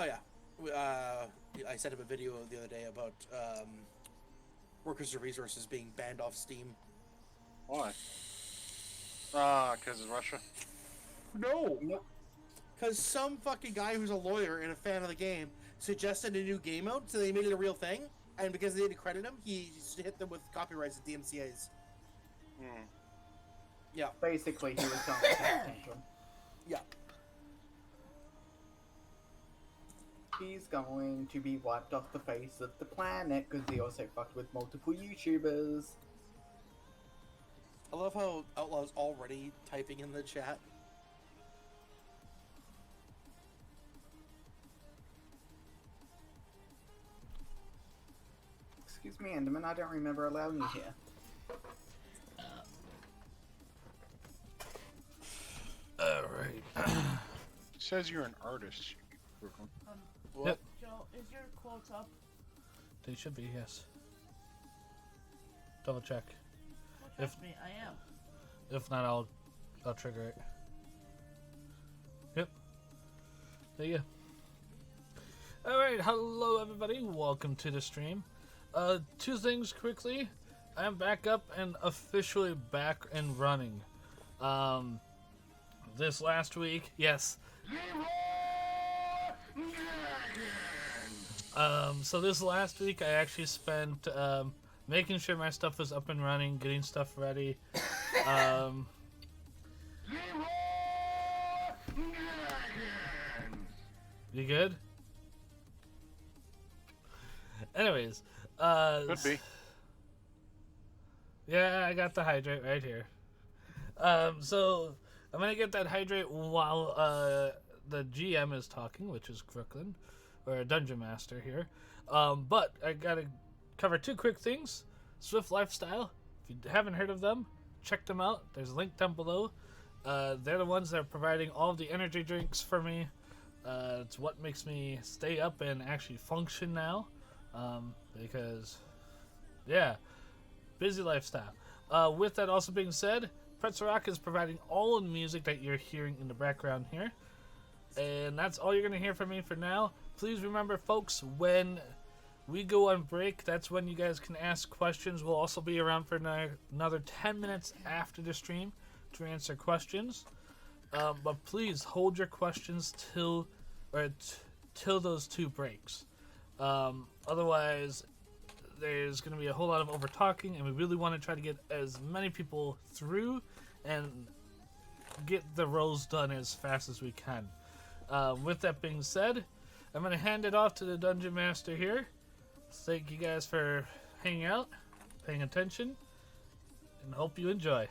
Oh yeah, I sent him a video the other day about workers and resources being banned off Steam. Why? Because it's Russia? No, Nope. because some fucking guy who's a lawyer and a fan of the game suggested a new game mode, so they made it a real thing. And because they didn't credit him, he hit them with copyrights and DMCA's. Hmm. Yeah, Basically, he was trying to tantrum. yeah. He's going to be wiped off the face of the planet because he also fucked with multiple YouTubers. I love how Outlaw's already typing in the chat. Excuse me, Enderman, I don't remember allowing you here. Alright. Says you're an artist, Brooklyn. What? Yep. Joe, is your quote up? They should be, yes. Double check. Well, trust me, I am. If not, I'll trigger it. Yep. There you go. Alright, hello everybody. Welcome to the stream. Two things quickly. I am back up and officially back and running. This last week, yes. So this last week I actually spent making sure my stuff was up and running, getting stuff ready. You good? Anyways, Could be. yeah, I got the hydrate right here. So I'm gonna get that hydrate while the GM is talking, which is Crooklyn, or Dungeon Master here. But I gotta cover two quick things. Swift Lifestyle. If you haven't heard of them, check them out. There's a link down below. They're the ones that are providing all of the energy drinks for me. It's what makes me stay up and actually function now. Because, yeah, busy lifestyle. With that also being said, Pretzel Rock is providing all of the music that you're hearing in the background here. And that's all you're going to hear from me for now. Please remember, folks, when we go on break, that's when you guys can ask questions. We'll also be around for another 10 minutes after the stream to answer questions. But please hold your questions till those two breaks. Otherwise, there's going to be a whole lot of over talking, and we really want to try to get as many people through and get the roles done as fast as we can. With that being said, I'm going to hand it off to the Dungeon Master here. Thank you guys for hanging out, paying attention, and hope you enjoy.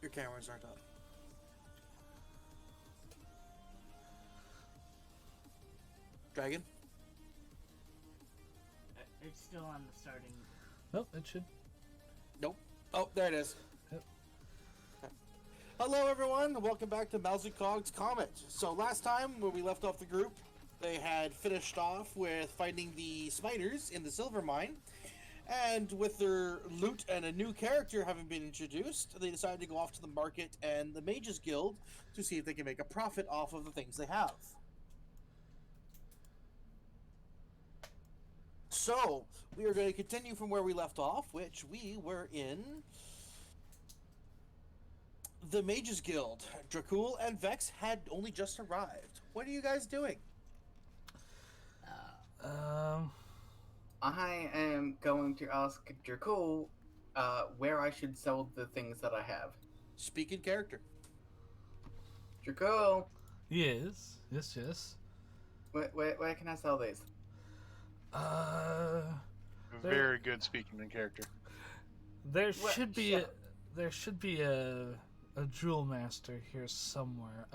Your cameras aren't up. Dragon? It's still on the starting. Nope, it should. Nope. Oh, there it is. Yep. Hello, everyone. Welcome back to Cog's Comet. So last time, when we left off the group, they had finished off with finding the spiders in the silver mine. And with their loot and a new character having been introduced, they decided to go off to the market and the Mages Guild to see if they can make a profit off of the things they have. So, we are going to continue from where we left off, which we were in the Mages Guild. Dracul and Vex had only just arrived. What are you guys doing? I am going to ask Dracul where I should sell the things that I have. Speak in character. Dracul, Yes. where can I sell these? Very good speaking in character. There What? should be Shut a jewel master here somewhere.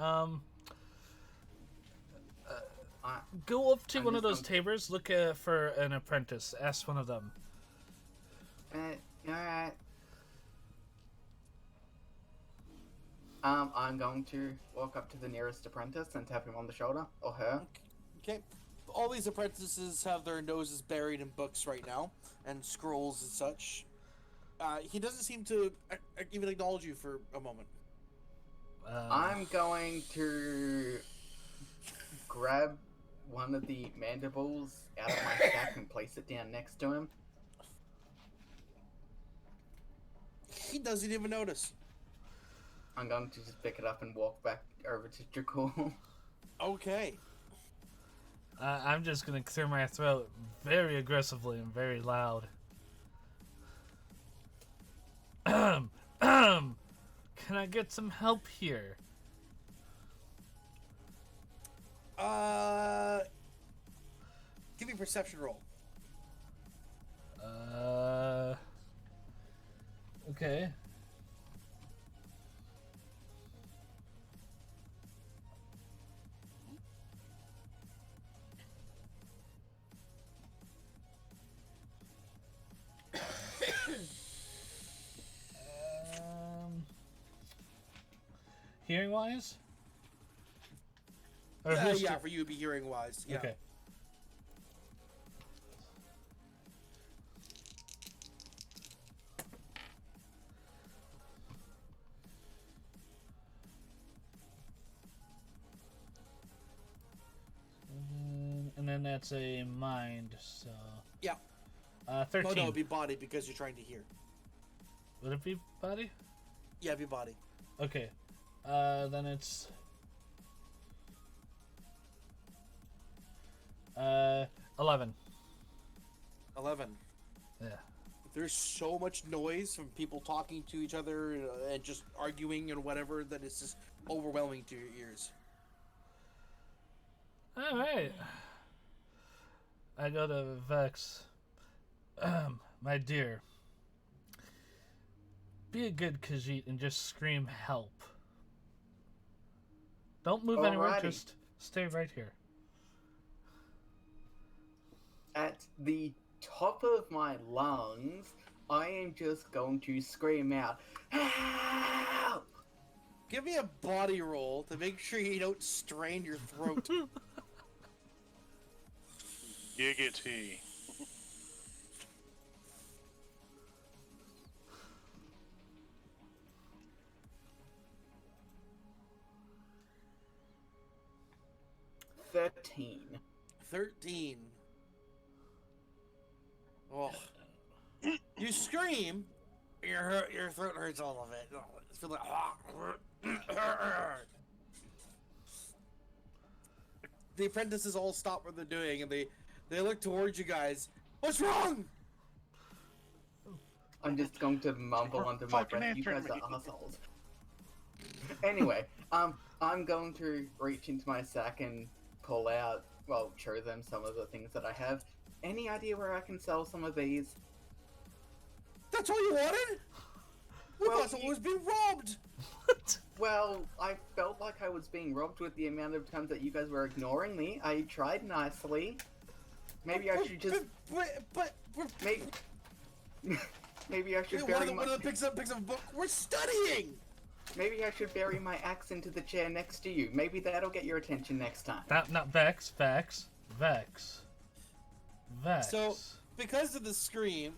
Go up to I'm one of just those gonna- tables. Look for an apprentice. Ask one of them. Alright. I'm going to walk up to the nearest apprentice and tap him on the shoulder, or her. Okay. All these apprentices have their noses buried in books right now, and scrolls and such. He doesn't seem to even acknowledge you for a moment. I'm going to grab one of the mandibles out of my stack and place it down next to him. He doesn't even notice. I'm going to just pick it up and walk back over to Jakul. Okay. I'm just gonna clear my throat very aggressively and very loud. Can I get some help here? Give me a perception roll. Okay. Hearing wise? Or Yeah, for you to be hearing wise. Yeah. Okay. And then that's a mind, so... Yeah. 13. No, it'd be body because you're trying to hear. Would it be body? Yeah, it'd be body. Okay. Then it's... 11. 11. Yeah. There's so much noise from people talking to each other and just arguing and whatever that it's just overwhelming to your ears. Alright. I go to Vex. My dear. Be a good Khajiit and just scream help. Don't move anywhere, Alrighty. just stay right here. At the top of my lungs, I am just going to scream out, "Help!" Give me a body roll to make sure you don't strain your throat. Giggity. "13." 13. Oh. You scream, your throat hurts all of it. It's feeling like... The apprentices all stop what they're doing and they look towards you guys. What's wrong? I'm just going to mumble under my Fucking breath. You guys answering are me." assholes. Anyway, I'm going to reach into my sack and pull out, well, show them some of the things that I have. Any idea where I can sell some of these? That's all you wanted? We Well, thought someone was being robbed. Well, I felt like I was being robbed with the amount of times that you guys were ignoring me. I tried nicely. Maybe I should just... But Maybe... Maybe I should one bury of my... them picks up a book. We're studying. Maybe I should bury my axe into the chair next to you. Maybe that'll get your attention next time. Not Vex. So, because of the scream,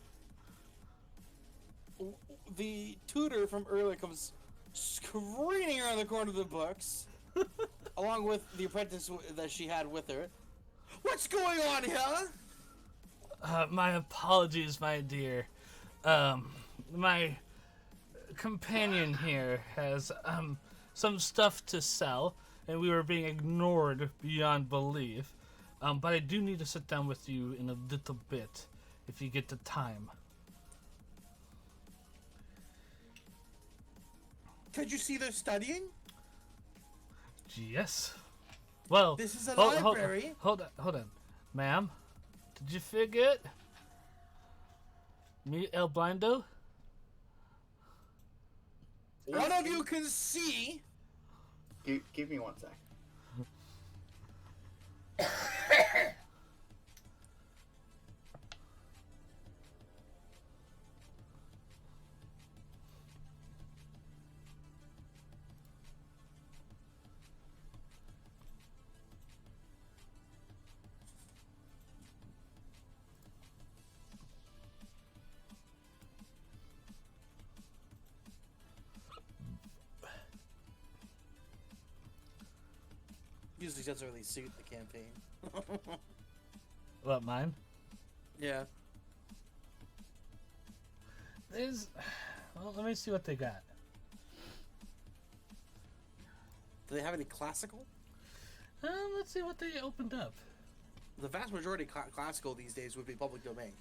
the tutor from earlier comes screaming around the corner of the books, along with the apprentice that she had with her. What's going on here? My apologies, my dear. My companion here has some stuff to sell, and we were being ignored beyond belief. But I do need to sit down with you in a little bit, if you get the time. Could you see they're studying? Yes. Well, This is a library. Hold on. Ma'am, did you forget? Me, El Blindo? One of you can see. Give me one sec. music doesn't really suit the campaign. What, mine? Yeah. There's... Well, let me see what they got. Do they have any classical? Let's see what they opened up. The vast majority of classical these days would be public domain.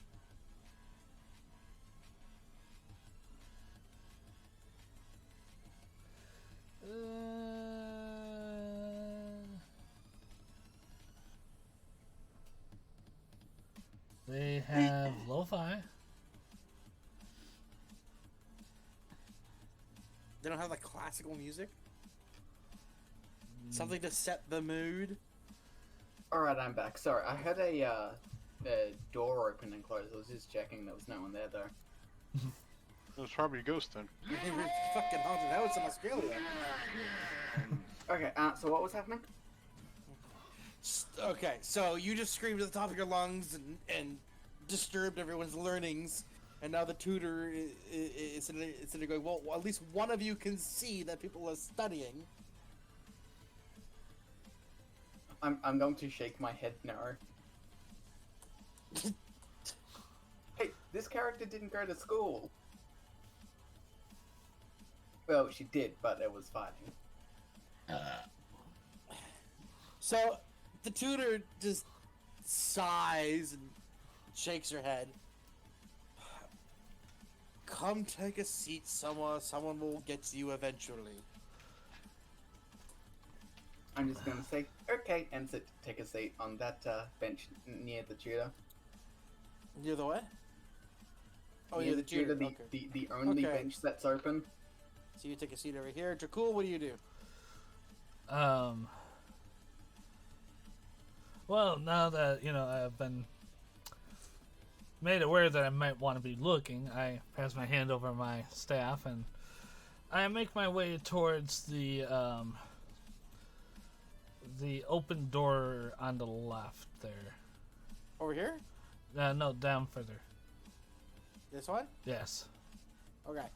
They have lo-fi. They don't have like classical music? Something to set the mood? Alright, I'm back. Sorry, I had a door open and close. I was just checking there was no one there, though. It was probably a ghost then. They were fucking haunted house in Australia. Okay, so what was happening? Okay, so you just screamed at the top of your lungs and disturbed everyone's learnings, and now the tutor is sitting there going, well, at least one of you can see that people are studying. I'm going to shake my head no. Hey, this character didn't go to school. Well, she did, but it was fighting. So the tutor just sighs and shakes her head. Come take a seat somewhere. Someone will get to you eventually. I'm just gonna say, okay, and take a seat on that bench near the tutor. Near the what? Oh, Near yeah, the tutor. Okay. The only Okay. bench that's open. So you take a seat over here. Jakul, what do you do? Well, now that, I've been made aware that I might want to be looking, I pass my hand over my staff and I make my way towards the open door on the left there. Over here? No, down further. This one? Yes. Okay.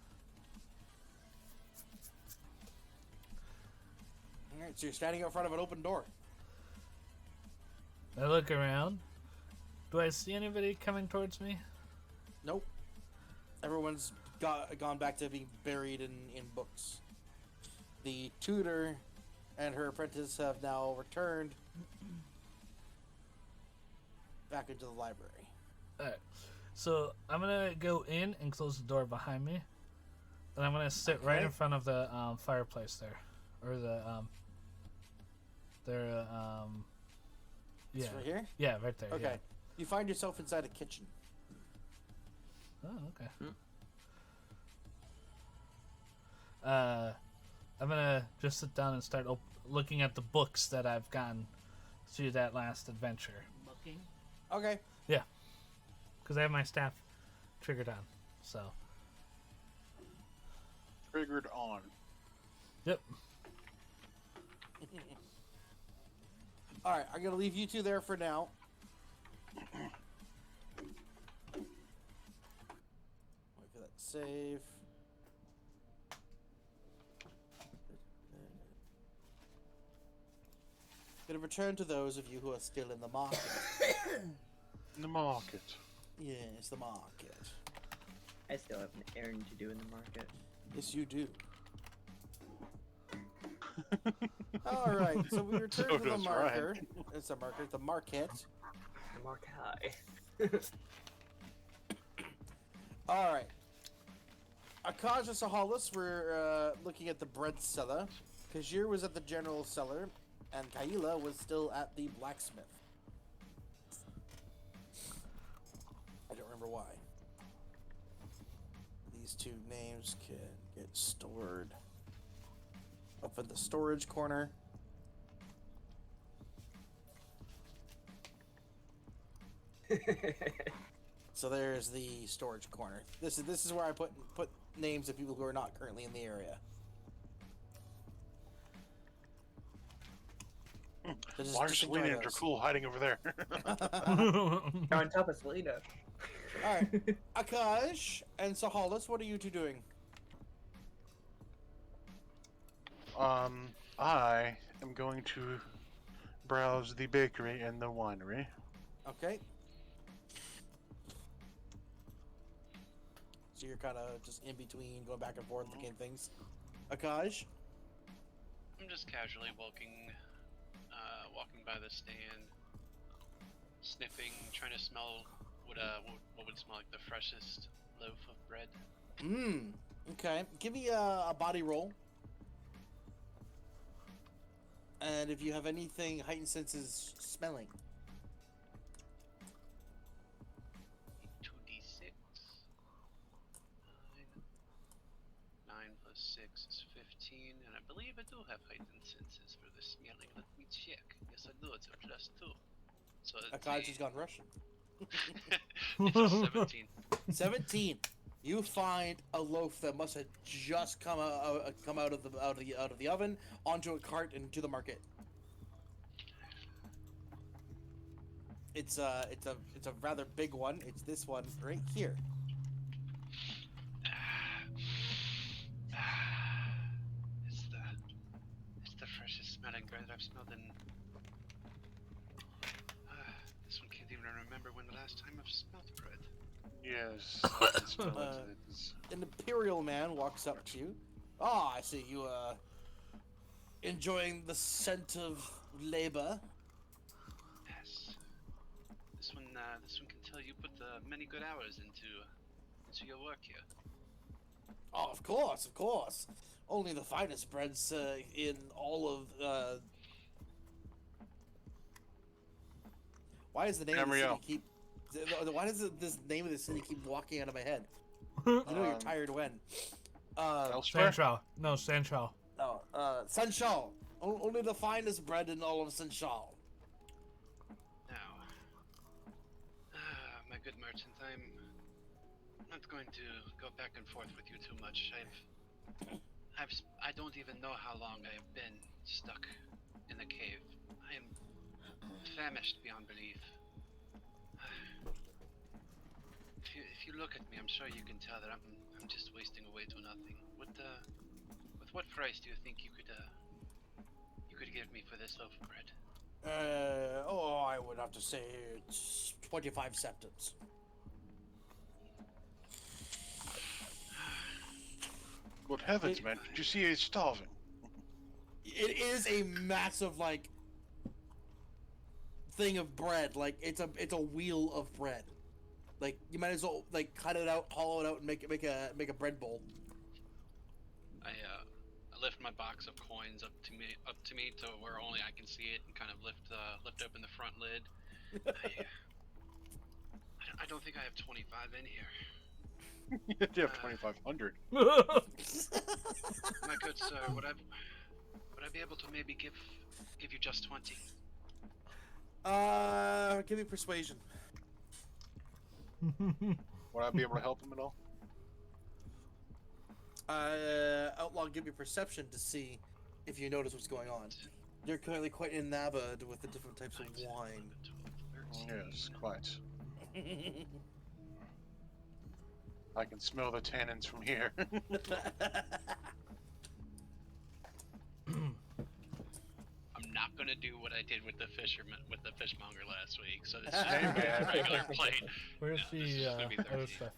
Alright, so you're standing in front of an open door. I look around. Do I see anybody coming towards me? Nope. Everyone's gone back to being buried in books. The tutor and her apprentice have now returned back into the library. Alright. So I'm gonna go in and close the door behind me. And I'm gonna sit right in front of the fireplace there. Or the It's yeah. right here? Yeah, right there. Okay. You find yourself inside a kitchen. Yeah. Oh, okay. I'm gonna just sit down and start looking at the books that I've gotten through that last adventure. Looking. Okay. Yeah, because I have my staff triggered on. So. Triggered on. Yep. Alright, I'm gonna leave you two there for now. Wait for that save. Gonna return to those of you who are still in the market. In the market. Yes, the market. I still have an errand to do in the market. Yes, you do. Alright, so we return So to the does marker. Ryan. It's a marker, the market. The mark high. Alright. Akaj and Sahalis were looking at the bread cellar. Kajir was at the general cellar. And Kaila was still at the blacksmith. I don't remember why. These two names can get stored up in the storage corner. So there's the storage corner. This is where I put names of people who are not currently in the area. So Why are just Selena enjoy and those. Dracul hiding over there? You're on top of Selena. Alright, Akash and Sahalis, what are you two doing? I am going to browse the bakery and the winery. Okay. So you're kind of just in between, going back and forth, looking at things. Akaj? I'm just casually walking by the stand, sniffing, trying to smell what would smell like the freshest loaf of bread. Mmm. Okay. Give me a body roll. And if you have anything, heightened senses smelling. 2d6. 9 plus 6 is 15, and I believe I do have heightened senses for the smelling. Let me check. Yes, I do. It's a plus 2. So it's Akaj has gone Russian. it's a 17. 17. You find a loaf that must have just come out of the oven onto a cart and to the market. It's a rather big one. It's this one right here. It's the freshest smelling bread I've smelled in. This one can't even remember when the last time I've smelled bread. Yes, I can smell it. It's- An imperial man walks up to you. Ah, I see you enjoying the scent of labor. Yes. This one can tell you put many good hours into your work here. Oh, of course, of course. Only the finest breads in all of. Why is the name of the city Amarillo. keep? Why does this name of the city keep walking out of my head? You know you're tired when. Elsewhere? Sancho. No, Sancho. No, Sanchal. Only the finest bread in all of Sanchal. Now, my good merchant, I'm not going to go back and forth with you too much. I don't even know how long I have been stuck in the cave. I am famished beyond belief. If you look at me, I'm sure you can tell that I'm just wasting away to nothing. With what price do you think you could give me for this loaf of bread? I would have to say it's 25 septums. Good heavens, man! Did you see he's starving? It is a massive thing of bread. Like it's a wheel of bread. Like you might as well cut it out, hollow it out, and make a bread bowl. I lift my box of coins up to me to where only I can see it, and kind of lift open the front lid. I don't think I have 25 in here. You have 2,500. My good sir, would I be able to maybe give you just 20? Give me persuasion. Would I be able to help him at all? Outlaw, give me perception to see if you notice what's going on. You're currently quite enamored with the different types of wine. 12, 13. Yes, quite. I can smell the tannins from here. I'm not gonna do what I did with the fishmonger last week. So this Hey, is man. a regular plate. Where's No, this is the gonna be other 13. stuff?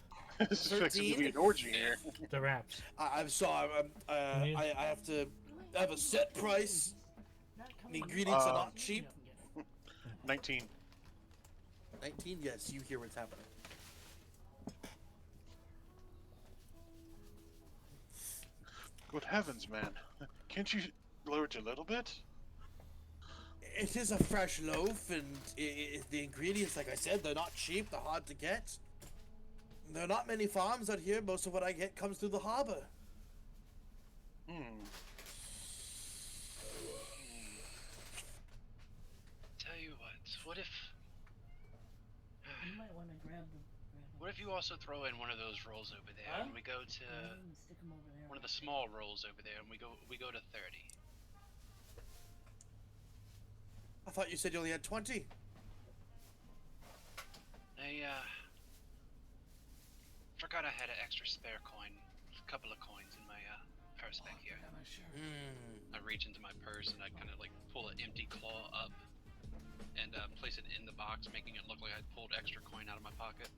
This is fixing to be 13? an orgy here. The wraps. I'm sorry. I have to have a set price. The ingredients are not cheap. 19. 19. Yes, you hear what's happening. Good heavens, man! Can't you lower it a little bit? It is a fresh loaf, and the ingredients, like I said, they're not cheap. They're hard to get. There are not many farms out here. Most of what I get comes through the harbor. Tell you what if You might want to grab them. what if you also throw in one of those rolls over there, Huh? and we go to Stick them over there. one of the small rolls over there, and we go to 30. I thought you said you only had 20. I forgot I had an extra spare coin, a couple of coins in my purse back here. I reach into my purse and I kind of pull an empty claw up box, making it look like I pulled extra coin out of my pocket.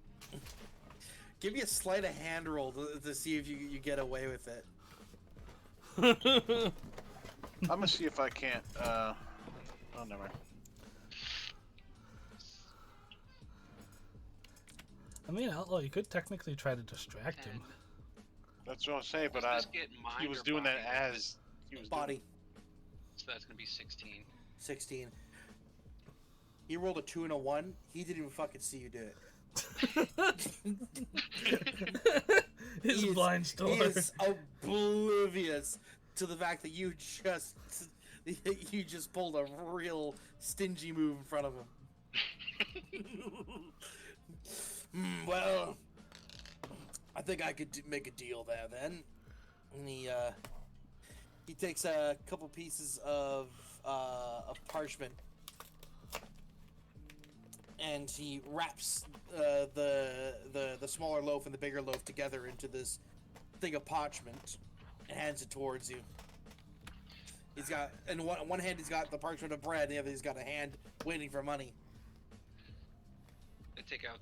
Give me a sleight of hand roll to see if you get away with it. I'm gonna see if I can't. Oh, never mind. I mean, Outlaw, you could technically try to distract him. That's what I was saying, but Does this get mind he was or doing that body? as he was Body. So that's gonna be 16. 16. He rolled a 2 and a 1. He didn't even fucking see you do it. His blind store. He is oblivious to the fact that you just pulled a real stingy move in front of him. Well, I think I could make a deal there then. And he takes a couple pieces of parchment and he wraps the smaller loaf and the bigger loaf together into this thing of parchment and hands it towards you. He's got, in one hand he's got the parchment of bread, and the other he's got a hand waiting for money. I take out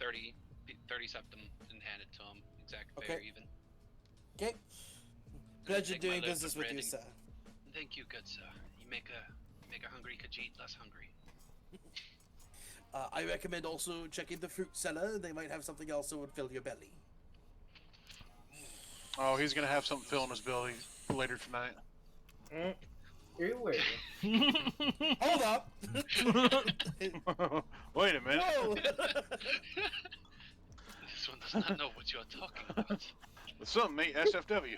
30 septum and hand it to him. Exact fair, Okay. even. Okay. And Pleasure take my doing loaf business of with bread you, and- sir. Thank you, good sir. You make a hungry Khajiit less hungry. I recommend also checking the fruit cellar. They might have something else that would fill your belly. Oh, he's gonna have something filling his belly later tonight. Ew. Hold up! Wait a minute. Whoa! This one does not know what you are talking about. It's something, mate. SFW.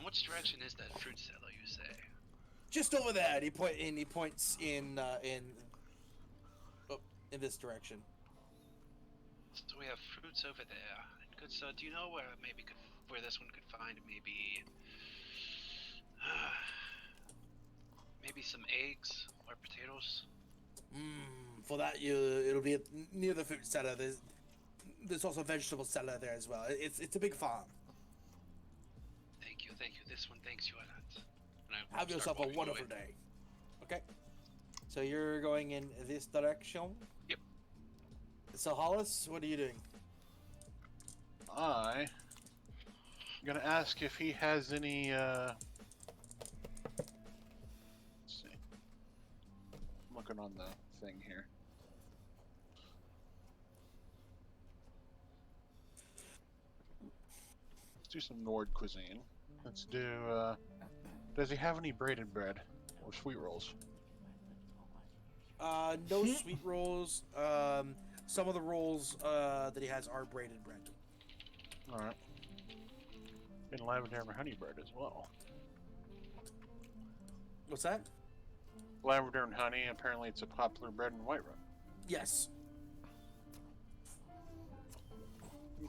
Which direction is that fruit cellar, you say? Just over there. And he points in this direction. So we have fruits over there. Good sir, do you know where where this one could find maybe maybe some eggs or potatoes? For that, it'll be near the fruit cellar. There's also a vegetable cellar there as well. It's a big farm. Thank you. This one thanks you a lot. And I Have start yourself a walking wonderful away. day. Okay. So you're going in this direction? Yep. So Hollis, what are you doing? I'm gonna ask if he has any. Let's see. I'm looking on the thing here. Let's do some Nord cuisine. Let's do. Does he have any braided bread or sweet rolls? No sweet rolls. Some of the rolls that he has are braided bread. All right. And lavender and honey bread as well. What's that? Lavender and honey. Apparently, it's a popular bread in Whiterun. Yes.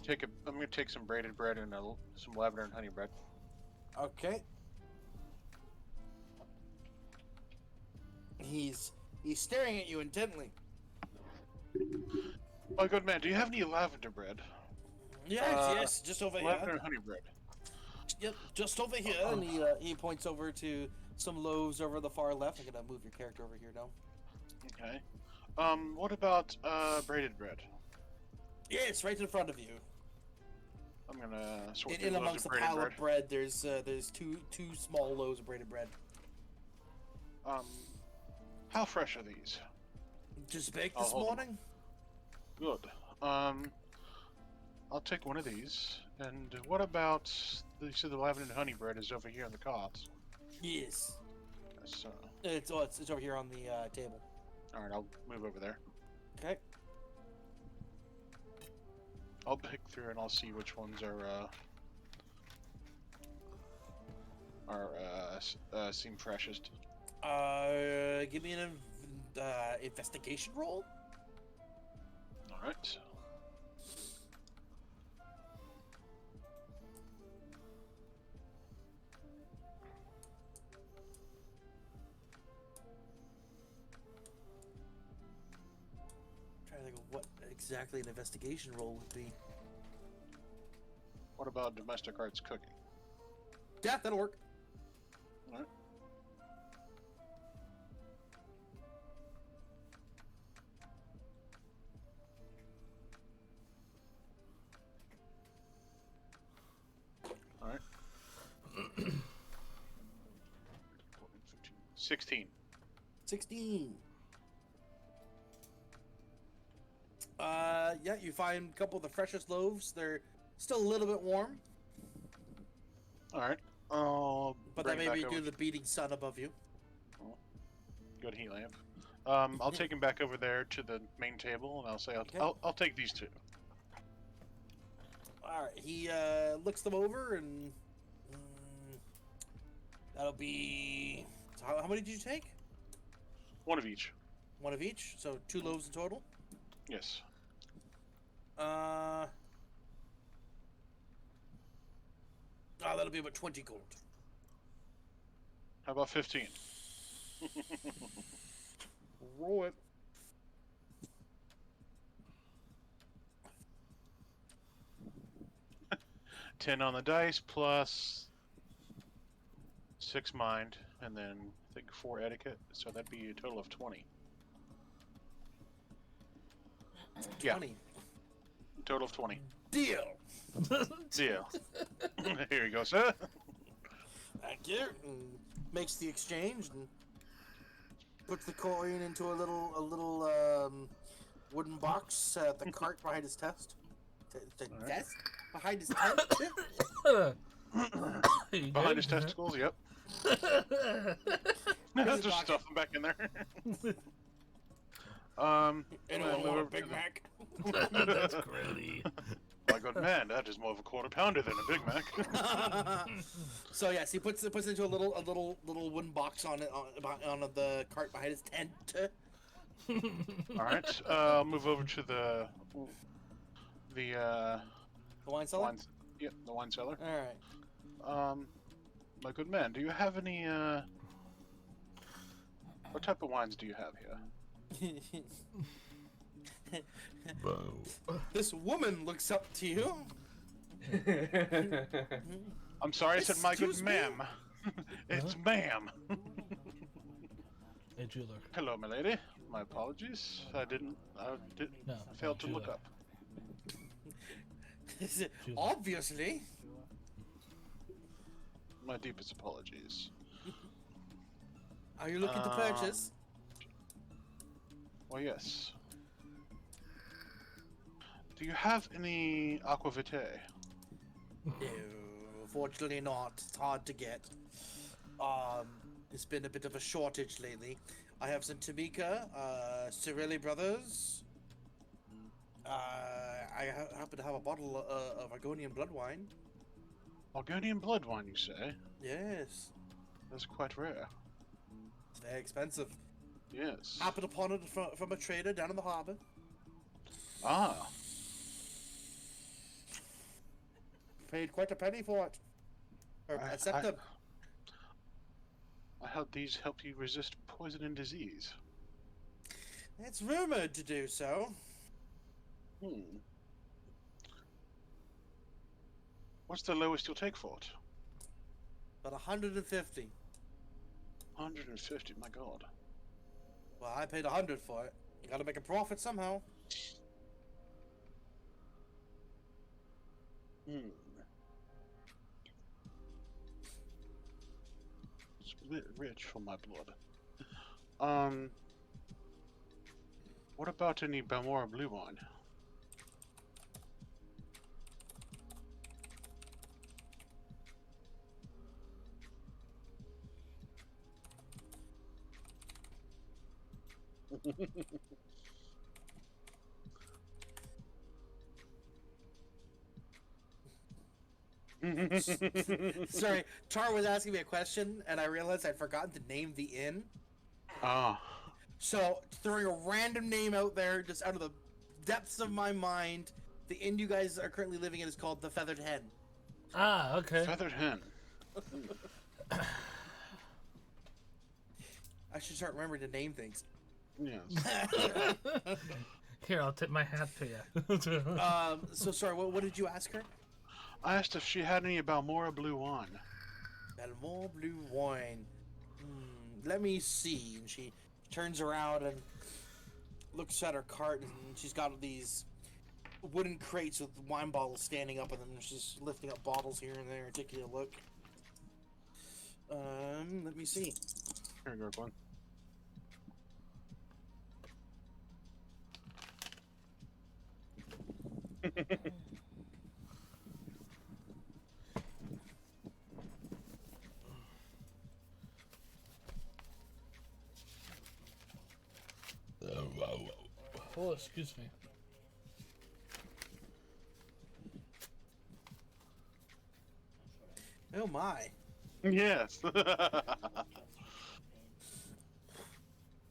I'm gonna take some braided bread and some lavender and honey bread. Okay. He's staring at you intently. Oh, good man. Do you have any lavender bread? Yes, just over Lavender here. and honey bread. Yep, just over here. And he points over to some loaves over the far left. I'm gonna move your character over here now. Okay. What about braided bread? Yes, right in front of you. I'm gonna sort In through loaves amongst of the braided pile bread. of bread, there's two small loaves of braided bread. How fresh are these? Just baked I'll this hold 'em. morning. Good. I'll take one of these. And what about you said the lavender and honey bread is over here in the carts? Yes. So, It's over here on the table. all right, I'll move over there. Okay. I'll pick through and I'll see which ones seem freshest. Give me an investigation roll. All right. Trying to think of what exactly an investigation roll would be. What about domestic arts cooking? Yeah, that'll work. Alright. Alright. 16. 16. Yeah, you find a couple of the freshest loaves. They're still a little bit warm, Alright. but Bring that may back be over due to the beating sun above you. Good heat lamp. I'll take him back over there to the main table, and I'll say, Okay. I'll take these two. Alright, he looks them over, and that'll be... So how many did you take? One of each. One of each, so 2 loaves in total. Yes. That'll be about 20 gold. How about 15? Roll it. $10 on the dice plus 6 mind, and then I think 4 etiquette, so that'd be a total of 20. 20. Yeah, total of 20. Deal. Deal. Here you go, sir. Thank you. And makes the exchange and puts the coin into a little wooden box at the cart behind his desk. The Alright. desk behind his tent. You Behind good? his testicles, yep. Here's the Just box. stuff them back in there. Anyone move want a over Big to Mac? That's grody. My good man, that is more of a quarter pounder than a Big Mac. So yes, he puts it into a little wooden box on it on the cart behind his tent. Alright, I'll move over to the The wine cellar. Yep, the wine cellar. All My good man, do you have any, what type of wines do you have here? right. This woman looks up to you. I'm sorry, I said my good Excuse me? ma'am. It's ma'am. Hey, jeweler. Hello, my lady. My apologies. I No, failed to look jeweler. up. Obviously. My deepest apologies. Are you looking to purchase? Well, yes. Do you have any aquavite? No, fortunately not. It's hard to get. It's been a bit of a shortage lately. I have some Tamika, Cirilli Brothers. I happen to have a bottle of Argonian blood wine. Argonian blood wine, you say? Yes, That's quite rare. it's very expensive. Yes. Happened upon it from a trader down in the harbor. Ah. Paid quite a penny for it. Or a septum. I hope these help you resist poison and disease. It's rumored to do so. What's the lowest you'll take for it? But 150. 150, my god. Well, I paid 100 for it. You gotta make a profit somehow. It's a bit rich for my blood. What about any Balmora blue wine? Sorry, Tar was asking me a question, and I realized I'd forgotten to name the inn. Ah. So, throwing a random name out there, just out of the depths of my mind, the inn you guys are currently living in is called the Feathered Hen. Ah, okay. Feathered hen. I should start remembering to name things. Yes. Here, I'll tip my hat to you. So sorry, what did you ask her? I asked if she had any Balmora blue wine. Belmont blue wine. Let me see. And she turns around and looks at her cart, and she's got these wooden crates with wine bottles standing up in them. She's lifting up bottles here and there, taking a look. Let me see. Here you go, Glenn. Oh, excuse me. Oh my. Yes.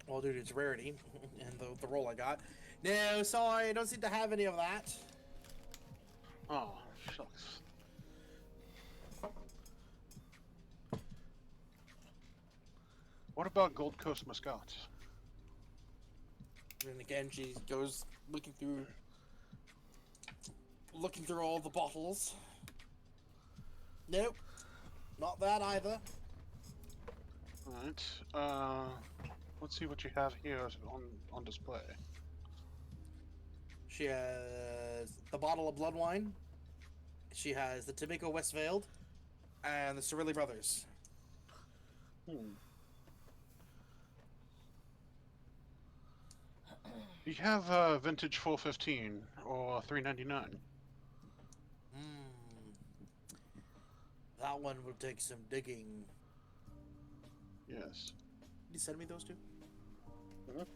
Well, dude, it's rarity, and the roll I got. No, sorry, I don't seem to have any of that. Oh, shucks. What about Gold Coast Muscat? And again, she goes looking through all the bottles. Nope, not that either. Alright, let's see what you have here on display. She has the bottle of blood wine. She has the Tobacco Westfield and the Cirilli Brothers. You have vintage 415 or 399. That one will take some digging. Yes. Can you send me those two? Mhm.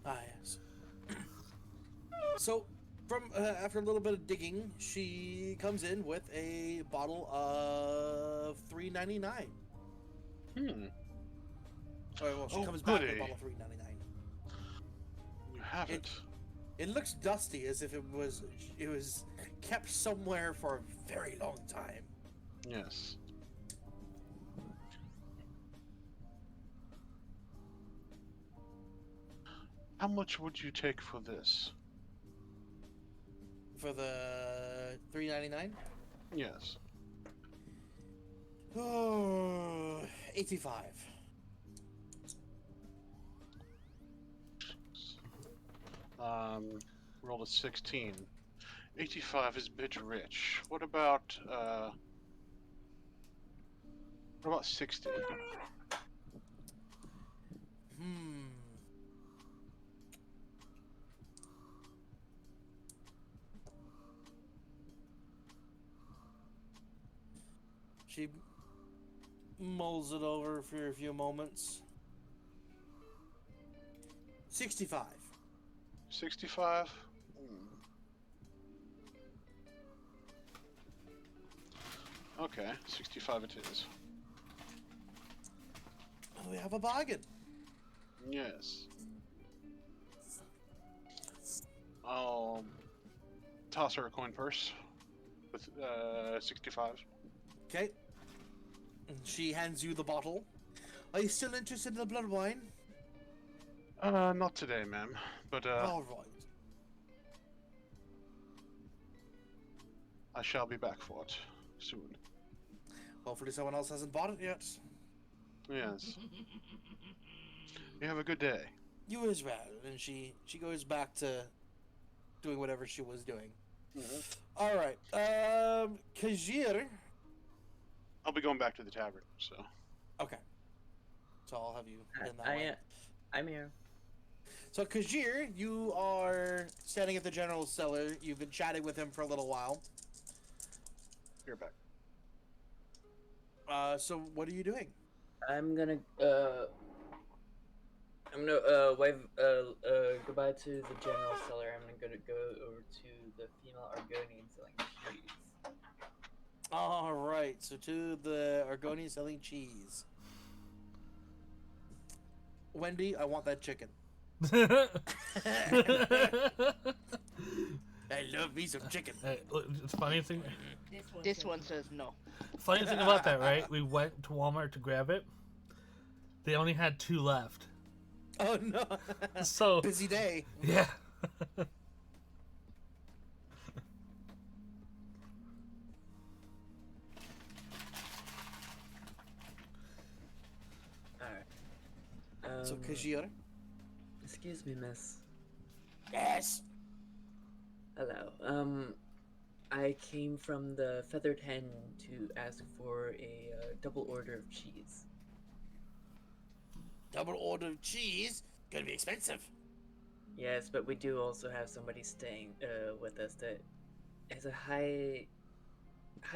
Ah, yes. So, from after a little bit of digging, she comes in with a bottle of $3.99. Well, she Oh, comes back with goody. a bottle of $3.99. You have it. It looks dusty, as if it was kept somewhere for a very long time. Yes. How much would you take for this? For the $3.99? Yes. Oh, 85. Rolled a 16. 85 is a bit rich. What about 60? She mulls it over for a few moments. 65. 65? Okay, 65 it is. We have a bargain. Yes. I'll toss her a coin purse with 65. Okay. And she hands you the bottle. Are you still interested in the blood wine? Not today, ma'am. But All right. I shall be back for it soon. Hopefully someone else hasn't bought it yet. Yes. You have a good day. You as well. And she goes back to doing whatever she was doing. All right. Kajir. I'll be going back to the tavern, so. Okay. So I'll have you in that way. I'm here. So Kajir, you are standing at the general cellar. You've been chatting with him for a little while. You're back. So what are you doing? I'm gonna wave goodbye to the general cellar. I'm gonna go over to the female Argonian selling cheese. All right. So to the Argonian selling cheese. Wendy, I want that chicken. I love me some chicken. Hey, look, it's funny thing. This one says no. Funny thing about that, right? We went to Walmart to grab it. They only had 2 left. Oh no! So Busy day. yeah. Alright. So Kajiora? Excuse me, miss. Yes. Hello. I came from the Feathered Hen to ask for a double order of cheese. Double order of cheese? Gonna be expensive. Yes, but we do also have somebody staying with us that has a high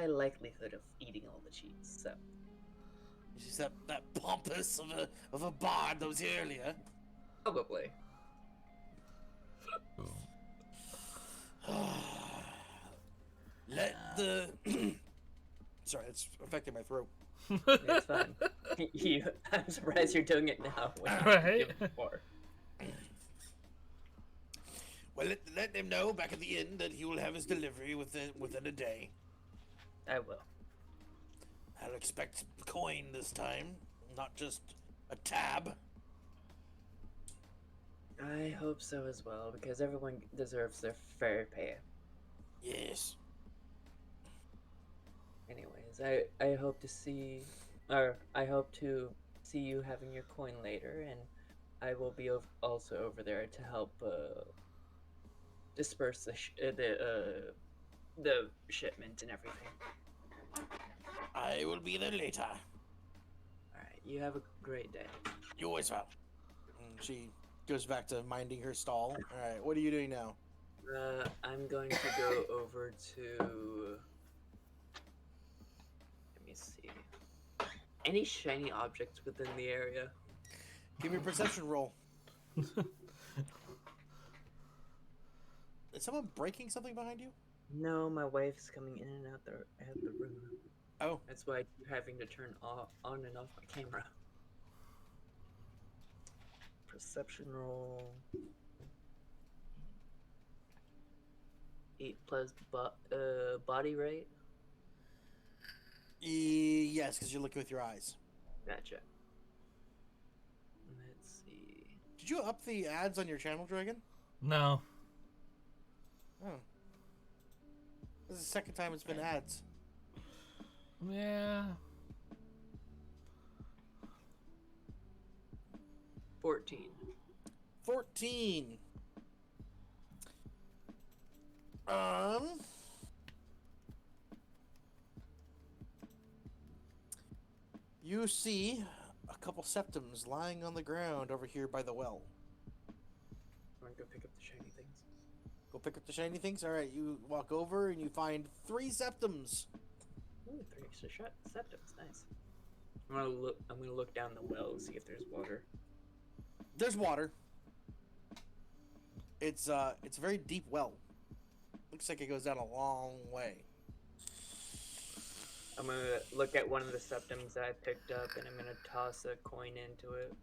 likelihood of eating all the cheese. So It's just that pompous of a bard that was here earlier. probably. Let the sorry, it's affecting my throat. It's fine. I'm surprised you're doing it now. When you Right? did it before. Well, let them know back at the inn that he will have his delivery within a day. I will. I'll expect coin this time, not just a tab. I hope so as well, because everyone deserves their fair pay. Yes. Anyways, I hope to see, or I hope to see you having your coin later, and I will be also over there to help disperse the shipment and everything. I will be there later. All right, you have a great day. You as well. And she goes back to minding her stall. All right, what are you doing now? I'm going to go over to. Let me see. Any shiny objects within the area? Give me a perception roll. Is someone breaking something behind you? No, my wife's coming in and out the room. Oh, That's why I keep having to turn on and off my camera. Perception roll. 8 plus body rate. yes, because you're looking with your eyes. Gotcha. Let's see. Did you up the ads on your channel, Dragon? No. Oh. This is the second time it's been ads. Yeah. 14. 14. You see a couple septums lying on the ground over here by the well. I'm gonna go pick up the shiny things. Go pick up the shiny things. All right, you walk over and you find 3 septums. Ooh, 3 extra septums. Nice. I'm gonna look down the well and see if there's water. There's water. It's a very deep well. Looks like it goes down a long way. I'm gonna look at one of the septums that I picked up, and I'm gonna toss a coin into it.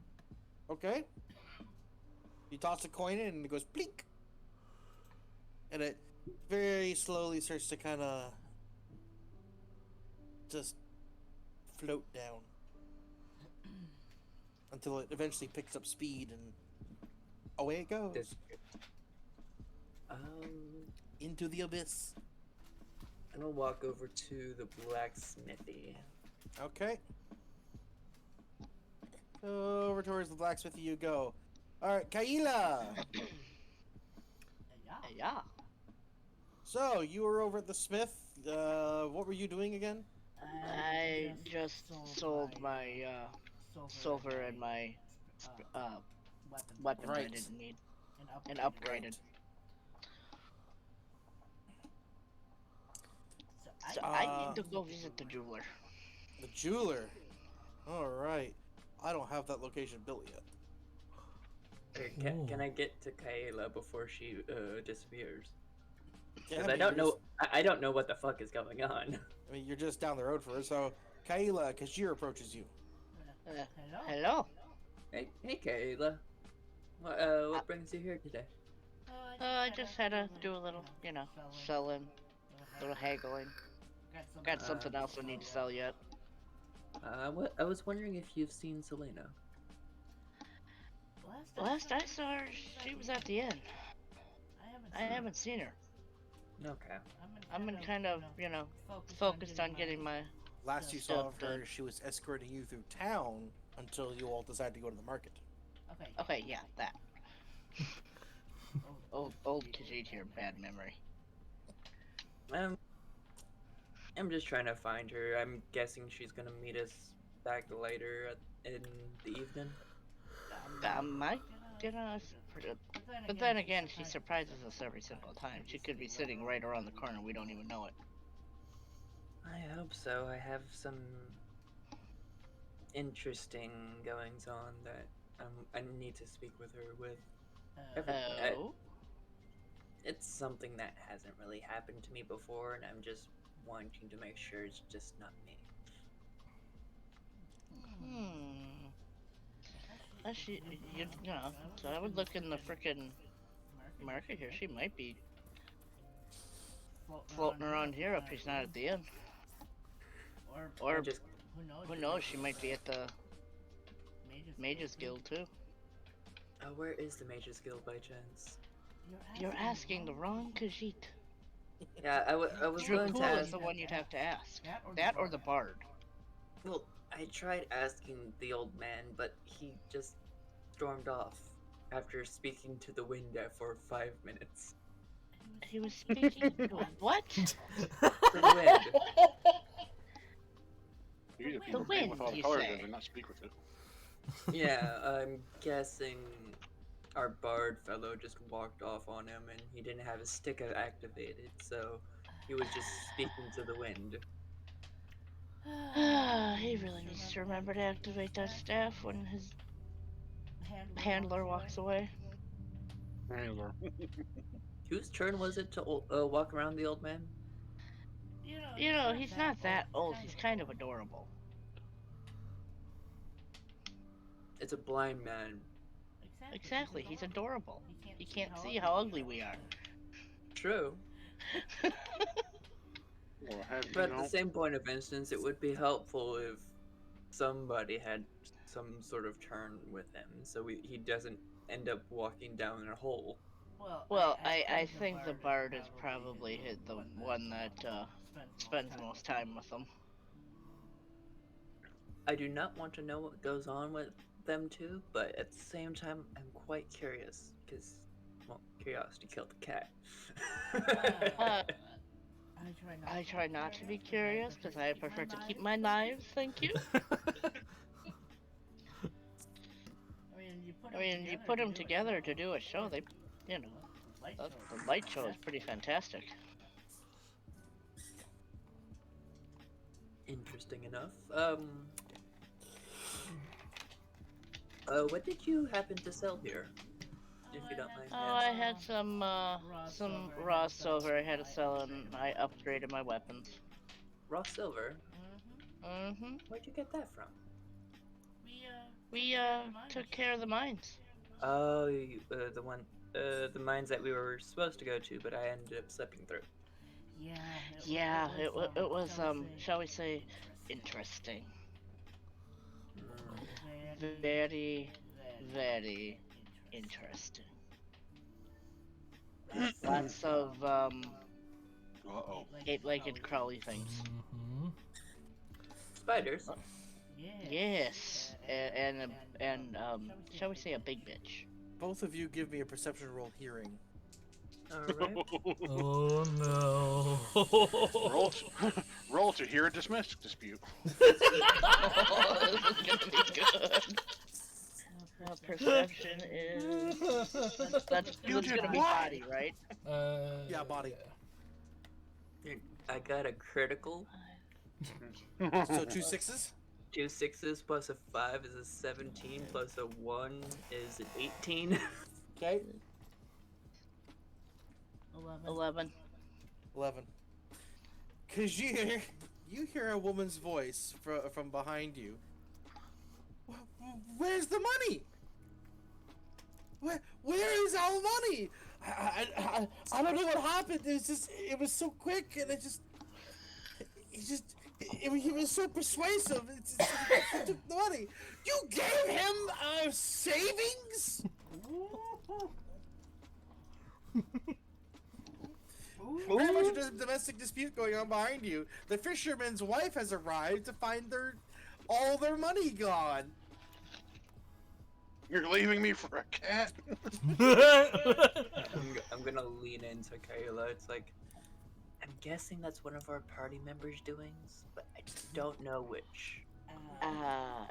Okay. You toss a coin in and it goes blink. And it very slowly starts to kind of just float down until it eventually picks up speed and away it goes into the abyss. I'm gonna walk over to the blacksmithy. Okay. Over towards the blacksmithy you go. Alright, Kaila! Yeah. So, you were over at the smith. What were you doing again? I just sold my silver and my weapons I Right. didn't need and upgraded. So I need to go visit the jeweler. The jeweler. Alright. I don't have that location built yet. Okay, Ooh. can I get to Kayla before she disappears? Yeah, Because I don't know. I don't know what the fuck is going on. I mean, you're just down the road for her. So, Kaila, Kashir approaches you. Hello. Hey, Kayla. What brings you here today? I just had to do a little, selling, little haggling. Got something else I need to sell yet. I was wondering if you've seen Selena. Last I saw her, she was at the inn. I haven't seen her. Okay. I've been kind of, focused on getting my Last you saw of stuff done. her, she was escorting you through town until you all decided to go to the market. Okay, yeah, that. Old Khajiit here, bad memory. I'm just trying to find her. I'm guessing she's gonna meet us back later in the evening. Might get us, but then again, she surprises us every single time. She could be sitting right around the corner, we don't even know it. I hope so. I have some interesting goings on that I need to speak with her with. Oh? It's something that hasn't really happened to me before, and I'm just wanting to make sure it's just not me. She, so I would look in the frickin' market here. She might be floating around here if she's not at the inn. Or just who knows? She might be at the Mages Guild too. where is the Mages Guild by chance? You're asking the wrong Khajiit. Yeah, I was going to Dracul ask. is the one you'd have to ask. That or the Bard. Well, I tried asking the old man, but he just stormed off after speaking to the wind for 5 minutes. He was speaking to what? To the wind. You either The people paint with wind, all the you colors say? and not speak with it. Yeah, I'm guessing our bard fellow just walked off on him and he didn't have his stick activated, so he was just speaking to the wind. He really needs to remember to activate that staff when his handler walks away. Handler. Whose turn was it to walk around the old man? He's not that old. He's kind of adorable. It's a blind man. Exactly, he's adorable. He can't see how ugly we are. True. Well, have you But at know, the same point of instance, it would be helpful if somebody had some sort of turn with him, so he doesn't end up walking down in a hole. Well, I think the Bard is probably the one that spends the most time with them. I do not want to know what goes on with them two, but at the same time, I'm quite curious, because, well, curiosity killed the cat. I try not to be curious because I prefer to keep my knives, thank you. I mean, you put them together to do a show, the light show is pretty fantastic. Interesting enough. What did you happen to sell here? If you don't mind. Oh, I had some raw silver I had to sell, and I upgraded my weapons. Raw silver? Mm-hmm. Where'd you get that from? We took care of the mines. Oh, the mines that we were supposed to go to, but I ended up slipping through. Yeah, it was shall we say, interesting. Very, very interesting. Lots of uh-oh. eight-legged crawly things. Mm-hmm. Spiders? Yes, and shall we say a big bitch? Both of you give me a perception roll hearing. Alright. Oh no. Roll to hear a domestic dispute. This is gonna be good. Perception is that's You gonna did be what? body, right? Yeah, body. I got a critical. So 2 6s? 2 6s plus a 5 is a 17, plus a 1 is an 18. Okay. 11. 11. Khajiit, you hear a woman's voice from behind you. Where's where's the money? Where is our money? I don't know what happened. It was so quick, and he was so persuasive. He took the money. You gave him savings? Very much a domestic dispute going on behind you. The fisherman's wife has arrived to find all their money gone. You're leaving me for a cat? I'm gonna lean into Kayla. It's like, I'm guessing that's one of our party members' doings, but I don't know which. I'm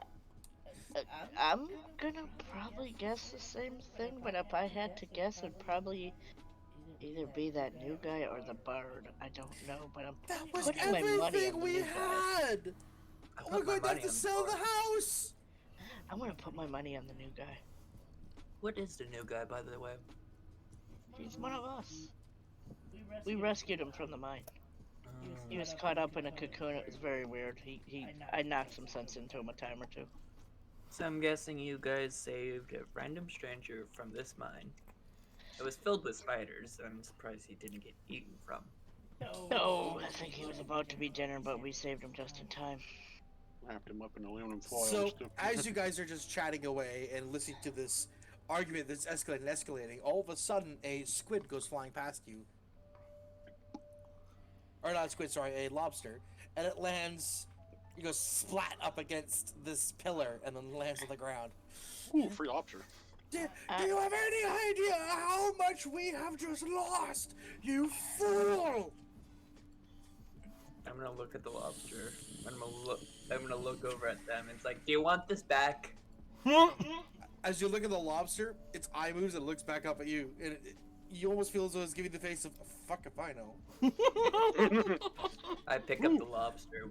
gonna probably guess the same thing, but if I had to guess, it'd probably either be that new guy or the bard. I don't know, but That was putting my money on everything the we new guy. had. I We're put my going to have money to on sell the board. house. I'm gonna put my money on the new guy. What is the new guy, by the way? He's one of us. We rescued him from the mine. He was caught up in a cocoon. It was very weird. I knocked some sense into him a time or two. So I'm guessing you guys saved a random stranger from this mine. It was filled with spiders. I'm surprised he didn't get eaten from. No, I think he was about to be dinner, but we saved him just in time. Wrapped him up in aluminum foil. So, as you guys are just chatting away and listening to this argument that's escalating, all of a sudden a squid goes flying past you. Or not a squid, sorry, a lobster. And it lands, you go splat up against this pillar and then lands on the ground. Ooh, free lobster. Do you have any idea how much we have just lost? You fool! I'm gonna look at the lobster. I'm gonna look over at them. It's like, do you want this back? As you look at the lobster, its eye moves and looks back up at you. And you almost feel as though it's giving the face of, fuck if I know. I pick up the lobster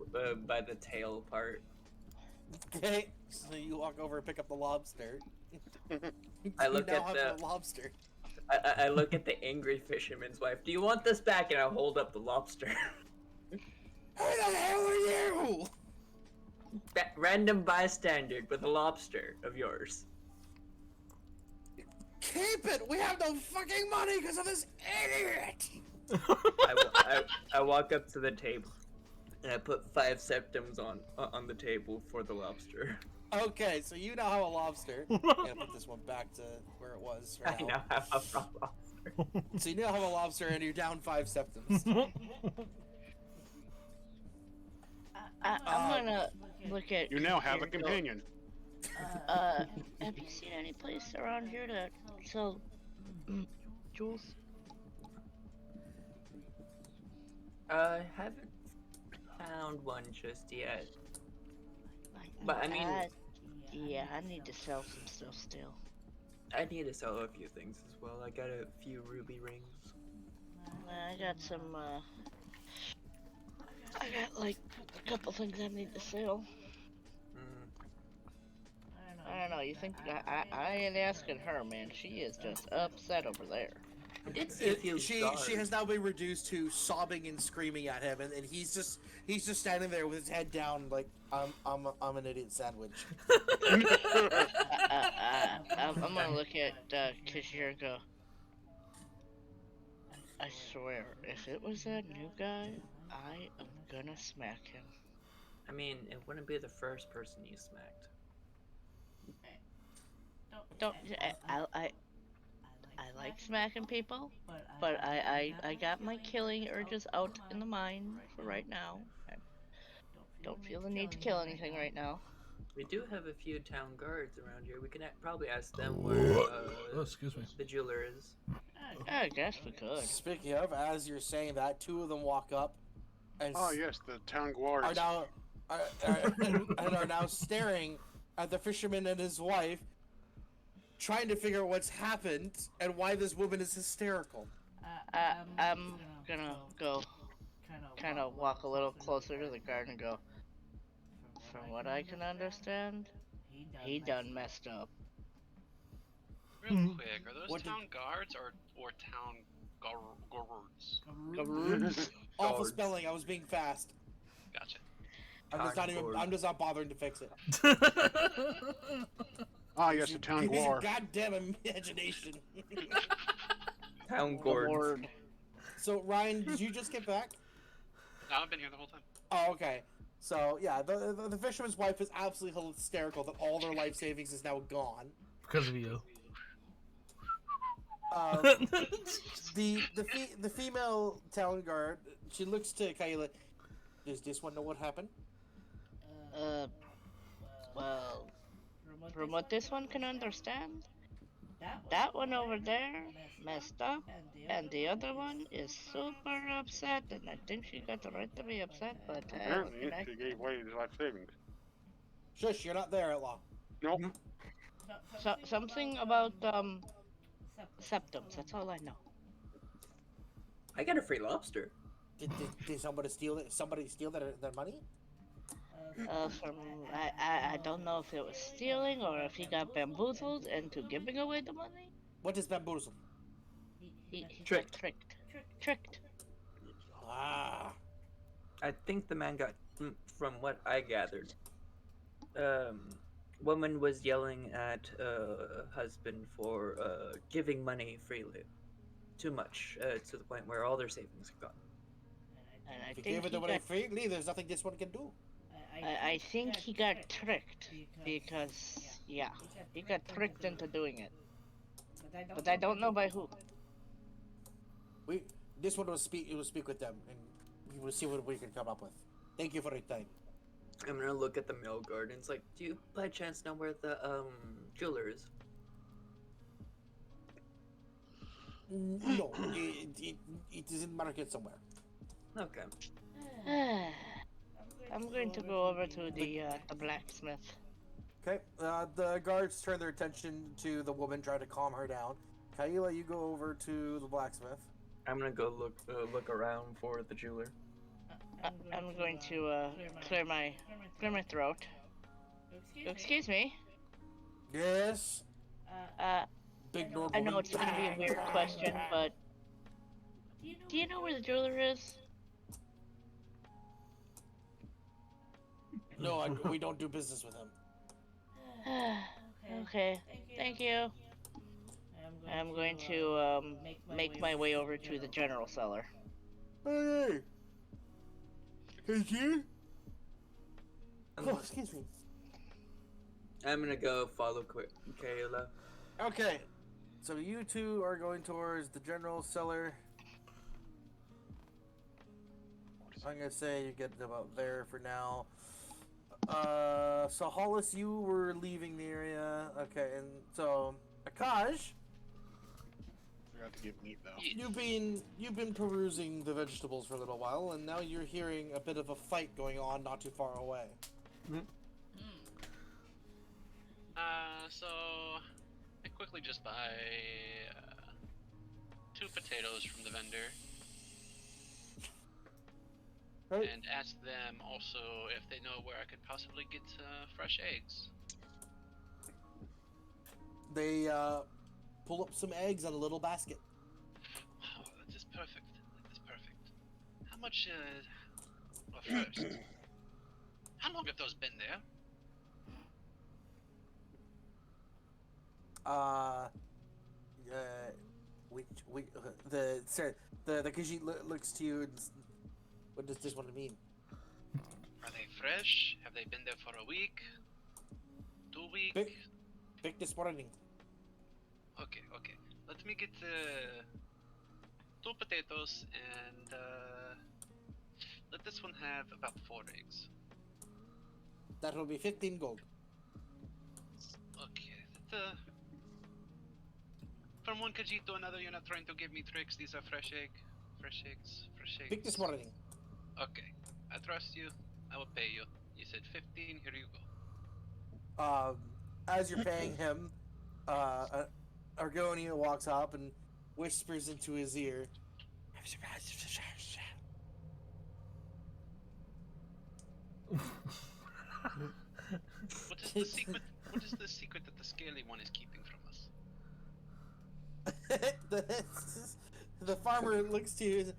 by the tail part. Okay, so you walk over and pick up the lobster. I look you now at have the- the lobster. I look at the angry fisherman's wife. Do you want this back? And I hold up the lobster. Who the hell are you? Random bystander with a lobster of yours. Keep it! We have no fucking money because of this idiot! I walk up to the table and I put 5 septims on the table for the lobster. Okay, so you now have a lobster. I'm gonna put this one back to where it was for I now. now have a lobster. So you now have a lobster and you're down 5 septims. I'm gonna look at. You now have a your goat. companion. Have you seen any place around here to sell jewels? I haven't found one just yet. But I mean, yeah, I need to sell some stuff still. I need to sell a few things as well. I got a few ruby rings. I got some. I got like a couple things I need to sell. I don't know. You think I ain't asking her, man? She is just upset over there. She has now been reduced to sobbing and screaming at him, and he's just standing there with his head down, like I'm an idiot sandwich. I'm gonna look at Kishir and go. I swear, if it was that new guy, I am gonna smack him. I mean, it wouldn't be the first person you smacked. I like smacking people, but I got my killing urges out in the mine for right now. I don't feel the need to kill anything right now. We do have a few town guards around here. We can probably ask them where Oh, excuse me. the jeweler is. I guess we could. Speaking of, as you're saying that, 2 of them walk up and Oh yes, the town are guards. now and are now staring at the fisherman and his wife, trying to figure out what's happened and why this woman is hysterical. I'm gonna go kind of walk a little closer to the guard and go, from what I can understand, he done messed up. Real quick, are those What town guards or town guards? Awful Guards. spelling, I was being fast. Gotcha. I'm just not bothering to fix it. Ah, yes, the town Use your dwarf. goddamn imagination. Town The gourds. word. So Ryan, did you just get back? No, I've been here the whole time. Oh, okay. So yeah, the fisherman's wife is absolutely hysterical that all their life savings is now gone. Because of you. The female town guard, she looks to Kaila. Does this one know what happened? Well, from what this one can understand, that one over there messed up, and the other one is super upset, and I think she got the right to be upset, but Apparently, she gave away his life savings. Shush, you're not there, outlaw. Nope. something about septums. That's all I know. I got a free lobster. Did somebody steal it? Somebody steal their money? I don't know if it was stealing or if he got bamboozled into giving away the money. What is bamboozle? He Tricked. got tricked. Ah. I think the man got, from what I gathered, woman was yelling at husband for giving money freely. Too much, to the point where all their savings are gone. And I If you think gave it he away got, freely, there's nothing this one can do. I think he got tricked because yeah, he got tricked into doing it. But I don't know by who. This one will speak. It will speak with them, and we will see what we can come up with. Thank you for your time. I'm gonna look at the male guard and it's like, do you by chance know where the jeweler is? No, it is in market somewhere. Okay. I'm going to go over to the blacksmith. Okay, the guards turn their attention to the woman, try to calm her down. Kaila, you go over to the blacksmith. I'm gonna go look around for the jeweler. I'm going to clear my throat. Excuse me. Yes. Big Nord I know woman. it's gonna be a weird question, but do you know where the jeweler is? No, we don't do business with him. Okay, thank you. I'm going to make my way over to the general cellar. Hey, you? Oh, excuse me. I'm gonna go follow Kayla. Okay, so you two are going towards the general cellar. I'm gonna say you get about there for now. So Hollis, you were leaving the area. Okay, and so Akash, Forgot to give meat though. you've been perusing the vegetables for a little while, and now you're hearing a bit of a fight going on not too far away. So I quickly just buy 2 potatoes from the vendor. Right. And ask them also if they know where I could possibly get fresh eggs. They pull up some eggs on a little basket. Oh, that is perfect. That is perfect. How much, well, first, how long have those been there? The Khajiit looks to you and what does this one mean? Are they fresh? Have they been there for a week? 2 weeks? Pick this morning. Okay. Let me get 2 potatoes and let this one have about 4 eggs. That will be 15 gold. Okay. From one Khajiit to another, you're not trying to give me tricks. These are fresh eggs. Pick this morning. Okay. I trust you. I will pay you. You said 15. Here you go. As you're paying him, Argonia walks up and whispers into his ear. What is the secret? What is the secret that the scaly one is keeping from us? The farmer looks to you.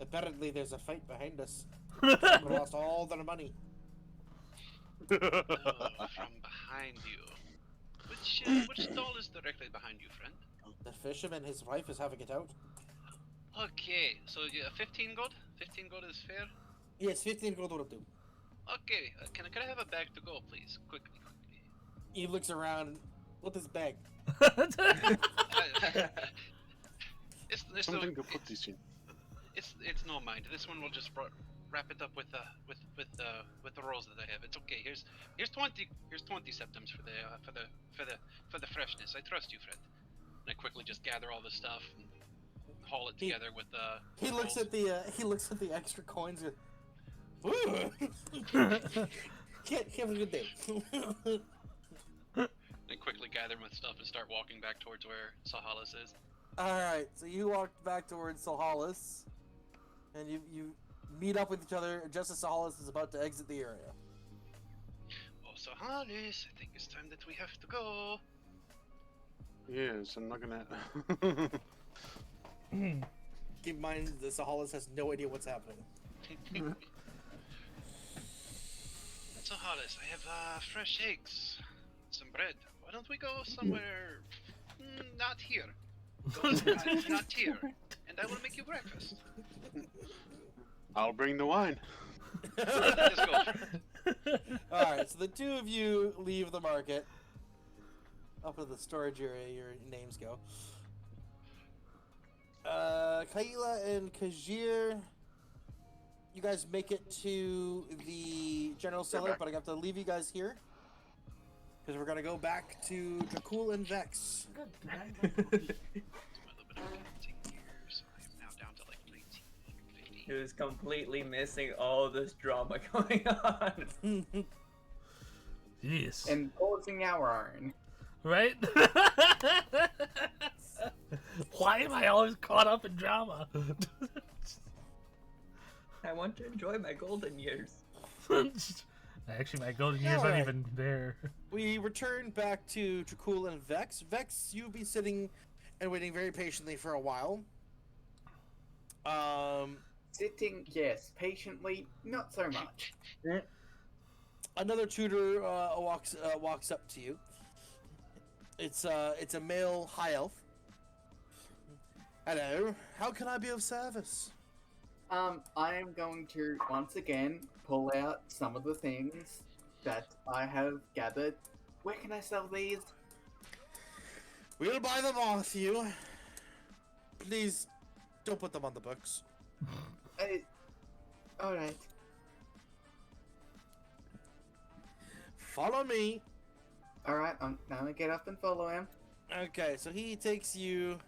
Apparently, there's a fight behind us. We lost all their money. Oh, from behind you. stall is directly behind you, friend. The fisherman, his wife, is having it out. Okay, so 15 gold? 15 gold is fair? Yes, 15 gold will do. Okay, can I have a bag to go, please? Quickly. He looks around with his bag. It's Something to put these in. It's no mind. This one will just wrap it up with the rolls that I have. It's okay. Here's 20 septums for the freshness. I trust you, friend. And I quickly just gather all the stuff and haul it together with the. He looks at the extra coins. And, have a good day. I quickly gather my stuff and start walking back towards where Sahalis is. Alright, so you walk back towards Sahalis, and you meet up with each other just as Sahalis is about to exit the area. Oh, Sahalis, I think it's time that we have to go. Yes, I'm not gonna. Keep in mind that Sahalis has no idea what's happening. Sahalis, I have fresh eggs, some bread. Why don't we go somewhere not here? Go not here, and I will make you breakfast. I'll bring the wine. Let's go. Alright, so the two of you leave the market. Up to the storage area your names go. Kaila and Kajir, you guys make it to the general cellar, but I have to leave you guys here. Because we're going to go back to Dracul and Vex. Good, but I'm not happy. He was completely missing all this drama going on. Yes. And causing our own. Right? Why am I always caught up in drama? I want to enjoy my golden years. Actually, my golden years aren't even there. We return back to Dracul and Vex. Vex, you'll be sitting and waiting very patiently for a while. Sitting, yes. Patiently, not so much. Another tutor walks up to you. It's a male high elf. Hello, how can I be of service? I am going to once again pull out some of the things that I have gathered. Where can I sell these? We'll buy them off you. Please don't put them on the books. Alright. Follow me. Alright, I'm gonna get up and follow him. Okay, so he takes you.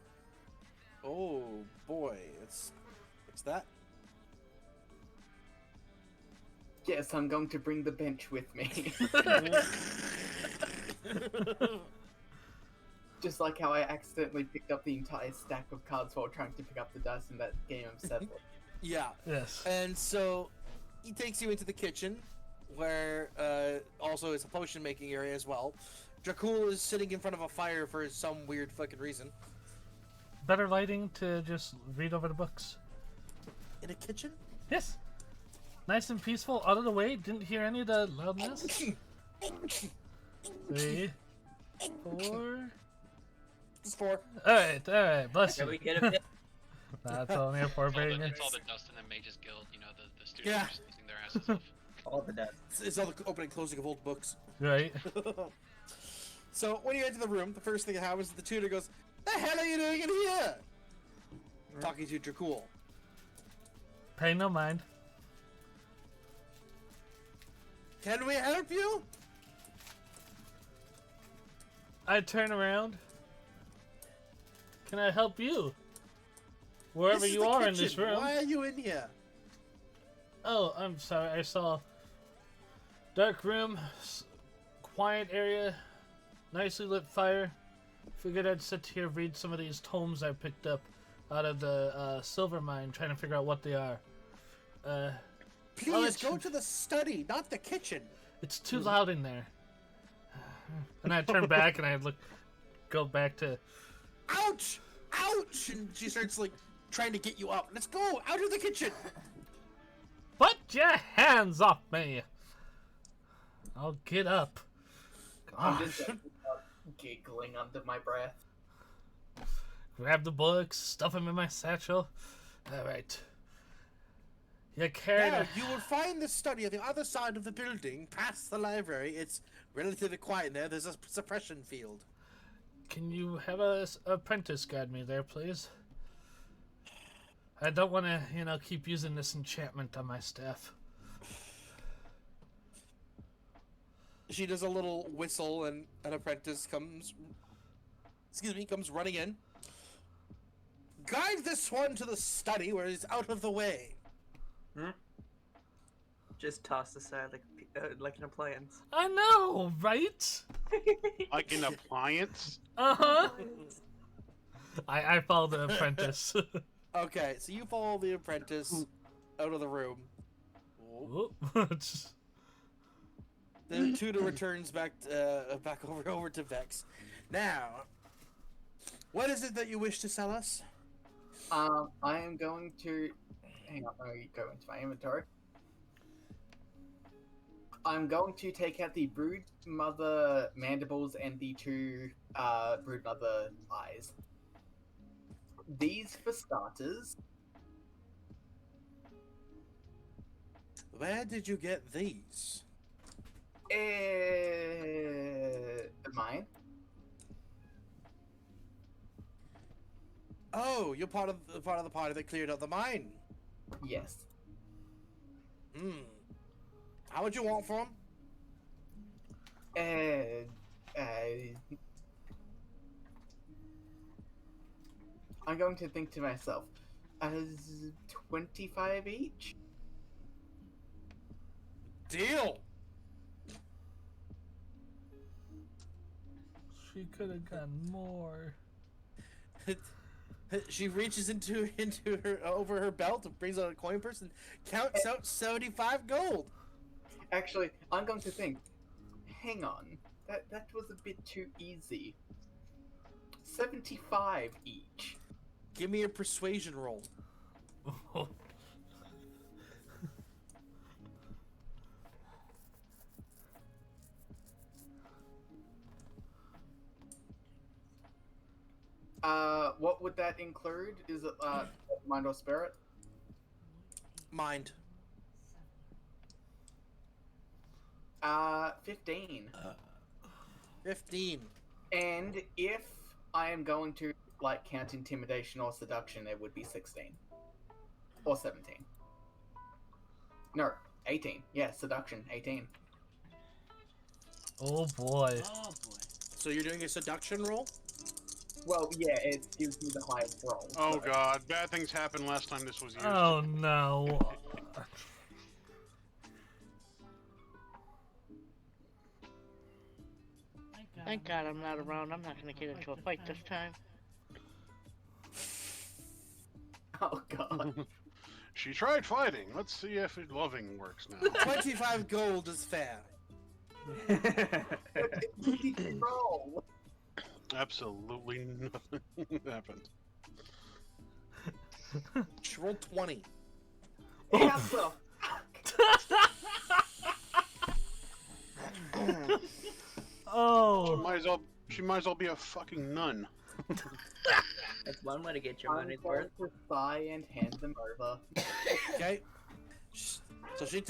Oh boy, what's that? Yes, I'm going to bring the bench with me. Just like how I accidentally picked up the entire stack of cards while trying to pick up the dice in that game of Seven. Yeah. Yes. And so he takes you into the kitchen, where also is a potion making area as well. Dracul is sitting in front of a fire for some weird fucking reason. Better lighting to just read over the books. In a kitchen? Yes. Nice and peaceful, out of the way. Didn't hear any of the loudness. 3, 4. Just 4. Alright, bless Can you. we get a bit? That's only a 4 It's bringers. all the dust in the Mages Guild, you know, the students Yeah. are just using their asses off. All the death. It's all the opening and closing of old books. Right. So when you enter the room, the first thing that happens is the tutor goes, "The hell are you doing in here?" Talking to Dracul. Pay no mind. Can we help you? I turn around. Can I help you? Wherever This is you the are in kitchen. this room. Why are you in here? Oh, I'm sorry. I saw dark room, quiet area, nicely lit fire. Figured I'd sit here, read some of these tomes I picked up out of the silver mine, trying to figure out what they are. Please it's- go to the study, not the kitchen. It's too loud in there. And I turn back and I go back to. Ouch! Ouch! And she starts like trying to get you up. Let's go out of the kitchen. Put your hands off me! I'll get up. I'm Gosh. just giggling. mumbling under my breath. Grab the books, stuff them in my satchel. All right. You carried Now, a... you will find the study on the other side of the building, past the library. It's relatively quiet in there. There's a suppression field. Can you have a apprentice guide me there, please? I don't want to, keep using this enchantment on my staff. She does a little whistle, and an apprentice comes running in. Guide this one to the study where he's out of the way. Just tossed aside like an appliance. I know, right? Like an appliance? Uh-huh. I follow the apprentice. Okay, so you follow the apprentice out of the room. The tutor returns back over to Vex. Now, what is it that you wish to sell us? I am going to... Hang on, let me go into my inventory. I'm going to take out the brood mother mandibles and the 2 brood mother eyes. These for starters. Where did you get these? Mine. Oh, you're part of the party that cleared out the mine. Yes. How much you want for them? I'm going to think to myself, as 25 each? Deal. She could have gotten more. She reaches into her over her belt and brings out a coin purse and counts out 75 gold. Actually, I'm going to think. Hang on, that was a bit too easy. 75 each. Give me a persuasion roll. What would that include? Is it mind or spirit? Mind. 15. 15. And if I am going to count intimidation or seduction, it would be 16 or 17. No, 18. Yeah, seduction, 18. Oh boy. Oh boy. So you're doing a seduction roll? Well, yeah, it gives me the highest roll. Oh so- god, bad things happened last time this was used. Oh no. Thank God I'm not around. I'm not gonna get into a fight this time. Oh god. She tried fighting. Let's see if loving works now. 25 gold is fair. Roll. Absolutely nothing happened. Roll 20. What the Oh. She might as well be a fucking nun. That's one way to get your I'm money's going worth. to sigh and hand them over. Okay. So she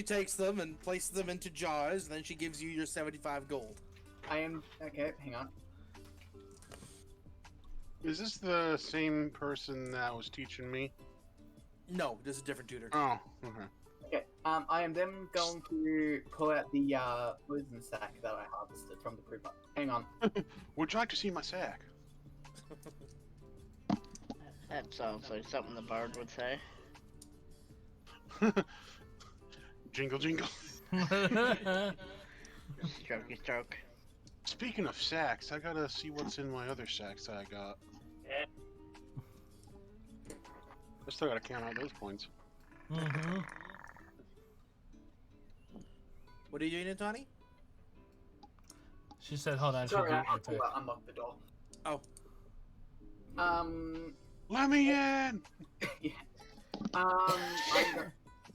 takes them and places them into jars, and then she gives you your 75 gold. Okay, hang on. Is this the same person that was teaching me? No, this is a different tutor. Oh, okay. Okay, I am then going to pull out the poison sack that I harvested from the brood. Hang on. Would you like to see my sack? That sounds like something the bard would say. Jingle, jingle. Strokey stroke. Speaking of sacks, I gotta see what's in my other sacks that I got. I still gotta count out those points. Mm-hmm. What are you doing, Tony? She said, hold on. Sorry, I she'll have do it to unlock the door. Oh. Let me in! Yeah.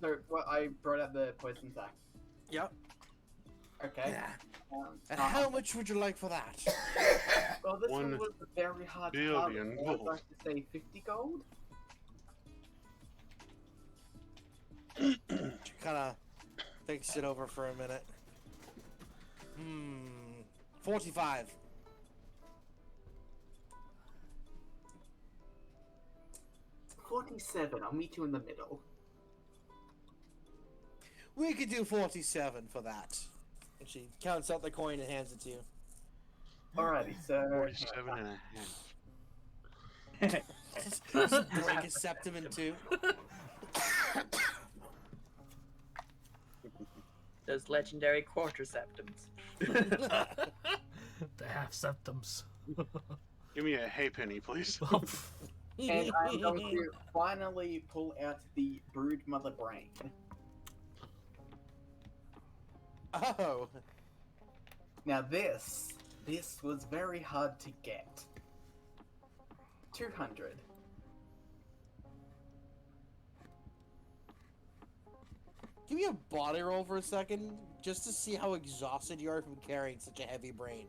So, I brought out the poison sack. Yep. Okay. Yeah. And how much would you like for that? Well, this one 1 was very hard to billion harvest. I would gold. like to say 50 gold. She kind of thinks it over for a minute. 45. $47. I'll meet you in the middle. We could do 47 for that. And she counts out the coin and hands it to you. Alrighty, so 47 and a half. Just break his septum in two. Those legendary quarter septums. The half septums. Give me a halfpenny, please. and I'm going to finally pull out the brood mother brain. Oh. Now this was very hard to get. 200. Give me a body roll for a second, just to see how exhausted you are from carrying such a heavy brain.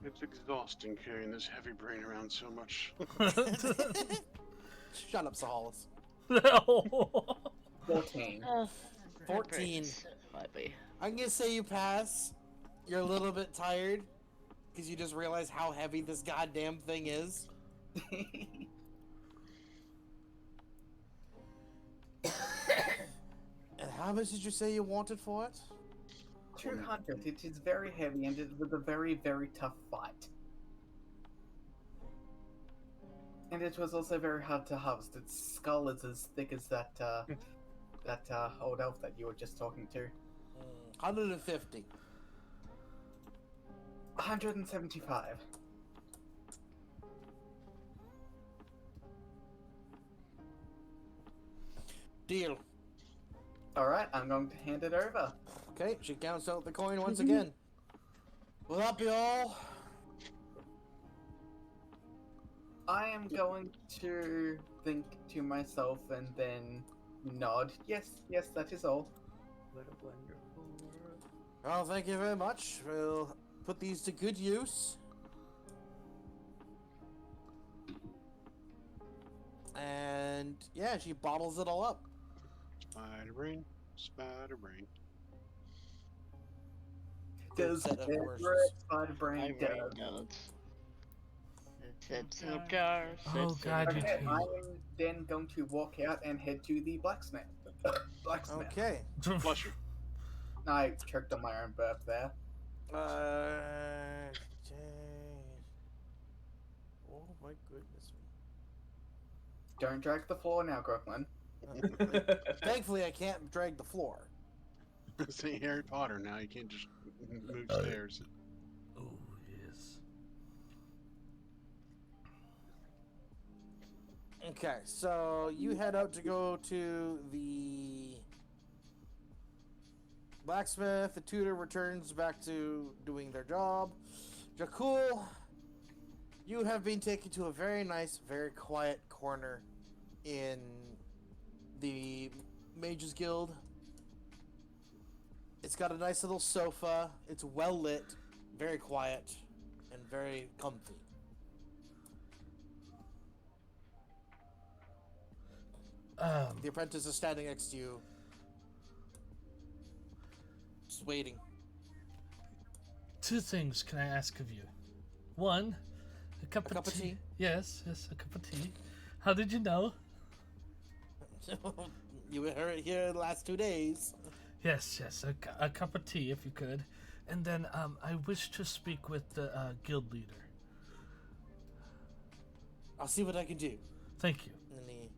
It's exhausting carrying this heavy brain around so much. Shut up, Sahalis. 14. 14. Might be. I'm gonna say you pass. You're a little bit tired, because you just realize how heavy this goddamn thing is. And how much did you say you wanted for it? 200. It is very heavy and it was a very, very tough fight. And it was also very hard to harvest. Its skull is as thick as that old elf that you were just talking to. 150. 175. Deal. Alright, I'm going to hand it over. Okay, she counts out the coin once again. Will that be all? I am going to think to myself and then nod. Yes, that is all. What a wonderful world. Well, thank you very much. We'll put these to good use. And yeah, she bottles it all up. Spider brain, spider brain. Does set of the horses. spider brain I does. read notes. It's in a jar. Oh, sits in God, a you Okay, jar. I am then going to walk out and head to the blacksmith. Blacksmith. Okay. Bless you. I choked on my own burp there. Okay. Oh my goodness. Don't drag the floor now, Brooklyn. Thankfully, I can't drag the floor. Say Harry Potter now. You can't just move stairs. Oh, yes. Okay, so you head out to go to the blacksmith. The tutor returns back to doing their job. Jakul, you have been taken to a very nice, very quiet corner in the Mages Guild. It's got a nice little sofa. It's well lit, very quiet, and very comfy. The apprentice is standing next to you, just waiting. Two things can I ask of you. One, a cup of tea. Yes, a cup of tea. How did you know? You were here the last 2 days. Yes, a cup of tea if you could. And then I wish to speak with the guild leader. I'll see what I can do. Thank you. And then he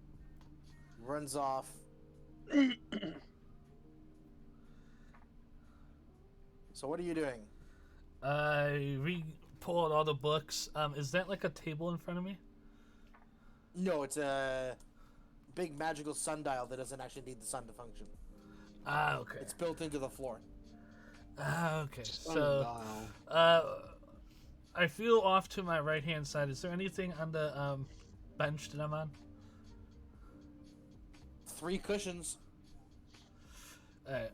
runs off. So what are you doing? I pull out all the books. Is that like a table in front of me? No, it's a big magical sundial that doesn't actually need the sun to function. Ah, okay. It's built into the floor. Ah, okay. So, I feel off to my right-hand side. Is there anything on the bench that I'm on? 3 cushions. Alright,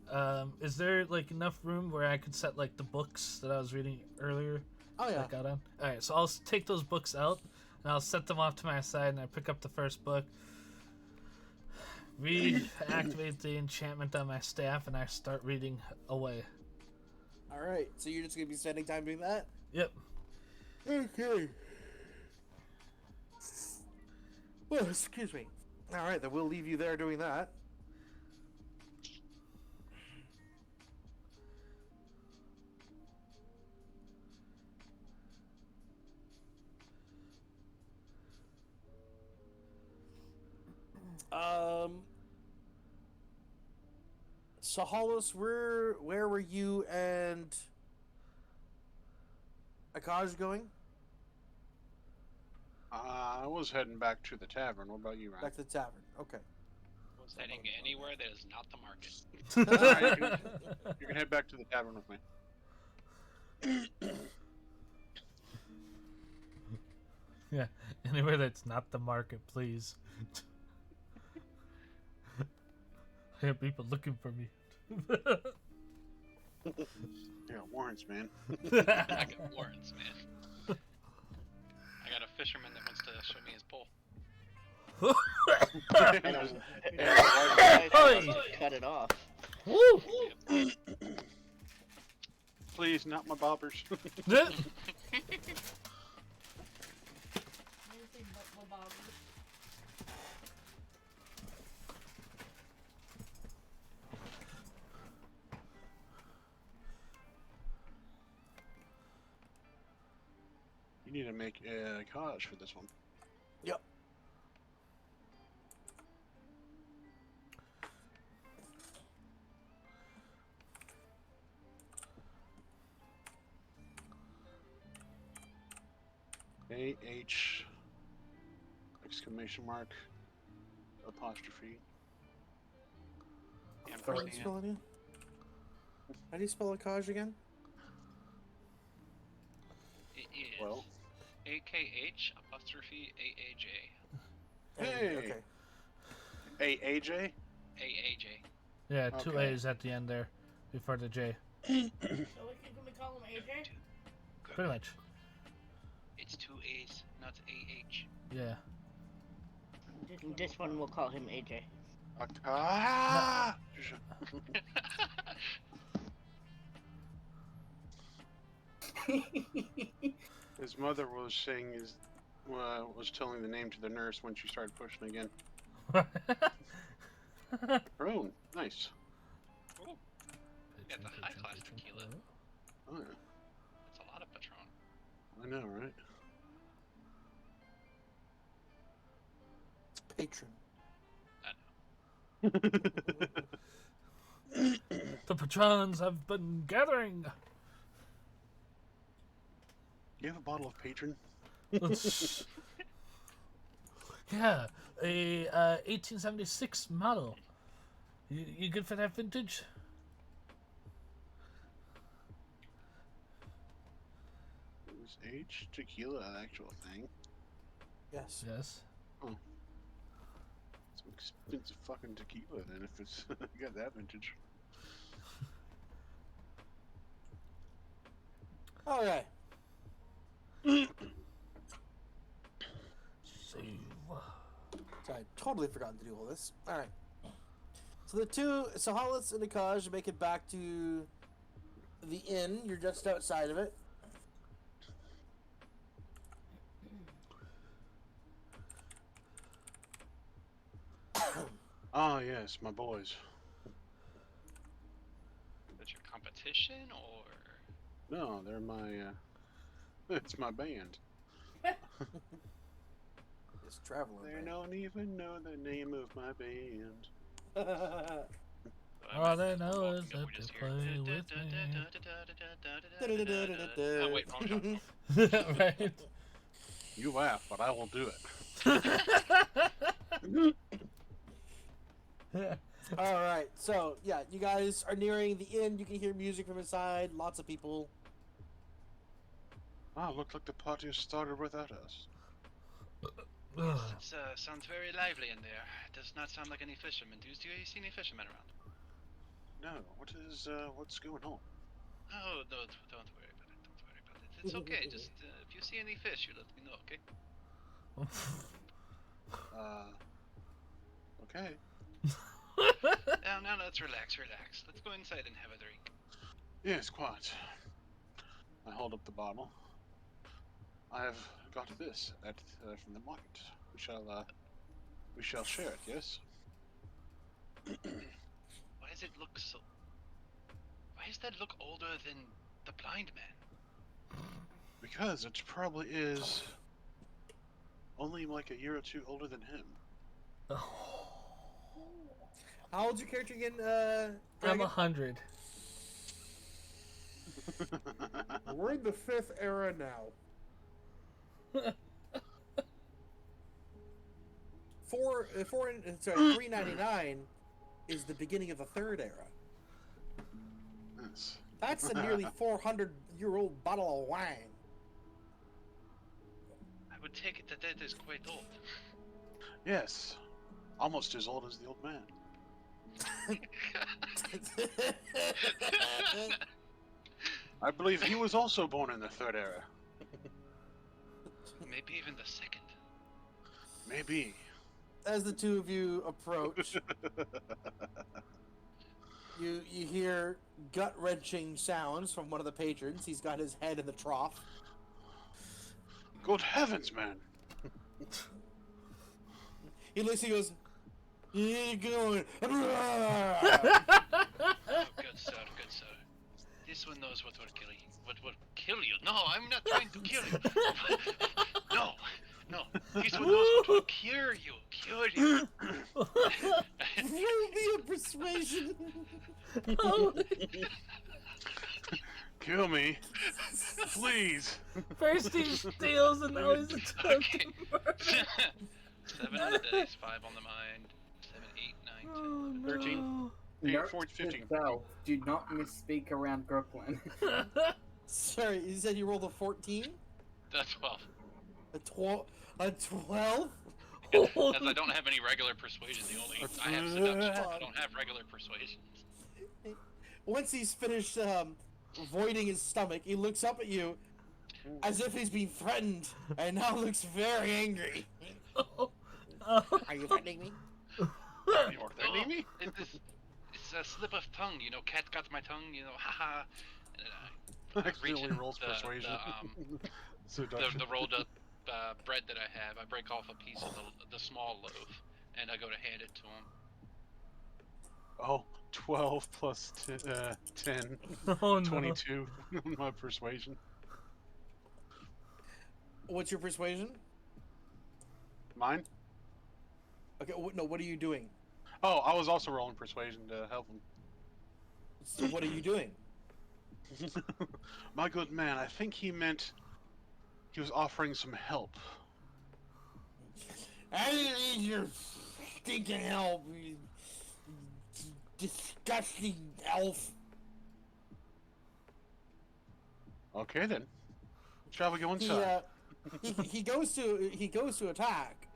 is there like enough room where I could set like the books that I was reading earlier? Oh yeah. That got on? Alright, so I'll take those books out and I'll set them off to my side and I pick up the first book. Reactivate the enchantment on my staff and I start reading away. Alright, so you're just gonna be spending time doing that? Yep. Okay. Well, excuse me. Alright, then we'll leave you there doing that. So Hollis, where were you and Akaj going? I was heading back to the tavern. What about you, Ryan? Back to the tavern. Okay. Heading anywhere that is not the market. Alright, you can head back to the tavern with me. Yeah, anywhere that's not the market, please. I have people looking for me. Yeah, warrants, man. I got warrants, man. I got a fisherman that wants to show me his pole. Cut it off. Woo! Please, not my bobbers. Anything but Bob. You need to make a cottage for this one. Yep. A-H exclamation mark apostrophe. Yeah, I'm How do you forgetting it. spell it again? How do you spell Akaj again? It is Well. AKH apostrophe AAJ. Hey. Okay. A-A-J? AAJ. Yeah, 2 Okay. A's at the end there before the J. So can we call him AJ? Pretty much. It's 2 A's, not AH. Yeah. This one we'll call him AJ. Ah! His mother was saying was telling the name to the nurse when she started pushing again. Prone, nice. Yeah, the high class tequila. Oh yeah, That's a lot of Patron. I know, right? It's patron. I know. The patrons have been gathering. You have a bottle of patron? Yeah, a 1876 model. You good for that vintage? Is H tequila an actual thing? Yes. Yes. Some expensive fucking tequila then if it's got that vintage. Okay. Save. So I totally forgot to do all this. Alright. So Hollis and Akaj make it back to the inn. You're just outside of it. Ah yes, my boys. That's your competition, or No, they're my it's my band. It's traveling. They man. don't even know the name of my band. All they know walking is up, that we just they hear play with me. Oh wait, wrong song. Right. You laugh, but I will do it. Alright, so yeah, you guys are nearing the inn. You can hear music from inside. Lots of people. Wow, looks like the party has started without us. Yes, it sounds very lively in there. It does not sound like any fishermen. Do you see any fishermen around? No, what's going on? Oh, no, don't worry about it. Don't worry about it. It's okay. Just if you see any fish, you let me know, okay? Okay. No, let's relax. Let's go inside and have a drink. Yes, quite. I hold up the bottle. I have got this from the market. We shall share it. Yes. Why does it look so... Why does that look older than the blind man? Because it probably is only like a year or two older than him. How old's your character again? I'm Dragon? 100. We're in the 5th era now. 399 is the beginning of the 3rd era. Yes. That's a nearly 400-year-old bottle of wine. I would take it that is quite old. Yes. Almost as old as the old man. I believe he was also born in the 3rd era. Maybe even the 2nd. Maybe. As the two of you approach, you hear gut-wrenching sounds from one of the patrons. He's got his head in the trough. Good heavens, man! He looks. He goes. "Yeah, going." Oh, good sir. This one knows what will kill you. What will kill you? No, I'm not trying to kill you. No. This one knows what will cure you. Roll me a persuasion. Kill me, please. First he steals and now he's attempting murder. 7 on the dice, 5 on the mind. 7, 8, 9, 10, 11, 13. no. Note 14, 15. to self, do not misspeak around Brooklyn. Sorry, you said you rolled a 14? That's 12. A 12? A 12? As I don't have any regular persuasion, I have seduction. I don't have regular persuasion. Once he's finished voiding his stomach, he looks up at you as if he's being threatened, and now looks very angry. Are you threatening me? You're threatening me? It's a slip of tongue, cat got my tongue, haha. And I reach Accidentally in rolls persuasion. Seduction. the rolled up bread that I have. I break off a piece of the small loaf, and I go to hand it to him. Oh, 12 plus 10. Oh, no. 22. My persuasion. What's your persuasion? Mine? Okay, no, what are you doing? Oh, I was also rolling persuasion to help him. So what are you doing? My good man, I think he meant he was offering some help. I didn't need your stinking help, you disgusting elf. Okay then. Shall we go inside? He goes to attack,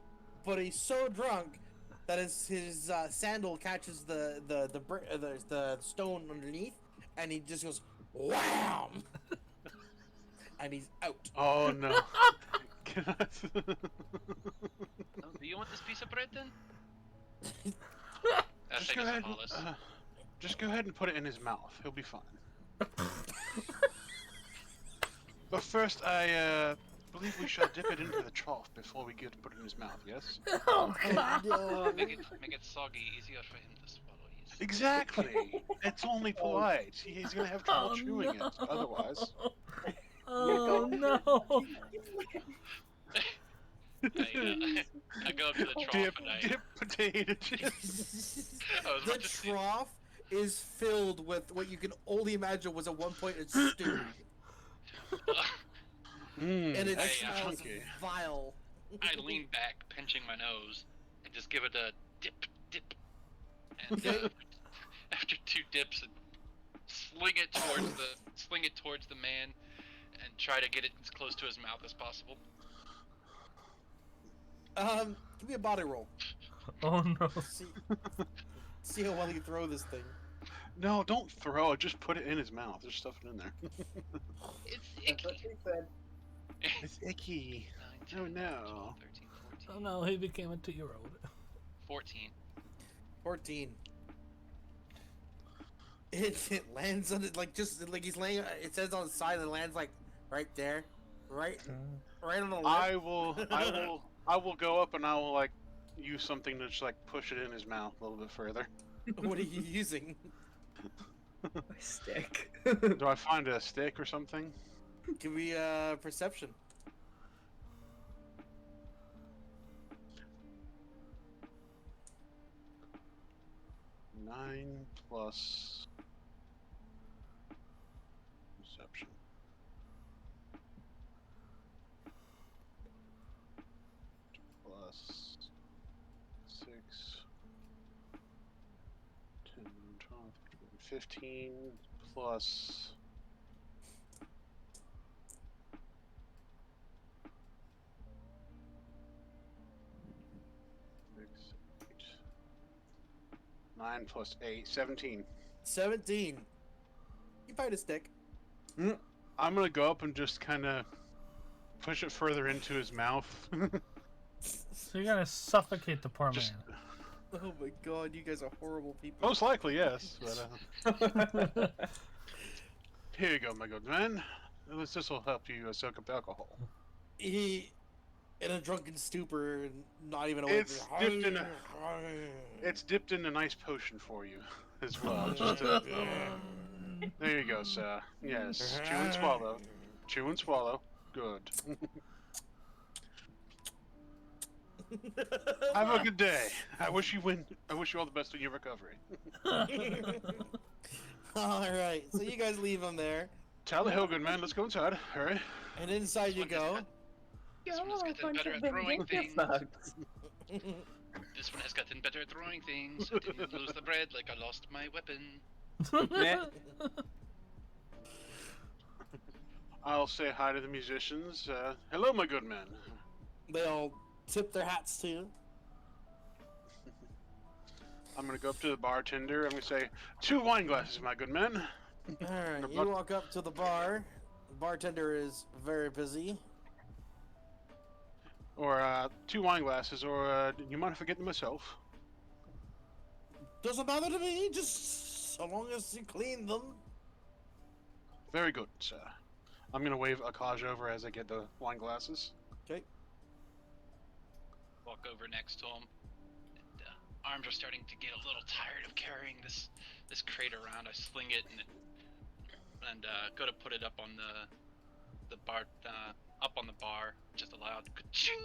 but he's so drunk that his sandal catches the stone underneath, and he just goes wham, and he's out. Oh no. Can I... Do you want this piece of bread then? Just go ahead and put it in his mouth. He'll be fine. But first, I believe we shall dip it into the trough before we get to put it in his mouth. Yes. Oh, God. Make it soggy, easier for him to swallow. Easy. Exactly. It's only polite. He's gonna have trouble chewing it otherwise. Oh, no. I go up to the trough Dip potato chips. The trough is filled with what you can only imagine was at one point a stew. And it That's smells chunky. vile. I lean back, pinching my nose, and just give it a dip. And after 2 dips, and sling it towards the man, and try to get it as close to his mouth as possible. Give me a body roll. Oh no. See how well you throw this thing. No, don't throw it. Just put it in his mouth. There's stuff in there. It's That's what icky. she said. It's icky. 9, 10, Oh, no. 12, 13, 14. Oh no, he became a 2-year-old. 14. 14. It lands on it like just like he's laying. It says on the side and it lands like right there, right on the lip. I will go up and I will like use something to just like push it in his mouth a little bit further. What are you using? My stick. Do I find a stick or something? Give me perception. Nine plus perception. Plus 6, 10, 12, 15 plus 6, 8. 9 plus 8, 17. 17. You find a stick. I'm gonna go up and just kind of push it further into his mouth. So you're gonna suffocate the poor Just- man. Oh my god, you guys are horrible people. Most likely, yes. But here you go, my good man. This will help you soak up alcohol. He, in a drunken stupor, not even awake. It's dipped in a- It's dipped in a nice potion for you as well. There you go, sir. Yes, chew and swallow. Chew and swallow. Good. Have a good day. I wish you all the best in your recovery. Alright, so you guys leave him there, Tally ho, good man. Let's go inside. All right. and inside you go. This one has gotten better at throwing things. This one has gotten better at throwing things. I didn't lose the bread like I lost my weapon. I'll say hi to the musicians. Hello, my good man. They all tip their hats to you. I'm gonna go up to the bartender. I'm gonna say, 2 wine glasses, my good man. Alright, you walk up to the bar. The bartender is very busy. Or 2 wine glasses. Or you mind if I get them myself? Doesn't matter to me, just so long as you clean them. Very good, sir. I'm gonna wave Akaj over as I get the wine glasses. Okay. Walk over next to him. And, arms are starting to get a little tired of carrying this crate around. I sling it and go to put it up on the bar, up on the bar. Just a loud ka-ching.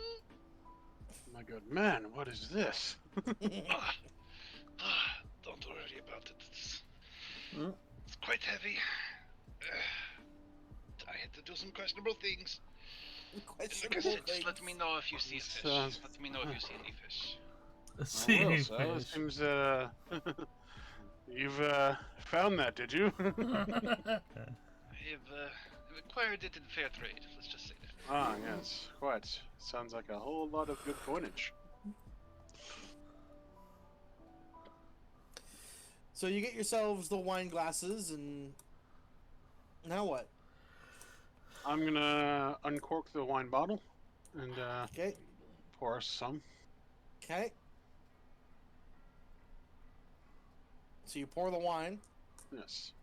My good man, what is this? Don't worry about it. It's quite heavy. I had to do some questionable things. Just let me know if you see fish. Let me know if you see any fish. See, Well, so it seems you've found that, did you? I have acquired it in fair trade. Let's just say that. Ah, yes, quite. Sounds like a whole lot of good coinage. So you get yourselves the wine glasses, and now what? I'm gonna uncork the wine bottle and Okay. pour us some. Okay. So you pour the wine. Yes.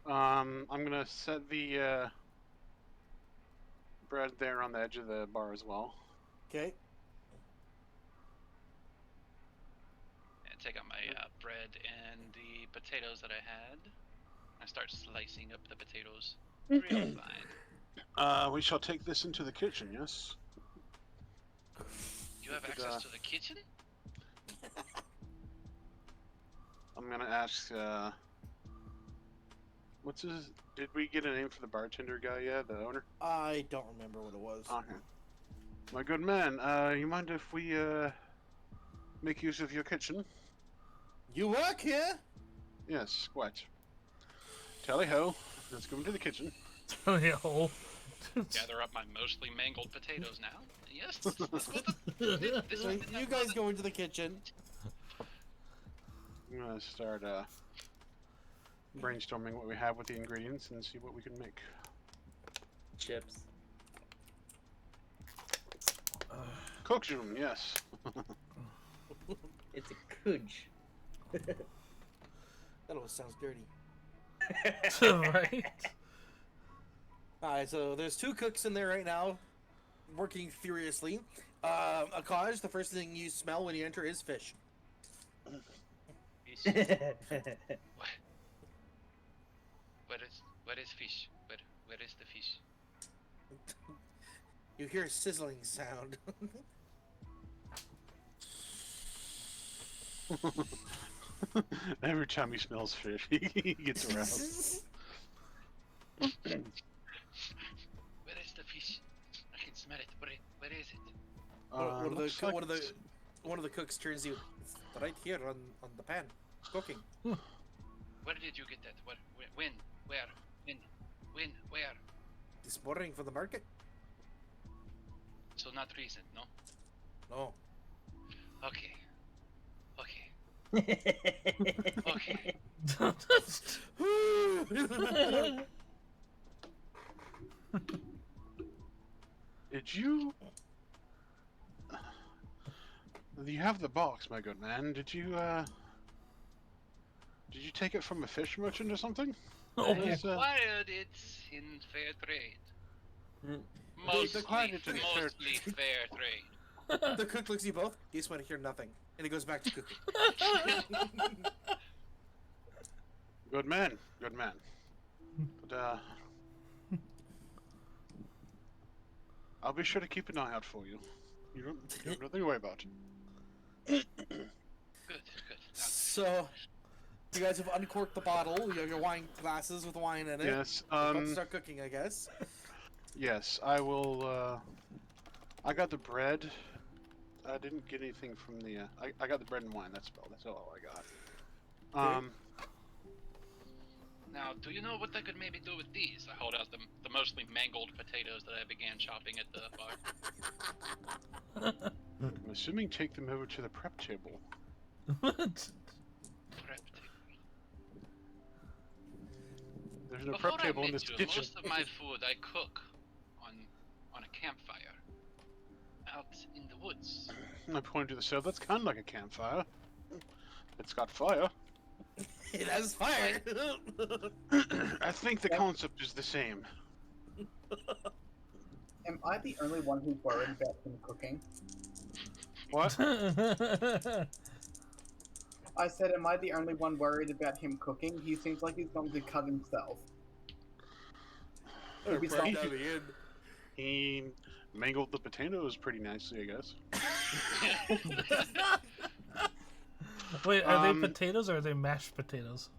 I'm gonna set the bread there on the edge of the bar as well. Okay. And take out my bread and the potatoes that I had. I start slicing up the potatoes real fine. We shall take this into the kitchen, yes? You have access to the kitchen? I'm gonna ask, what's his... Did we get a name for the bartender guy yet, the owner? I don't remember what it was. Okay. My good man, you mind if we, make use of your kitchen? You work here? Yes, quite. Tally-ho, let's go into the kitchen. Yo. Gather up my mostly mangled potatoes now. Yes. This So you guys go into the kitchen. I'm gonna start brainstorming what we have with the ingredients and see what we can make. Chips. Cooked them, yes. It's a kudge. That always sounds dirty. Right? Alright, so there's 2 cooks in there right now, working furiously. Akaj, the first thing you smell when you enter is fish. Fish. Where is fish? Where is the fish? You hear a sizzling sound. Every time he smells fish, he gets aroused. Where is the fish? I can smell it. Where is it? Looks like it's- One of the cooks turns you. It's right here on the pan. It's cooking. Where did you get that? When? Where? When? Where? This morning for the market? So not recent, no? No. Okay. Okay. Did you? You have the box, my good man. Did you take it from a fish merchant or something? I Yes, acquired it in fair trade. Mm. Mostly, acquired it in fair mostly fair trade. The cook looks at you both. You just want to hear nothing, and he goes back to cooking. Good man, good man. But I'll be sure to keep an eye out for you. You don't have nothing to worry about. Good. So, you guys have uncorked the bottle. You have your wine glasses with wine in it. Yes. About to start cooking, I guess. Yes, I will. I got the bread. I didn't get anything from the. I got the bread and wine. That's all I got. Now, do you know what I could maybe do with these? I hold out the mostly mangled potatoes that I began chopping at the bar. I'm assuming take them over to the prep table. Prep table. There's no Before prep table I in met this you, kitchen. most of my food I cook on a campfire out in the woods. I pointed to the stove. That's kind of like a campfire. It's got fire. It has fire. I think the concept is the same. Am I the only one who's worried about him cooking? What? I said, am I the only one worried about him cooking? He seems like he's going to cut himself. Or Maybe bread some- down the end. He mangled the potatoes pretty nicely, I guess. Wait, are they potatoes or are they mashed potatoes?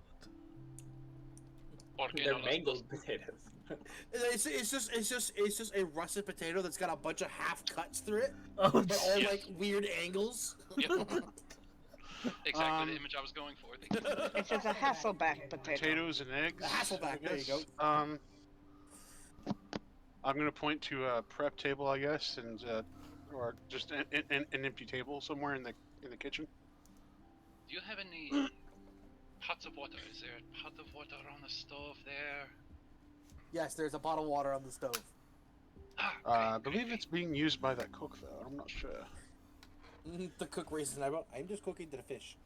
They're mangled potatoes. It's just a russet potato that's got a bunch of half cuts through it, Oh, but all Yes. like weird angles. Yep. Exactly the image I was going for. Thank you. It's just a Hasselback potato. Potatoes and eggs. A Hasselback, I there you guess. go. I'm gonna point to a prep table, I guess, and or just an empty table somewhere in the kitchen. Do you have any pots of water? Is there a pot of water on the stove there? Yes, there's a bottle of water on the stove. I believe it's being used by that cook, though. I'm not sure. The cook raises an eyebrow. I'm just cooking to the fish.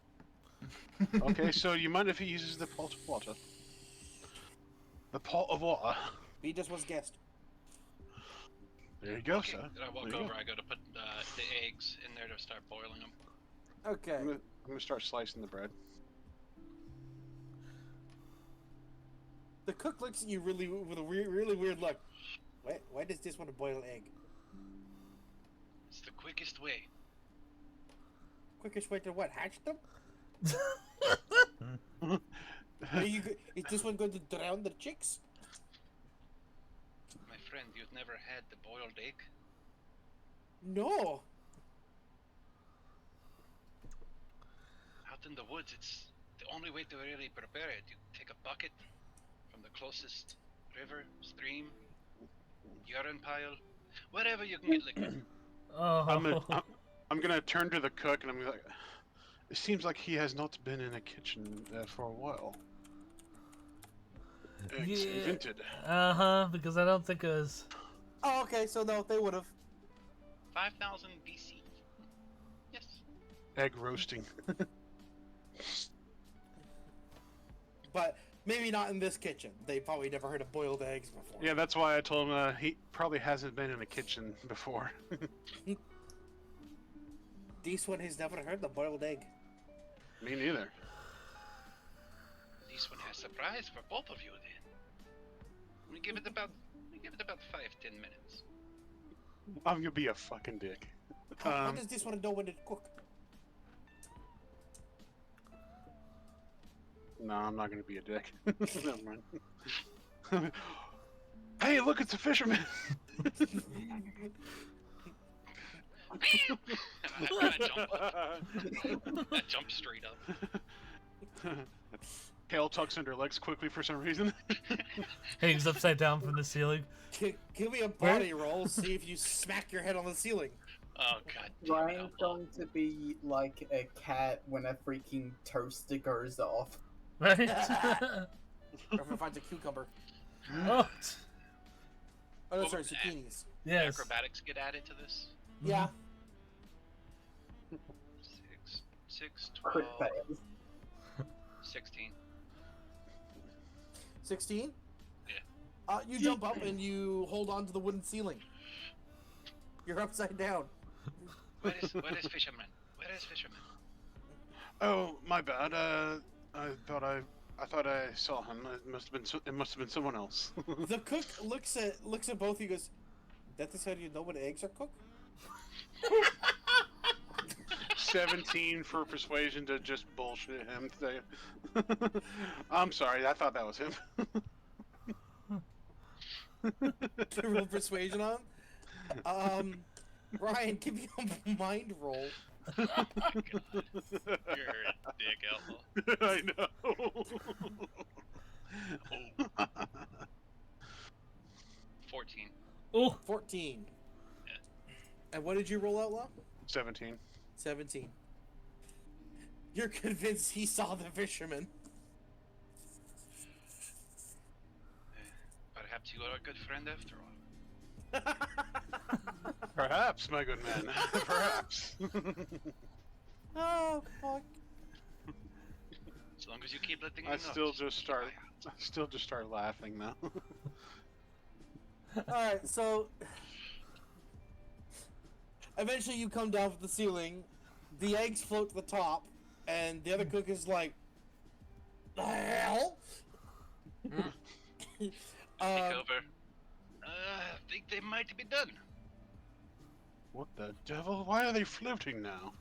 Okay, so you mind if he uses the pot of water? The pot of water. He just was guessed. There you go, Okay, sir. then I walk There you over. go. I go to put the eggs in there to start boiling them. Okay. I'm gonna start slicing the bread. The cook looks at you really with a really weird look. Why does this want to boil egg? It's the quickest way. Quickest way to what? Hatch them? Is this one going to drown the chicks? My friend, you've never had the boiled egg? No. Out in the woods, it's the only way to really prepare it. You take a bucket from the closest river, stream, urine pile, wherever you can get liquid. Oh. I'm gonna turn to the cook and I'm gonna be like, it seems like he has not been in a kitchen for a while. Eggs invented. Because I don't think it was. Oh, okay. So no, they would have. 5000 BC. Yes. Egg roasting. But maybe not in this kitchen. They probably never heard of boiled eggs before. Yeah, that's why I told him he probably hasn't been in a kitchen before. This one has never heard of boiled egg. Me neither. This one has surprise for both of you then. We give it about 5-10 minutes. I'm gonna be a fucking dick. How does this one know when to cook? No, I'm not gonna be a dick. Never mind. Hey, look, it's a fisherman! I jumped straight up. Kale tucks under legs quickly for some reason. Hangs upside down from the ceiling. Give me a body roll, see if you smack your head on the ceiling. Oh god damn it, Ryan's outlaw. going to be like a cat when a freaking toaster goes off. Right? Or if it finds a cucumber. Oh, Oh, no, Well, sorry, zucchinis. yes. Acrobatics get added to this. Yeah. 6, Crit 12, fails. 16. 16? Yeah. You jump up and you hold on to the wooden ceiling. You're upside down. Where is fisherman? Where is fisherman? Oh, my bad. I thought I saw him. It must have been someone else. The cook looks at both of you and goes, that is how you know when eggs are cooked? 17 for persuasion to just bullshit him today. I'm sorry, I thought that was him. To roll persuasion on? Ryan, give me a mind roll. Oh my god. You're a dick outlaw. I know. Oh. 14. Oh, 14. Yeah. And what did you roll, Outlaw? 17. 17. You're convinced he saw the fisherman. Perhaps you are a good friend after all. Perhaps, my good man. Perhaps. Oh, fuck. As long as you keep letting me I know. still keep just an start laughing now. Alright, so... Eventually you come down from the ceiling, the eggs float to the top, and the other cook is like... The hell? Take over. I think they might be done. What the devil? Why are they floating now?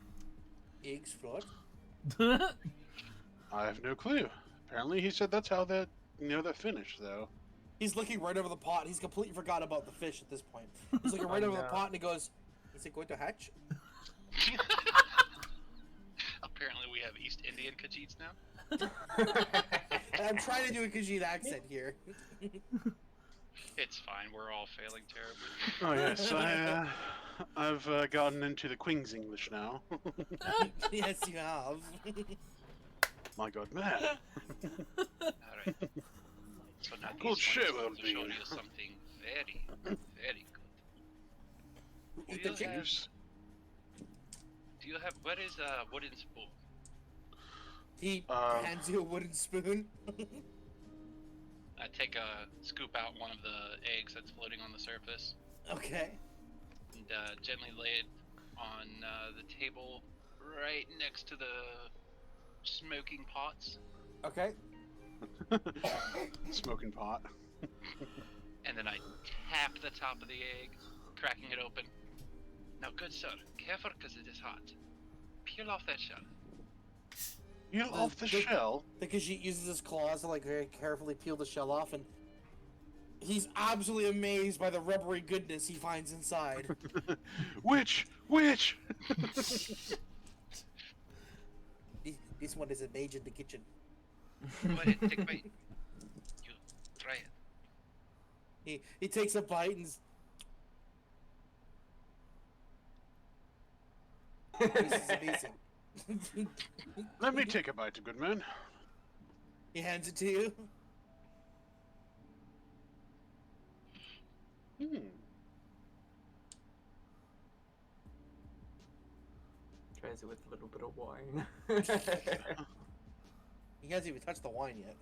Eggs float? I have no clue. Apparently he said that's how they're finished, though. He's looking right over the pot. He's completely forgot about the fish at this point. He's looking right over the pot and he goes, is it going to hatch? Apparently we have East Indian Khajiits now. I'm trying to do a Khajiit accent here. It's fine, we're all failing terribly. Oh yes, I've gotten into the Queen's English now. Yes, you have. My God, man. Alright. So now Good these shit, ones well will show done. you something very, very good. Eat the you chicken. have- Do you have, where is a wooden spoon? He Um, hands you a wooden spoon. I take a scoop out one of the eggs that's floating on the surface Okay. and gently lay it on the table right next to the smoking pots. Okay. Smoking pot. And then I tap the top of the egg, cracking it open. Now, good sir, careful because it is hot. Peel off that shell. You off the shell? The Khajiit uses his claws to like very carefully peel the shell off, and he's absolutely amazed by the rubbery goodness he finds inside. Which? This one is a mage in the kitchen. Go ahead, take a bite. You try it. He takes a bite and This is amazing. Let me take a bite, good man. He hands it to you. Tries it with a little bit of wine. He hasn't even touched the wine yet.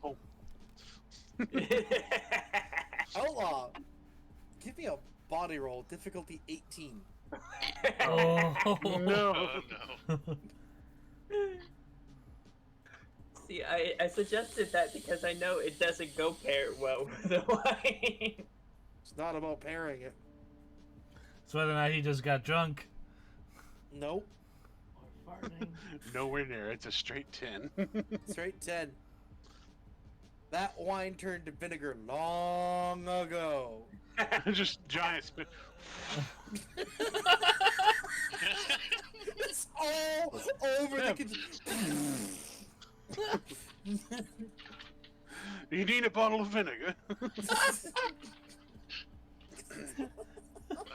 Oh, Outlaw, give me a body roll, difficulty 18. Oh no. Oh no. See, I suggested that because I know it doesn't go pair well with the wine. It's not about pairing it. So whether or not he just got drunk. Nope. Or farting. Nowhere near. It's a straight 10. Straight 10. That wine turned to vinegar long ago. Just giant spit. It's all over the kitchen. You need a bottle of vinegar. But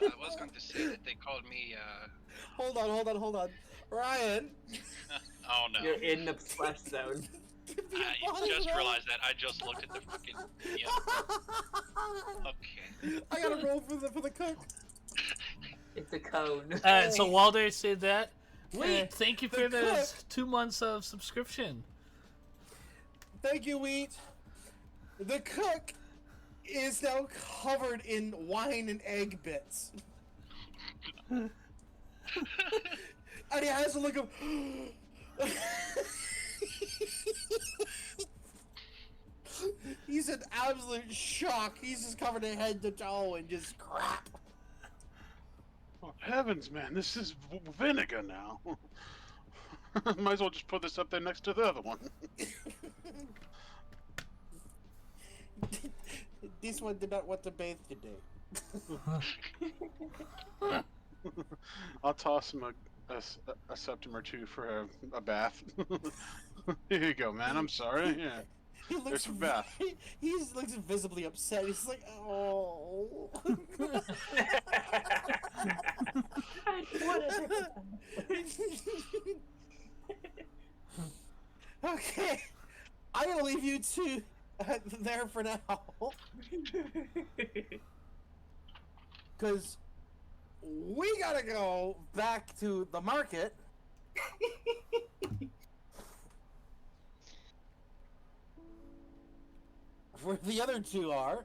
I was going to say that they called me, Hold on. Ryan. oh no. You're in the splash zone. Give me a I body just roll. realized that. I just looked at the fucking. Yeah. Okay. I gotta roll for the cook. It's a cone. So while they say that, wait, thank you The for the cook. 2 months of subscription. Thank you, Wheat. The cook is now covered in wine and egg bits. And he has a look of. He's in absolute shock. He's just covered in head to toe in just crap. Oh, heavens, man, this is vinegar now. Might as well just put this up there next to the other one. This one did not want to bathe today. I'll toss him a septum or two for a bath. Here you go, man. I'm sorry. Yeah. He looks There's a bath. He looks visibly upset. He's like, oh. Okay, I'm gonna leave you two there for now, because we gotta go back to the market. Where the other two are,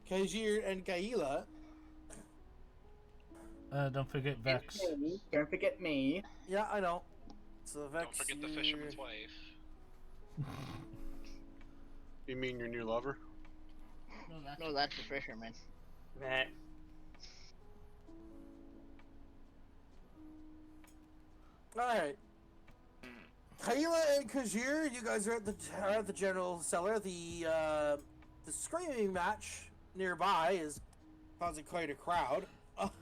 Kajir and Kaila. Don't forget Vex. Don't forget me. Yeah, I know. So Vex, Don't forget the fisherman's wife. You mean your new lover? No, that's the fisherman. Matt. Alright. Kaila and Kajir, you guys are at the general cellar. The screaming match nearby is causing quite a crowd.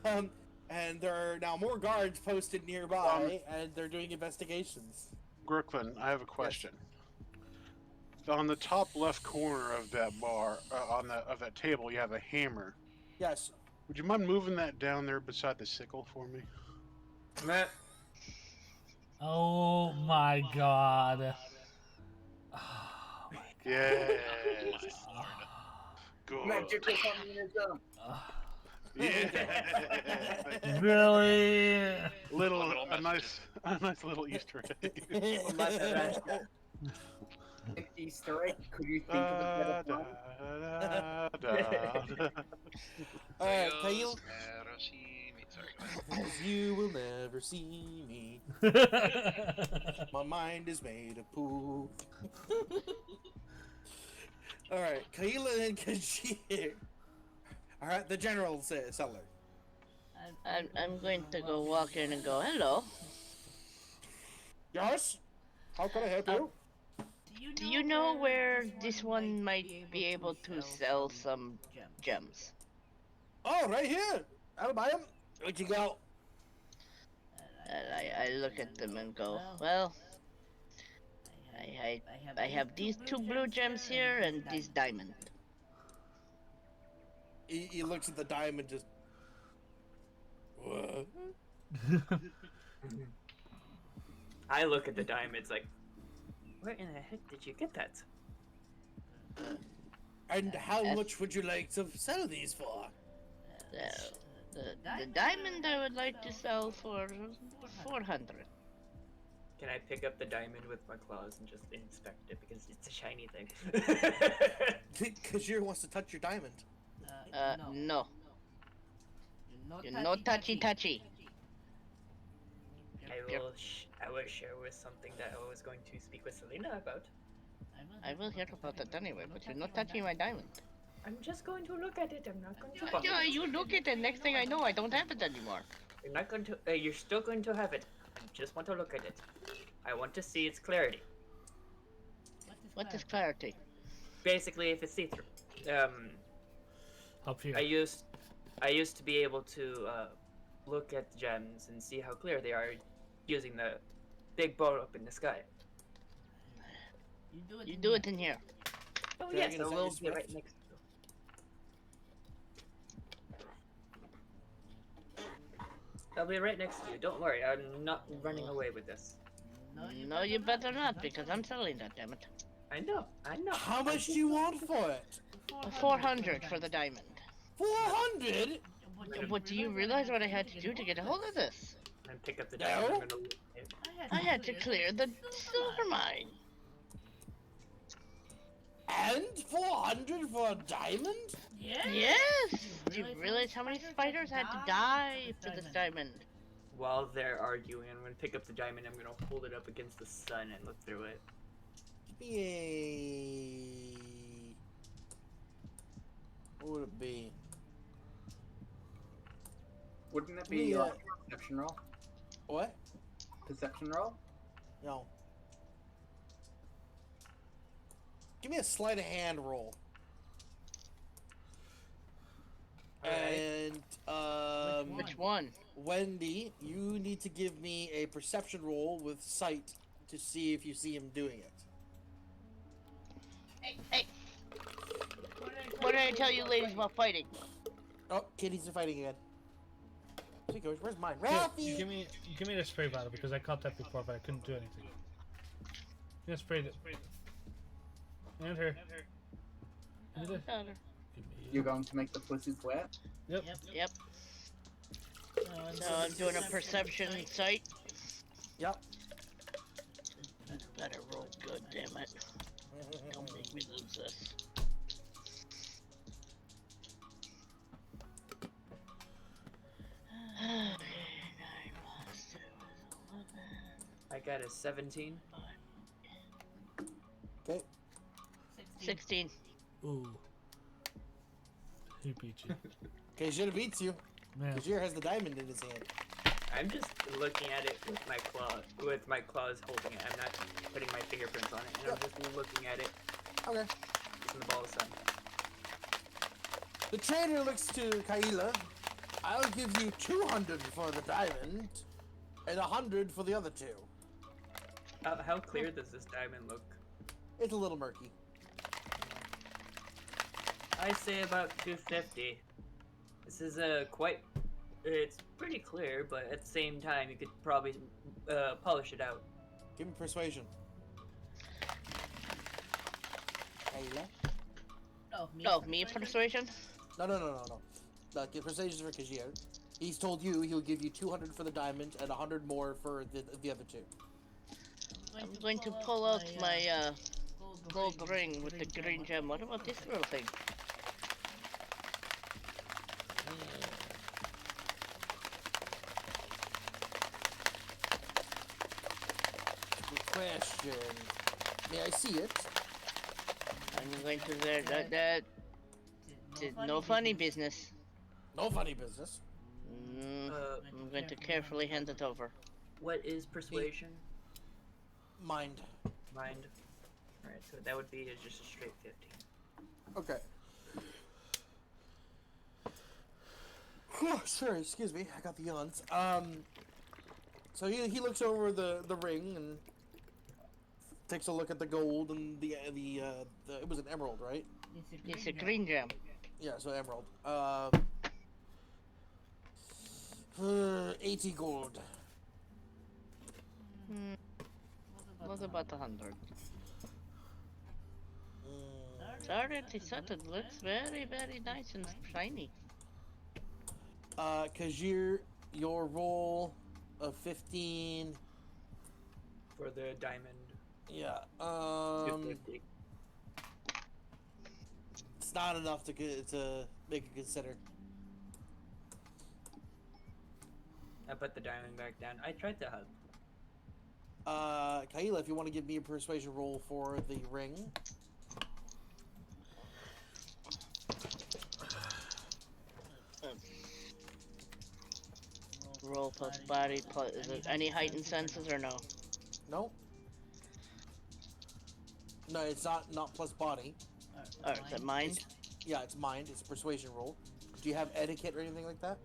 And there are now more guards posted nearby, and they're doing investigations. Brooklyn, I have a question. On the top left corner of that bar, of that table, you have a hammer. Yes. Would you mind moving that down there beside the sickle for me? Matt. Oh my god. Oh my Yes. Oh Good. Magical communism. Yeah. Really? a Little nice little Easter egg. An Easter egg? Could you think of a better one? Alright, You'll Kaila. never see me. Sorry, go ahead. You will never see me. My mind is made of poo. Alright, Kaila and Kajir are at the general cellar. I'm going to go walk in and go, hello. Yes? How can I help you? Do you know where this one might be able to sell some gems? Oh, right here! I'll buy them. Where'd you go? And I look at them and go, well, I have these 2 blue gems here and this diamond. He looks at the diamond, just What? I look at the diamonds like, where in the heck did you get that? And how Yes. much would you like to sell these for? The diamond I would like to sell for 400. Can I pick up the diamond with my claws and just inspect it because it's a shiny thing? Kajir wants to touch your diamond. No. You're no touchy touchy. I will share with something that I was going to speak with Selena about. I will hear about that anyway, but you're not touching my diamond. I'm just going to look at it. I'm not going to bother. Yeah, you look at it, next thing I know, I don't have it anymore. You're not going to. You're still going to have it. I just want to look at it. I want to see its clarity. What is clarity? Basically, if it's see-through. Up here. I used to be able to look at gems and see how clear they are using the big boat up in the sky. You do it in here. Oh Dragon, yes, is I that will your be Swift? right next to you. I'll be right next to you. Don't worry, I'm not running away with this. No, you better not, because I'm selling that, damn it. I know. How much do you want for it? 400 for the diamond. 400? But do you realize what I had to do to get a hold of this? And pick up the No? diamond. I'm gonna look at it. I had to clear the silver mine. And 400 for a diamond? Yes! Do you realize how many spiders had to die for this diamond? While they're arguing, I'm gonna pick up the diamond. I'm gonna hold it up against the sun and look through it. Give me a... What would it be? Wouldn't it Me, be like a perception roll? What? Perception roll? No. Give me a sleight of hand roll. Alright. And Which one? Wendy, you need to give me a perception roll with sight to see if you see him doing it. Hey! What did I tell you ladies about fighting? Oh, kitties are fighting again. There he goes. Where's mine? Here, Ralphie! give me the spray bottle because I caught that before, but I couldn't do anything. Yeah, sprayed it. And her. And it. Got her. Give me. You're going to make the pussies wet? Yep. Yep. So I'm doing a perception sight. Yep. Better roll good, damn it. Don't make me lose this. I got a 17. Okay. 16. Ooh. He beat you. Kajir beats you. Man. Kajir has the diamond in his hand. I'm just looking at it with my claws holding it. I'm not putting my fingerprints on it, and I'm just looking at it Okay. in the ball of sun. The trader looks to Kaila. I'll give you 200 for the diamond and 100 for the other two. How clear does this diamond look? It's a little murky. I say about 250. This is it's pretty clear, but at the same time, you could probably polish it out. Give me persuasion. Kaila? Oh, me persuasion? No. Give persuasion for Kajir. He's told you he'll give you 200 for the diamond and 100 more for the other two. I'm going to pull out my gold ring with the green gem. What about this little thing? Good question. May I see it? I'm going to that no funny business. No funny business. I'm going to carefully hand it over. What is persuasion? Mind. Mind. Alright, so that would be just a straight 50. Okay. Whew, sorry, excuse me. I got the yawns. So he looks over the ring and takes a look at the gold and the it was an emerald, right? It's a green gem. Yeah, so emerald. 80 gold. What about 100? Mm. Already said it looks very, very nice and shiny. Kajir, your roll of 15. For the diamond. Yeah. 250. It's not enough to make it consider. I put the diamond back down. I tried to help. Kaila, if you want to give me a persuasion roll for the ring. Roll plus body plus. Is it any heightened senses or no? No. No, it's not plus body. Or is it mind? Yeah, it's mind. It's a persuasion roll. Do you have etiquette or anything like that?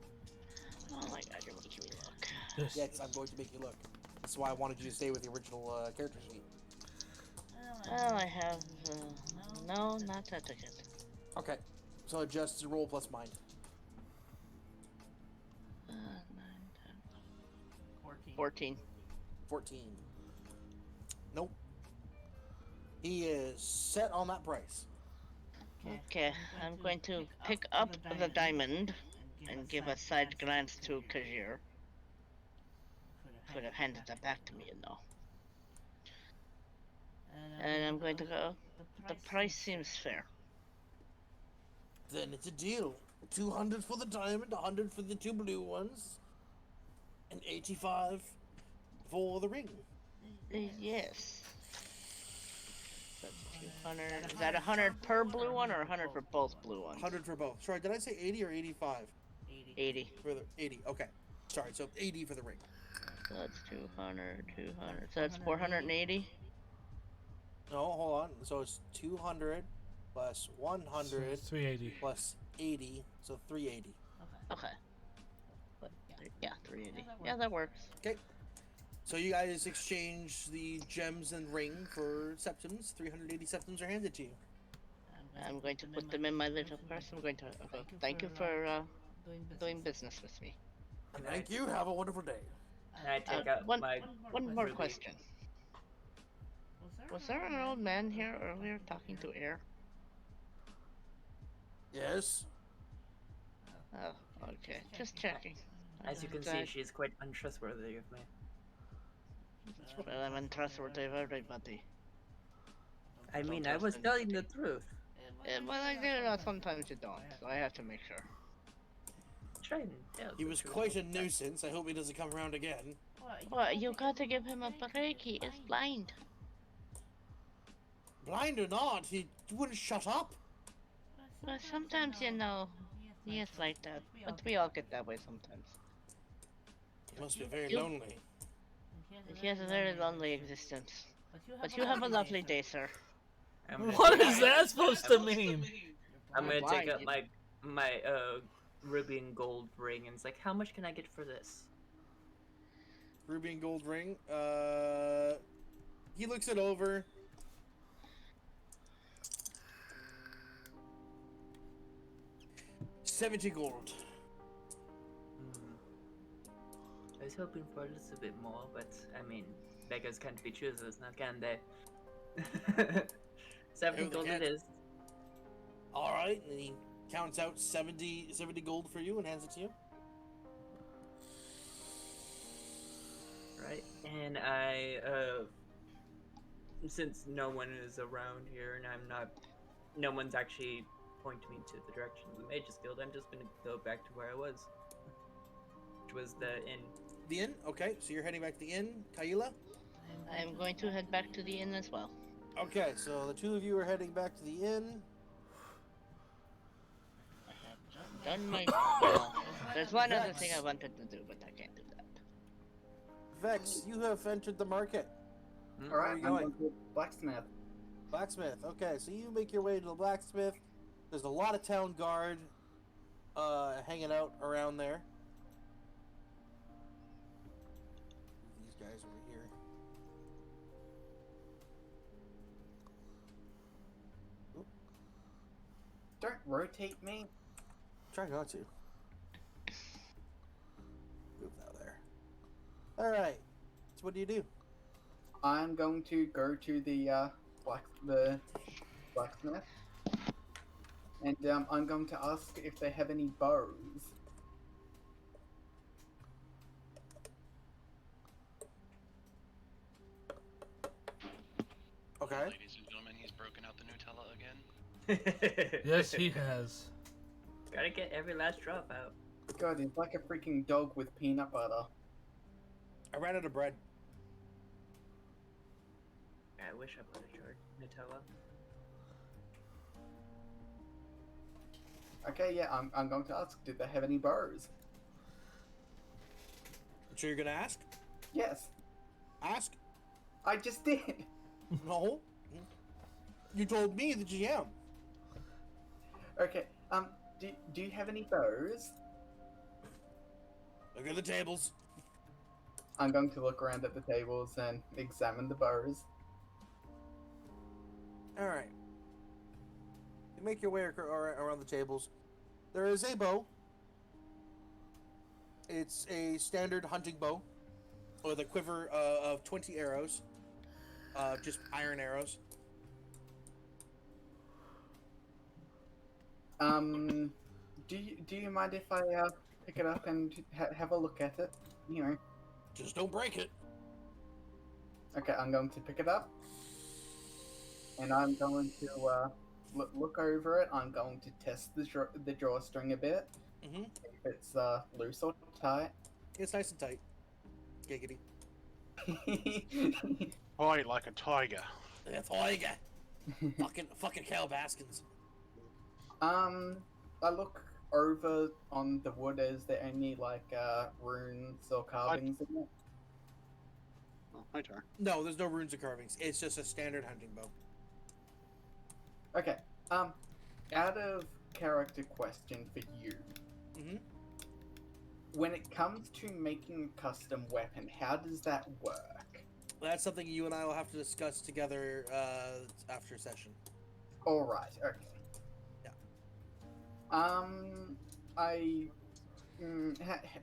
Oh my god, you're making me look. Yes, I'm going to make you look. That's why I wanted you to stay with the original character sheet. Well, I have. No, not etiquette. Okay. So just roll plus mind. 9, 10. 14. 14. Nope. He is set on that price. Okay, I'm going to pick up the diamond and give a side glance to Kajir. Could have handed that back to me, you know. And I'm going to go. The price seems fair. Then it's a deal. 200 for the diamond, 100 for the 2 blue ones, and 85 for the ring. Yes. That's 200. Is that 100 per blue one or 100 for both blue ones? 100 for both. Sorry, did I say 80 or 85? 80. For the 80. Okay. Sorry, so 80 for the ring. So that's 200, 200. So that's 480. No, hold on. So it's 200 plus 100 So 380. plus 80, so 380. Okay. But, yeah, 380. Yeah, that works. Okay. So you guys exchange the gems and ring for septims. 380 septims are handed to you. I'm going to put them in my little purse. I'm going to thank you for doing business with me. And thank you. Have a wonderful day. And I take out one more ruby. question. Was there an old man here earlier talking to air? Yes. Oh, okay. Just checking. As you can see, she's quite untrustworthy of me. Well, I'm untrustworthy of everybody. I mean, Don't I was trust telling the anybody. truth. Well, I do know sometimes you don't, so I have to make sure. Try and tell He the was truth. quite a nuisance. I hope he doesn't come around again. Well, you gotta give him a break. He is blind. Blind or not, he wouldn't shut up. Well, sometimes, you know, he is like that. But we all get that way sometimes. He must be very You- lonely. He has a very lonely existence. But you have a lovely day, sir. I'm gonna What take is out- that supposed to mean? I'm gonna Blind, take out you- my ruby and gold ring, and it's like, how much can I get for this? Ruby and gold ring. He looks it over. $70 gold. I was hoping for a little bit more, but I mean, beggars can't be choosers, now can they? 70 they gold can't. it is. All right, and he counts out 70 gold for you and hands it to you. Right, and I, since no one is around here and no one's actually pointing me to the direction of the Mages Guild, I'm just gonna go back to where I was, which was the inn. The inn? Okay, so you're heading back to the inn, Kaila? I'm going to head back to the inn as well. Okay, so the two of you are heading back to the inn. Done my well, there's one other thing I wanted to do, but I can't do that. Vex, you have entered the market. Hmm? Where are Alright, you I'm going? going to blacksmith. Blacksmith. Okay, so you make your way to the blacksmith. There's a lot of town guard hanging out around there. These guys over here. Oop, Don't rotate me. try not to. All right. So what do you do? I'm going to go to the blacksmith, and I'm going to ask if they have any bows. Okay. Ladies and gentlemen, he's broken out the Nutella again. Yes, he has. Gotta get every last drop out. God, he's like a freaking dog with peanut butter. I ran out of bread. I wish I would have tried Nutella. Okay, yeah, I'm going to ask, did they have any bows? So you're gonna ask? Yes, Ask? I just did. No. You told me, the GM. Okay, do you have any bows? Look at the tables. I'm going to look around at the tables and examine the bows. All right. You make your way around the tables. There is a bow. It's a standard hunting bow with a quiver of 20 arrows. Just iron arrows. Do you mind if I pick it up and have a look at it? You know. Just don't break it. Okay, I'm going to pick it up, and I'm going to look over it. I'm going to test the drawstring a bit. Mm-hmm. If it's loose or tight. It's nice and tight. Giggity. Fight like a tiger. That's all you got. fucking Cal Baskins. I look over on the wood. Is there any like runes or carvings in it? Oh, my turn. No, there's no runes or carvings. It's just a standard hunting bow. Okay. Out of character question for you. Mm-hmm. When it comes to making a custom weapon, how does that work? That's something you and I will have to discuss together after session. All right. Okay. Yeah.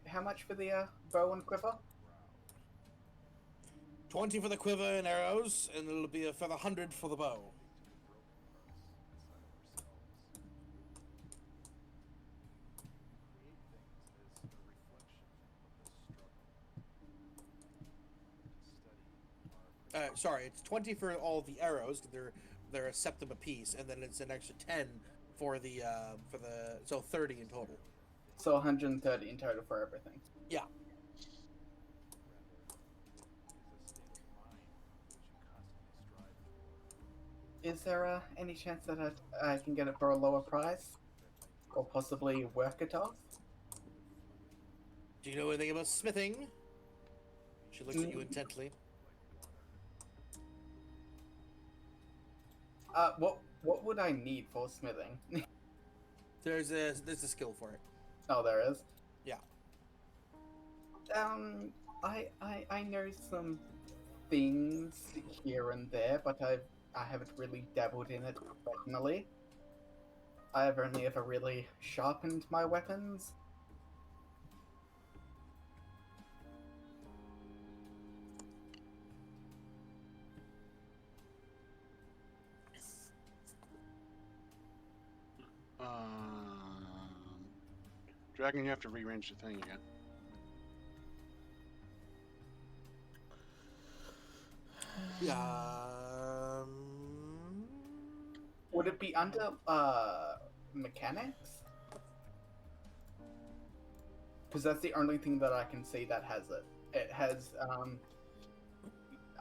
How much for the bow and quiver? 20 for the quiver and arrows, and it'll be a further 100 for the bow. Sorry, it's 20 for all the arrows. They're a septim apiece, and then it's an extra 10 for the so 30 in total. So 130 in total for everything. Yeah. Is there any chance that I can get it for a lower price? Or possibly work it off? Do you know anything about smithing? She looks at you intently. What would I need for smithing? There's a skill for it. Oh, there is? Yeah. I know some things here and there, but I haven't really dabbled in it professionally. I've only ever really sharpened my weapons. Dragon, you have to rearrange the thing again. Yeah. Would it be under mechanics? Because that's the only thing that I can see that has it. It has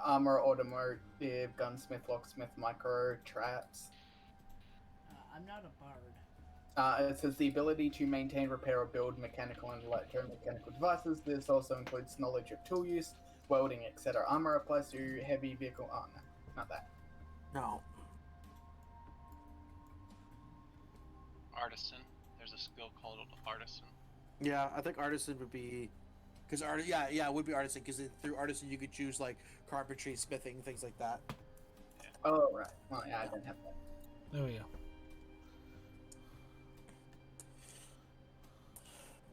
armor, automotive, gunsmith, locksmith, micro, traps. I'm not a bard. It says the ability to maintain, repair, or build mechanical and electromechanical devices. This also includes knowledge of tool use, welding, etc. Armor applies to heavy vehicle. Oh no, not that. No. Artisan. There's a skill called Artisan. Yeah, I think artisan would be, because it would be artisan, because through artisan you could choose like carpentry, smithing, things like that. Oh right. Well, yeah, I didn't have that. There we go.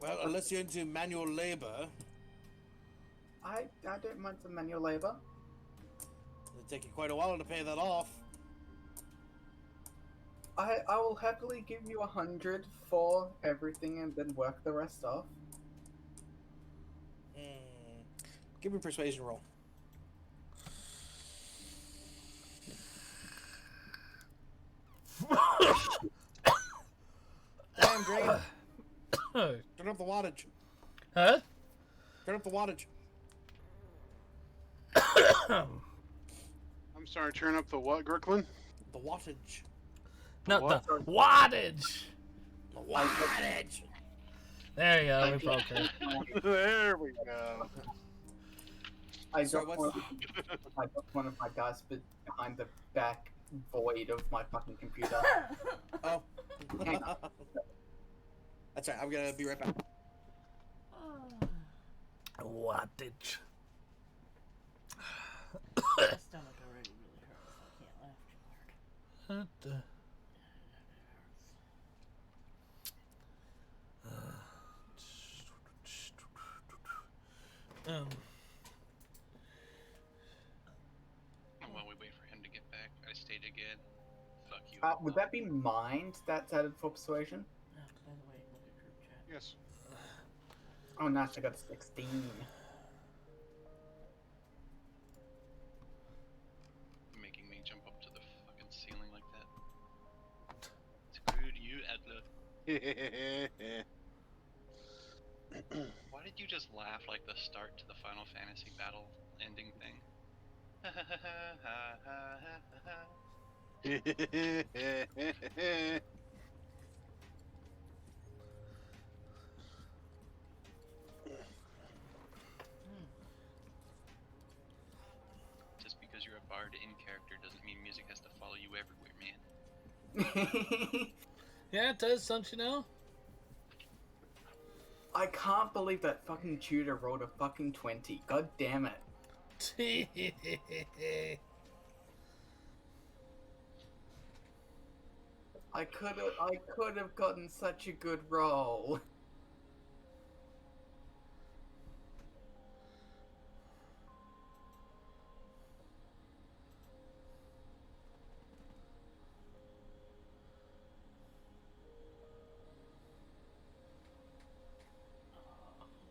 Well, unless you're into manual labor. I don't mind some manual labor. It'll take you quite a while to pay that off. I will happily give you 100 for everything and then work the rest off. Give me a persuasion roll. Damn, Drain. Turn up the wattage. Huh? Turn up the wattage. I'm sorry, turn up the what, Gricklin? The wattage. No, What? the wattage. The wattage. There you go. We broke her. There we go. I Sorry, don't what's- want one of my guys behind the back void of my fucking computer. Oh. Hang on. That's right. I'm gonna be right back. Wattage. My stomach already really hurts. I can't laugh too hard. What the- While we wait for him to get back, I state again. Fuck you. Would that be mind that's added for persuasion? Oh, by the way, look at group chat. Yes. Oh, nice, I got a 16. Making me jump up to the fucking ceiling like that. Screwed you, Atlas. Why did you just laugh like the start to the Final Fantasy battle ending thing? Just because you're a bard in character doesn't mean music has to follow you everywhere, man. Yeah, it does, don't you know? I can't believe that fucking tutor rolled a fucking 20. God damn it. I could have gotten such a good roll.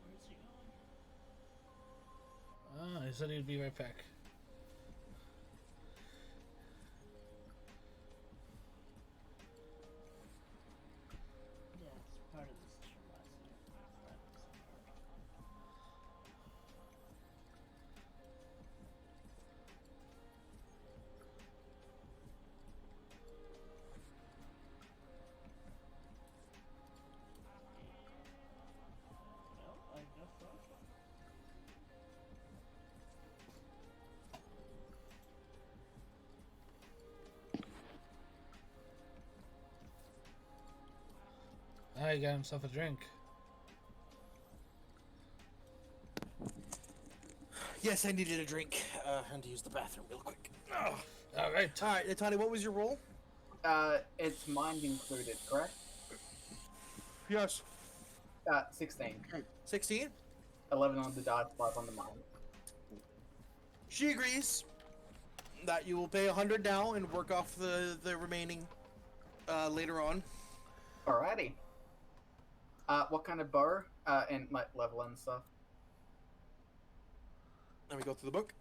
Where's he going? Oh, he said he'd be right back. Yeah, it's part of this issue last year. That was hard. Well, I guess so. Oh, he got himself a drink. Yes, I needed a drink. And to use the bathroom real quick. Ugh. All right. All right, Natani, what was your roll? It's mind included, correct? Yes. 16. 16. 11 on the dice, 5 on the mind. She agrees that you will pay 100 now and work off the remaining later on. Alrighty. What kind of bar? And like level and stuff. Let me go through the book.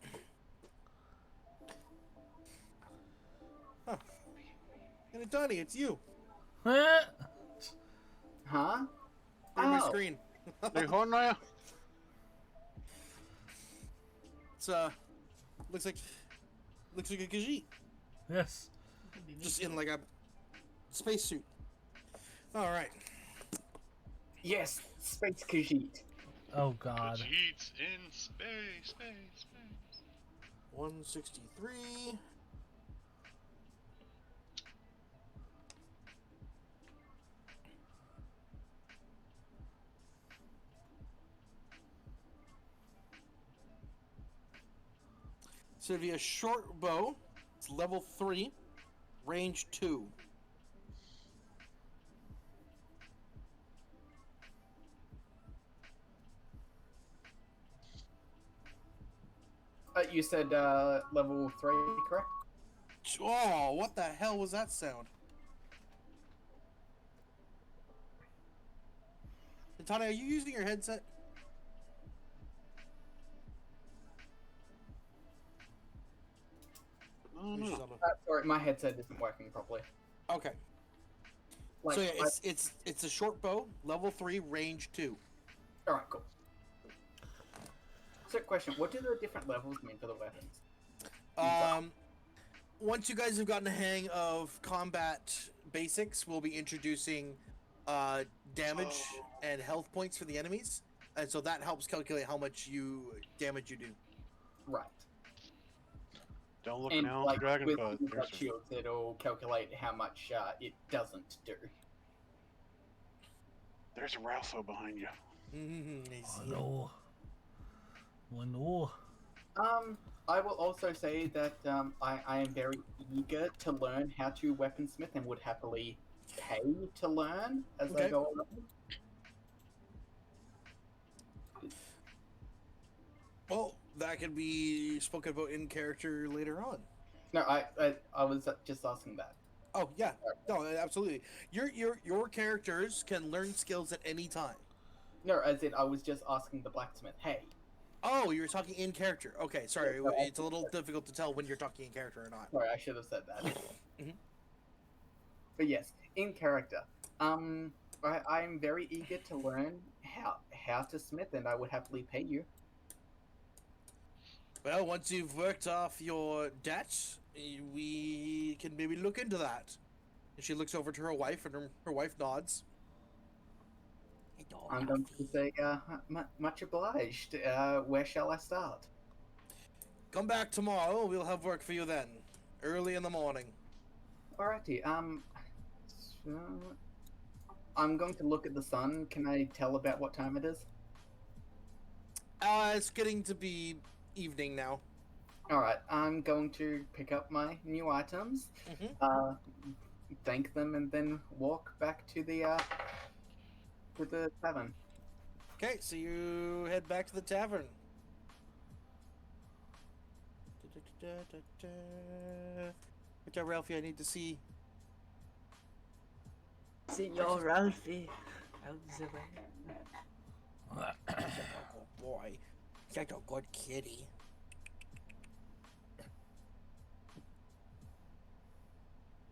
Huh. And Donnie, it's you. Huh? On my Oh. screen. Hey, Hornaya. It's looks like a Khajiit, Yes. Could be me. just in like a spacesuit. All right. Yes, Space Khajiit. Oh God. Cheats in space. 163. So it'd be a short bow. It's level 3, range 2. You said level 3, correct? Oh, what the hell was that sound? Tanya, are you using your headset? No, Or she's no. on Sorry, my headset isn't working properly. Okay. Like, So yeah, it's a short bow, level 3, range 2. Alright, cool. So, question, what do the different levels mean for the weapons? Once you guys have gotten the hang of combat basics, we'll be introducing damage and health points for the enemies, and so that helps calculate how much damage you do. Right. Don't look And, now like, for Dragon with Claws. things like shields, it'll calculate how much it doesn't do. There's Ralpho behind you. I see. Oh no. I will also say that I am very eager to learn how to weaponsmith and would happily pay to learn as I Okay. go along. Well, that can be spoken about in character later on. No, I was just asking that. Oh yeah, no, absolutely. Your characters can learn skills at any time. No, as in I was just asking the blacksmith, hey. Oh, you're talking in character. Okay, sorry. Yeah, no, It's a little difficult to tell when you're talking in character or not. Sorry, I should have said that. Mhm. But yes, in character. I'm very eager to learn how to smith, and I would happily pay you. Well, once you've worked off your debt, we can maybe look into that. And she looks over to her wife, and her wife nods. I'm going to say, much obliged. Where shall I start? Come back tomorrow. We'll have work for you then, early in the morning. Alrighty. So I'm going to look at the sun. Can I tell about what time it is? It's getting to be evening now. Alright, I'm going to pick up my new items, thank them, and then walk back to the tavern. Okay, so you head back to the tavern. Which Ralphie, I need to see. Senor Ralphie. How's it Oh boy, such a good kitty.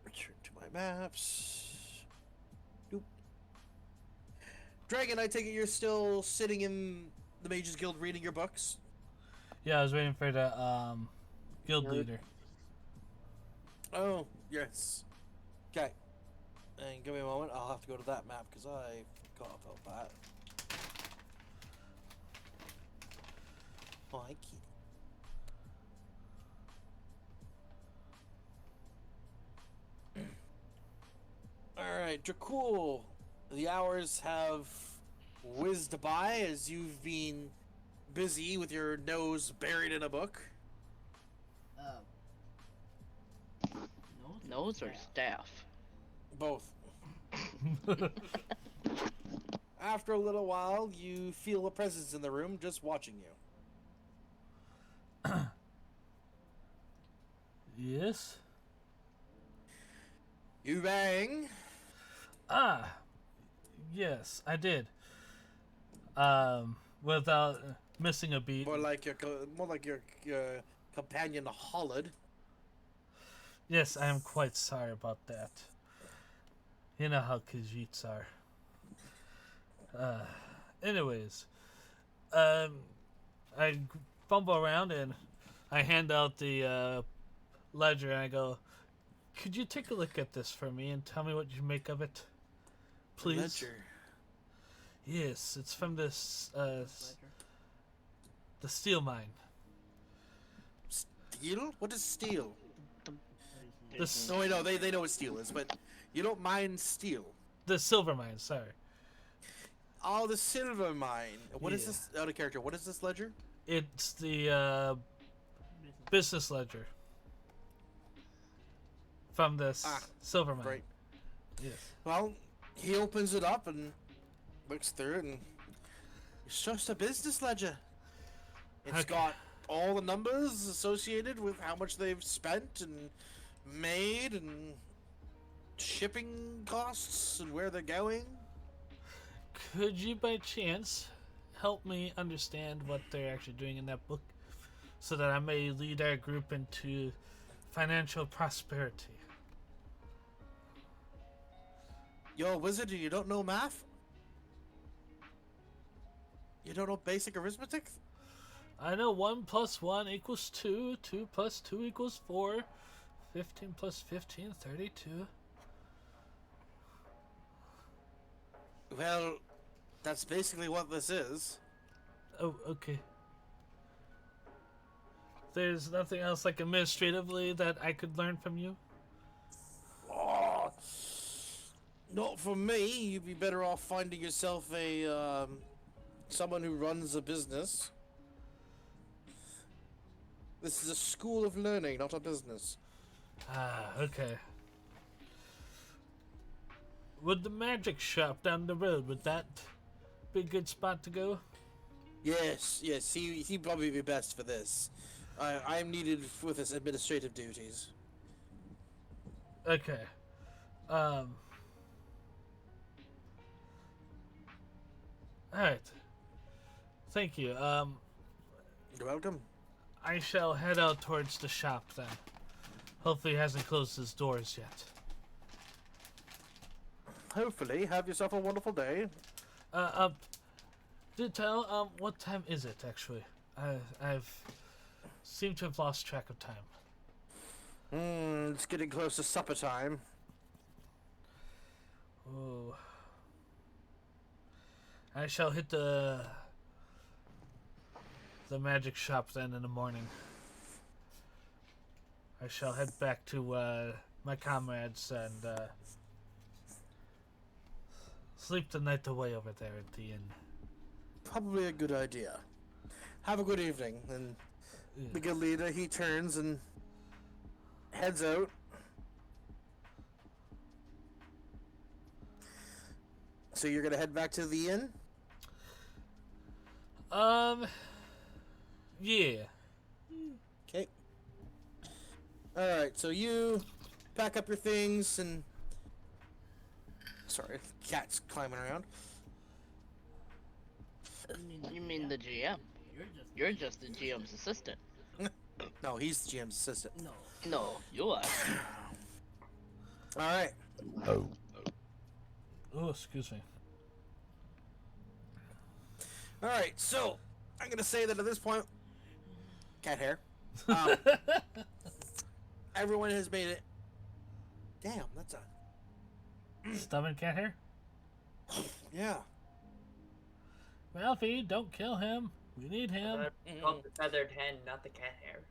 Return to my maps. Nope. Dragon, I take it you're still sitting in the Mages Guild reading your books? Yeah, I was waiting for the guild leader. Oh, yes. Okay. And give me a moment, I'll have to go to that map because I forgot about that. Oh, hi, kitty. Alright, Dracul. The hours have whizzed by as you've been busy with your nose buried in a book. Nose or staff? Both. After a little while, you feel a presence in the room just watching you. Yes? You bang. Ah, yes, I did. Without missing a beat. More like your companion Hollid. Yes, I am quite sorry about that. You know how Khajiits are. Anyways, I fumble around and I hand out the ledger and I go, could you take a look at this for me and tell me what you make of it? Please? Ledger. Yes, it's from this, the steel mine. Steel? What is steel? This, No, wait, no, they know what steel is, but you don't mine steel. the silver mine, sorry. Oh, the silver mine. What is Yeah. this? Out of character. What is this ledger? It's the business ledger from this silver mine. Great. Yes. Well, he opens it up and looks through it, and it's just a business ledger. It's Okay. got all the numbers associated with how much they've spent and made and shipping costs and where they're going? Could you, by chance, help me understand what they're actually doing in that book, so that I may lead our group into financial prosperity? You're a wizard and you don't know math? You don't know basic arithmetic? I know 1 + 1 = 2, 2 + 2 = 4, 15 + 15, 32. Well, that's basically what this is. Oh, okay. There's nothing else, like, administratively that I could learn from you? Oh, not for me. You'd be better off finding yourself a someone who runs a business. This is a school of learning, not a business. Ah, okay. Would the magic shop down the road, would that be a good spot to go? Yes, he'd probably be best for this. I'm needed with his administrative duties. Okay. Alright. Thank you. You're welcome. I shall head out towards the shop then. Hopefully he hasn't closed his doors yet. Hopefully, have yourself a wonderful day. Do tell, what time is it actually? I've seemed to have lost track of time. It's getting close to supper time. Oh. I shall hit the magic shop then in the morning. I shall head back to my comrades and sleep the night away over there at the inn. Probably a good idea. Have a good evening. And the good leader, he turns and heads out. So you're gonna head back to the inn? Yeah. Okay. Alright, so you pack up your things and... Sorry, cat's climbing around. You mean the GM? You're just the GM's assistant. No, he's the GM's assistant. No, you are. Alright. Oh, excuse me. Alright, so I'm gonna say that at this point, cat hair. Everyone has made it. Damn, that's a Stubborn cat hair? yeah. Ralphie, don't kill him. We need him. Called the feathered hen, not the cat hair.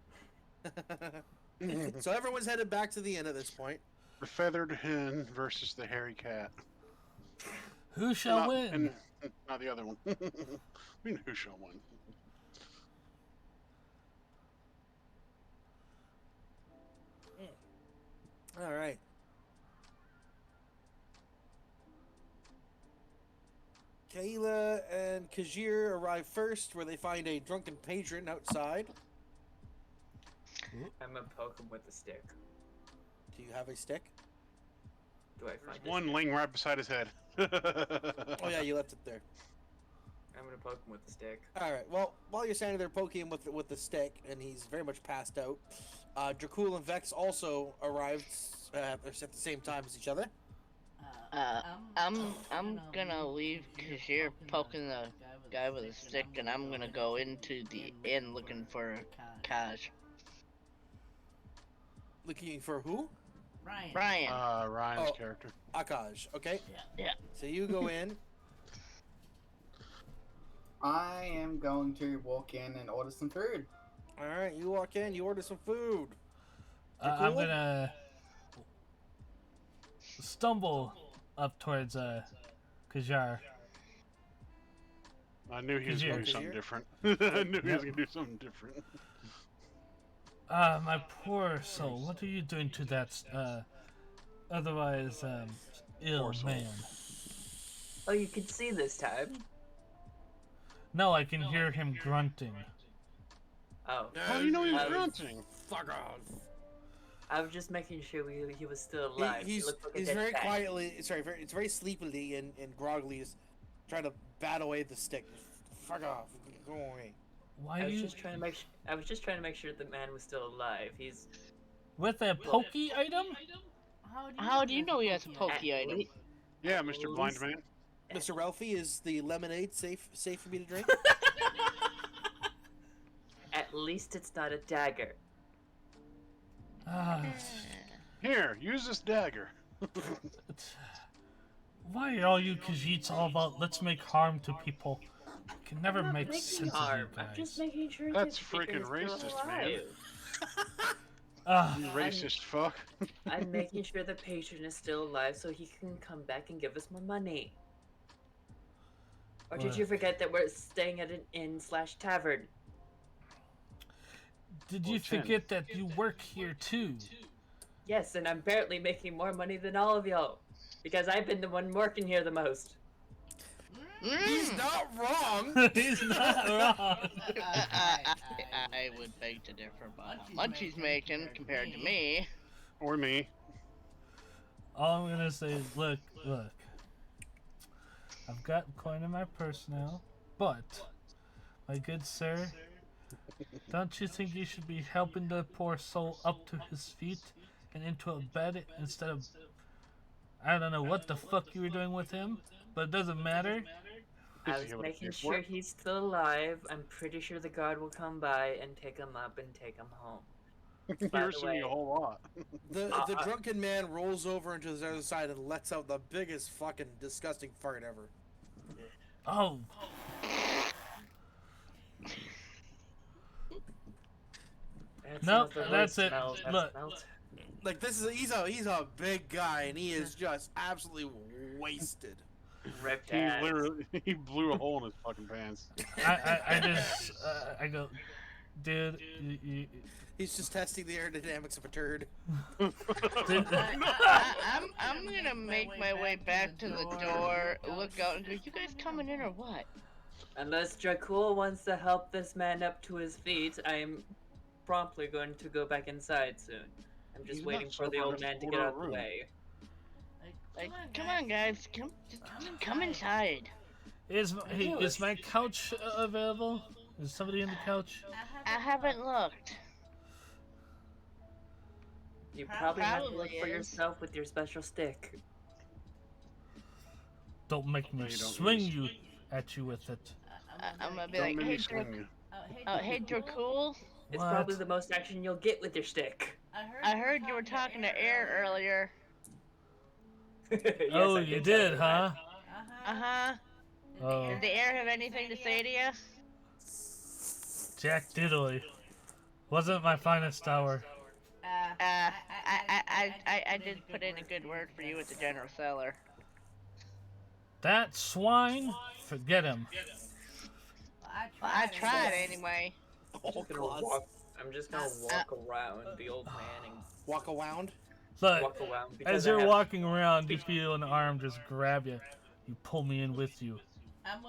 So everyone's headed back to the inn at this point. The feathered hen versus the hairy cat. Who shall Not- win? and not the other one. I mean, who shall win? All right. Kayla and Kajir arrive first, where they find a drunken patron outside. I'm gonna poke him with a stick. Do you have a stick? Do I find One this? laying right beside his head. Oh yeah, you left it there. I'm gonna poke him with a stick. All right. Well, while you're standing there poking him with the stick, and he's very much passed out, Dracul and Vex also arrived at the same time as each other. I'm gonna leave Kashir poking the guy with a stick, and I'm gonna go into the inn looking for Kaj. Looking for who? Brian. Ryan's Oh. character. Akash. Okay. Yeah. So you go in. I am going to walk in and order some food. All right. You walk in. You order some food. I'm cool? gonna stumble up towards Kajar. I knew he was Kajir. going to do something different. I knew he was going to do something different. My poor soul. What are you doing to that otherwise ill Poor soul. man? Oh, you can see this time. No, I can hear him grunting. Oh. How do you know he was I was- grunting? Fuck off. I was just making sure he was still alive. He He's looked like a he's dead very cat. quietly. Sorry, it's very sleepily and groggily, just trying to bat away the stick. Fuck off. Go away. Why I was you just trying to make. I was just trying to make sure the man was still alive. He's with a pokey item? How do you know he has a pokey at item? le- Yeah, at Mr. Blind least- Man. Mr. Ralphie, is the lemonade safe for me to drink? At least it's not a dagger. Ah, Here, use this dagger. why are all you Khajiits all about let's make harm to people? I can never I'm not make making sense harm. of you I'm guys. just making sure That's his patron freaking is still racist, man. alive. Ah, You racist fuck. I'm making sure the patron is still alive so he can come back and give us more money. Or did you forget that we're staying at an inn/tavern? did you Or 10. forget that you work here too? Yes, and I'm barely making more money than all of y'all. Because I've been the one working here the most. He's not wrong. He's not wrong. I would beg to differ, but how much he's making compared to me. Or me. All I'm gonna say is, look. I've got coin in my purse now, but, my good sir, don't you think you should be helping the poor soul up to his feet and into a bed instead of, I don't know what the fuck you were doing with him, but it doesn't matter. I Is was he able to making pay for sure it? he's still alive. I'm pretty sure the guard will come by and take him up and take him home. By You're the assuming way- a whole lot. The drunken man rolls over into the other side and lets out the biggest fucking disgusting fart ever. Oh, That Nope, smells the that's worst it. smells I've Look. smelled. Like he's a big guy and he is just absolutely wasted. Ripped He ass. literally he blew a hole in his fucking pants. I just, I go, dude, He's just testing the aerodynamics of a turd. dude, I'm gonna make my way back to the door, look out, and go, you guys coming in or what? Unless Dracul wants to help this man up to his feet, I am promptly going to go back inside soon. I'm just He's waiting not for the sober, old just man to order get a out of the room. way. Like, come on, guys, come inside. is my couch available? Is somebody in the couch? I haven't looked. You probably have to look Probably for is. yourself with your special stick. Don't make me No, you don't swing use- you at you with it. I'm gonna be Don't like, make hey, me swing you. hey, Dracul, It's What? probably the most action you'll get with your stick. I heard you were talking to Air earlier. Yes, Oh, I you did tell did, her huh? Uh-huh. Oh, Did the Air have anything to say to you? Jack Diddley. Wasn't my finest hour. I did put in a good word for you at the general cellar. That swine? Forget him. Well, I tried anyway. Oh, Claus. I'm just gonna walk around the old man and Walk around. Look, walk around because as I you're have- walking around, you feel an arm just grab you. You pull me in with you.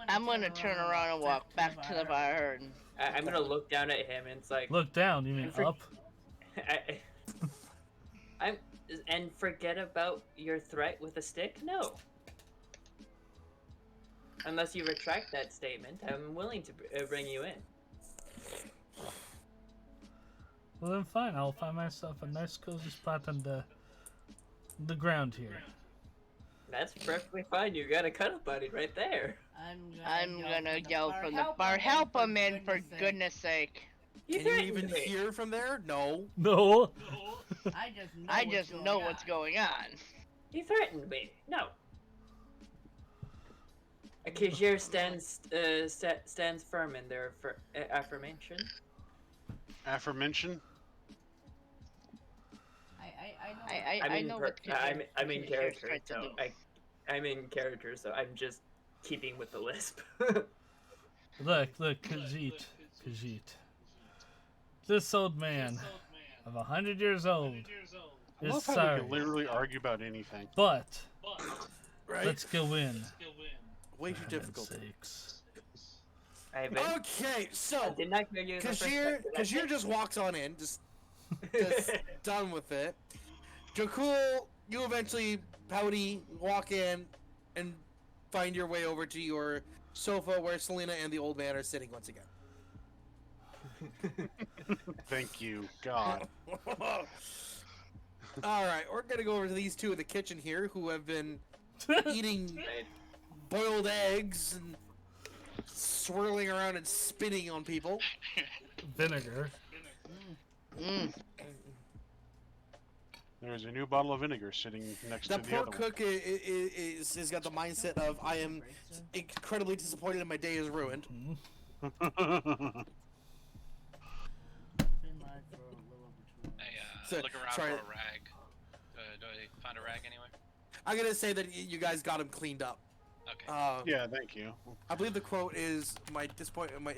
I'm gonna turn around and walk back to the bar and I'm gonna look down at him and it's like Look down, you mean And for- up? I'm and forget about your threat with a stick? No. Unless you retract that statement, I'm willing to bring you in. Well then fine, I'll find myself a nice cozy spot on the ground here. That's perfectly fine. You got a cuddle buddy right there. I'm gonna yell from the bar, help him in for goodness sake. You Can you threatened even me. hear from there? No. No. I just know what's going on. You threatened me. No. A Kajir stands firm in their affirmation. Aforementioned? I know what I'm in Kajir's character, trying to so do. I'm in character, so I'm just keeping with the lisp. Look, Khajiit. This old man of 100 years old I is love how we sorry, can literally argue about anything. but Right? let's go in. Way too For heaven's difficult. sakes. Ivan, Okay, I so did not hear you in the first time. Did I Kashir say- just walks on in, just done with it. Jakul, you eventually pouty walk in and find your way over to your sofa where Selena and the old man are sitting once again. Thank you, God. All right, we're gonna go over to these two in the kitchen here who have been eating Right. boiled eggs and swirling around and spitting on people. Vinegar. Mm. There's a new bottle of vinegar sitting next The to the poor other cook is got the mindset of I am incredibly disappointed and my day is ruined. one. Been live for a little over 2 hours. I So, look around try for it. a rag. Do I find a rag anywhere? I'm gonna say that you guys got him cleaned up. Okay. Yeah, thank you. I believe the quote is my disappointment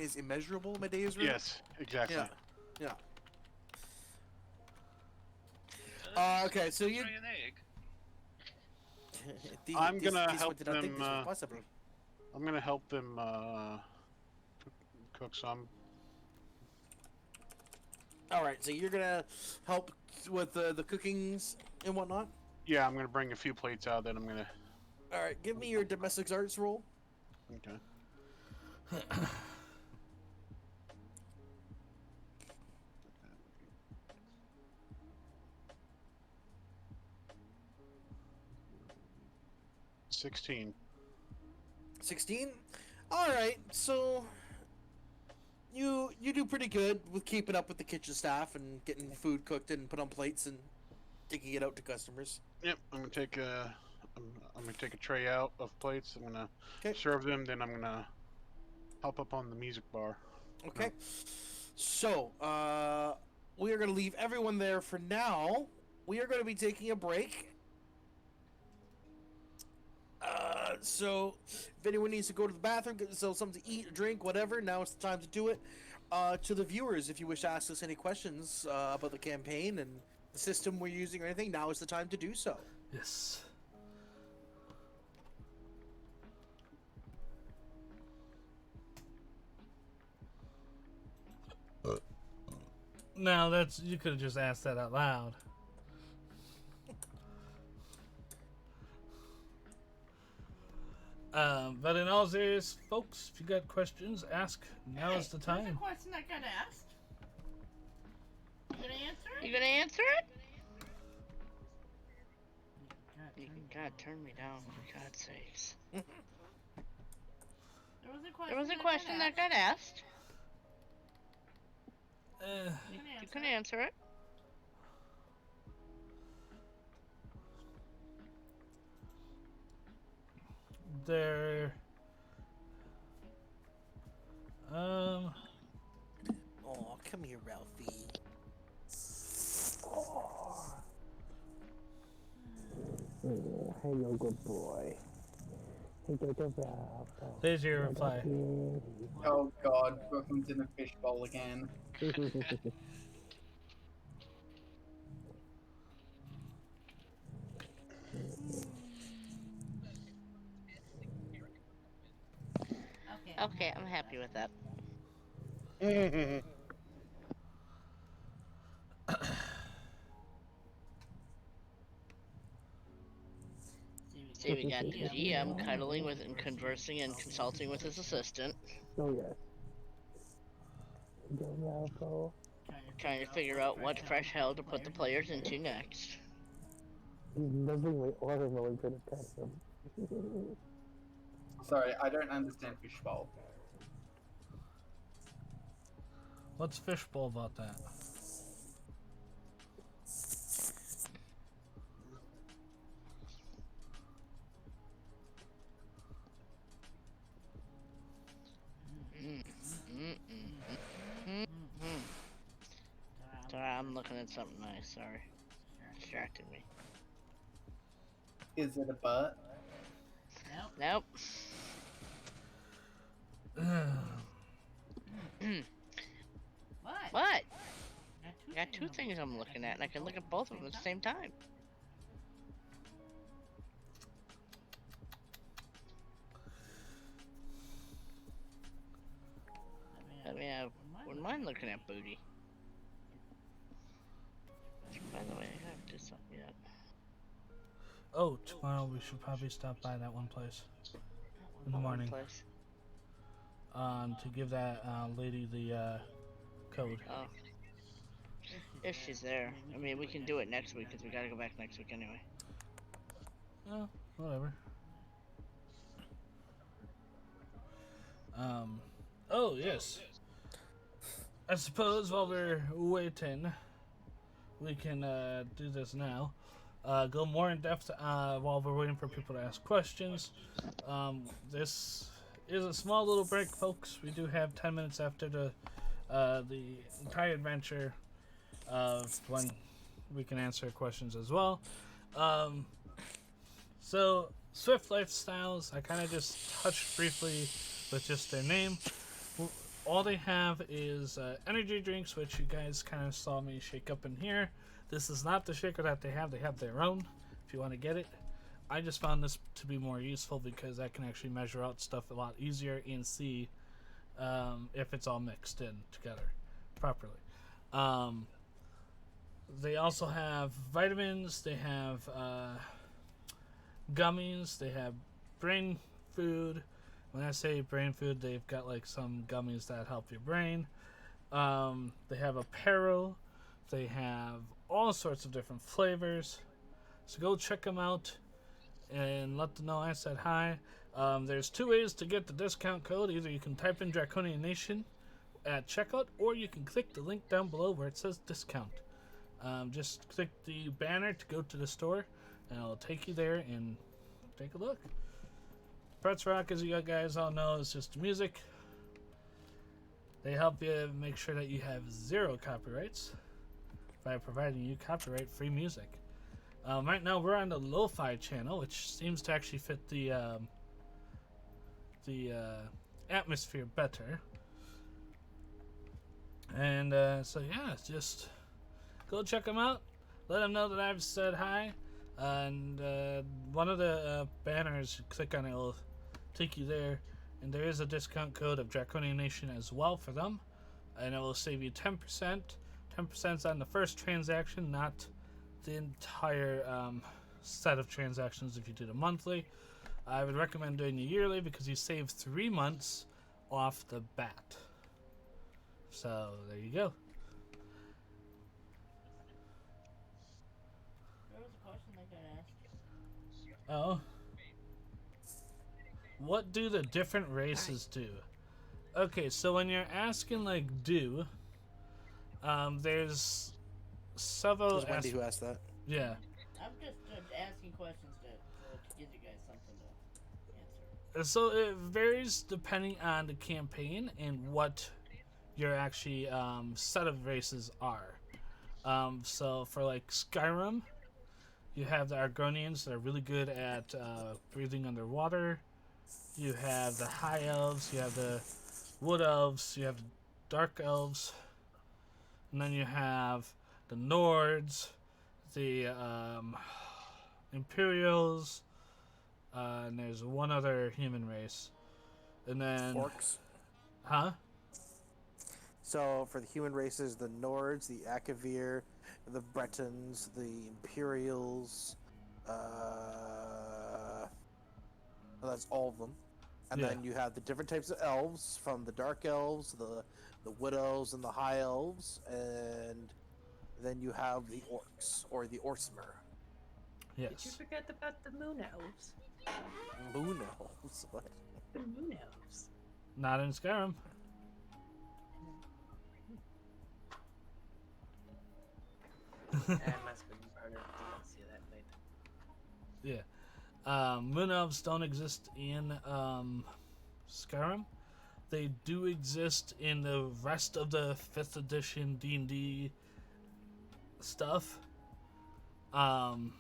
is immeasurable. My day is ruined. Yes, exactly. Yeah. Okay, so you. Try an egg. I'm gonna help one did not think them, this was possible. I'm gonna help them cook some. All right, so you're gonna help with the cookings and whatnot. Yeah, I'm gonna bring a few plates out. Then I'm gonna. All right, give me your domestic arts roll. Okay. $16. 16. All right, so you do pretty good with keeping up with the kitchen staff and getting food cooked and put on plates and taking it out to customers. Yep, I'm gonna take a. I'm gonna take a tray out of plates. I'm gonna 'Kay. serve them. Then I'm gonna help up on the music bar. Okay. So, we are going to leave everyone there for now. We are going to be taking a break. So, if anyone needs to go to the bathroom, get themselves something to eat, drink, whatever, now is the time to do it. To the viewers, if you wish to ask us any questions about the campaign and the system we're using or anything, now is the time to do so. Yes. Now that's you could have just asked that out loud. But in all serious, folks, if you got questions, ask. Now is the There's a time. question I got asked. You gonna answer it? You gonna answer it? God, God, turn me down, for God's sakes. There was There was a question that got asked. You can answer it. There. Oh, come here, Ralphie. Hello, good boy. Hey, good Ralph. There's your reply. Oh god, Brooklyn's in a fishbowl again. Okay, I'm happy with that. See, we got the GM cuddling with and conversing and consulting with his assistant, Oh, yes. Good Ralph. trying to figure out what fresh hell to put the players into next. He's nuzzling my arm while I'm trying to pet him. Sorry, I don't understand fishbowl. What's fishbowl about that? Sorry, I'm looking at something nice. Sorry, distracted me. Is it a butt? Nope. What? I got two things I'm looking at, and I can look at both of them at the same time. Yeah, wouldn't mind looking at booty. By the way, I have to do something yet. Oh, tomorrow we should probably stop by that one place in the morning. Place. To give that lady the code. Oh. If she's there. I mean, we can do it next week because we gotta go back next week anyway. Oh, whatever. Oh, yes. I suppose while we're waiting, we can do this now. Go more in depth while we're waiting for people to ask questions. This is a small little break, folks. We do have 10 minutes after the entire adventure when we can answer questions as well. So, Swift Lifestyles, I kind of just touched briefly with just their name. All they have is energy drinks, which you guys kind of saw me shake up in here. This is not the shaker that they have their own, if you want to get it. I just found this to be more useful because I can actually measure out stuff a lot easier and see if it's all mixed in together properly. They also have vitamins, they have gummies, they have brain food. When I say brain food, they've got like some gummies that help your brain. They have apparel. They have all sorts of different flavors. So go check them out and let them know I said hi. There's two ways to get the discount code. Either you can type in Draconian Nation at checkout, or you can click the link down below where it says discount. Just click the banner to go to the store, and it'll take you there and take a look. Pretz Rock, as you guys all know, is just music. They help you make sure that you have 0 copyrights by providing you copyright-free music. Right now, we're on the lo-fi channel, which seems to actually fit the atmosphere better. And so yeah, just go check them out. Let them know that I've said hi. And one of the banners, click on it, will take you there. And there is a discount code of Draconian Nation as well for them. And it will save you 10%. 10% on the first transaction, not the entire set of transactions if you did a monthly. I would recommend doing a yearly because you save 3 months off the bat. So there you go. There was a question I got asked. Oh. What do the different races do? Okay, so when you're asking like there's several. It was Wendy who asked that. Yeah. I'm just asking questions to give you guys something to answer. So it varies depending on the campaign and what your actually set of races are. So for like Skyrim, you have the Argonians that are really good at breathing underwater. You have the High Elves, you have the Wood Elves, you have the Dark Elves, and then you have the Nords, the Imperials, and there's one other human race. And then... Orcs. Huh? So for the human races, the Nords, the Akavir, the Bretons, the Imperials, that's all of them. And Yeah. then you have the different types of elves, from the Dark Elves, the Wood Elves, and the High Elves, and then you have the Orcs, or the Orcsmer. Did you Yes. forget about the Moon Elves? Moon Elves? What? The Moon Elves. Not in Skyrim. That must have been part of DLC that later. Yeah. Moon Elves don't exist in Skyrim. They do exist in the rest of the 5th edition D&D stuff. And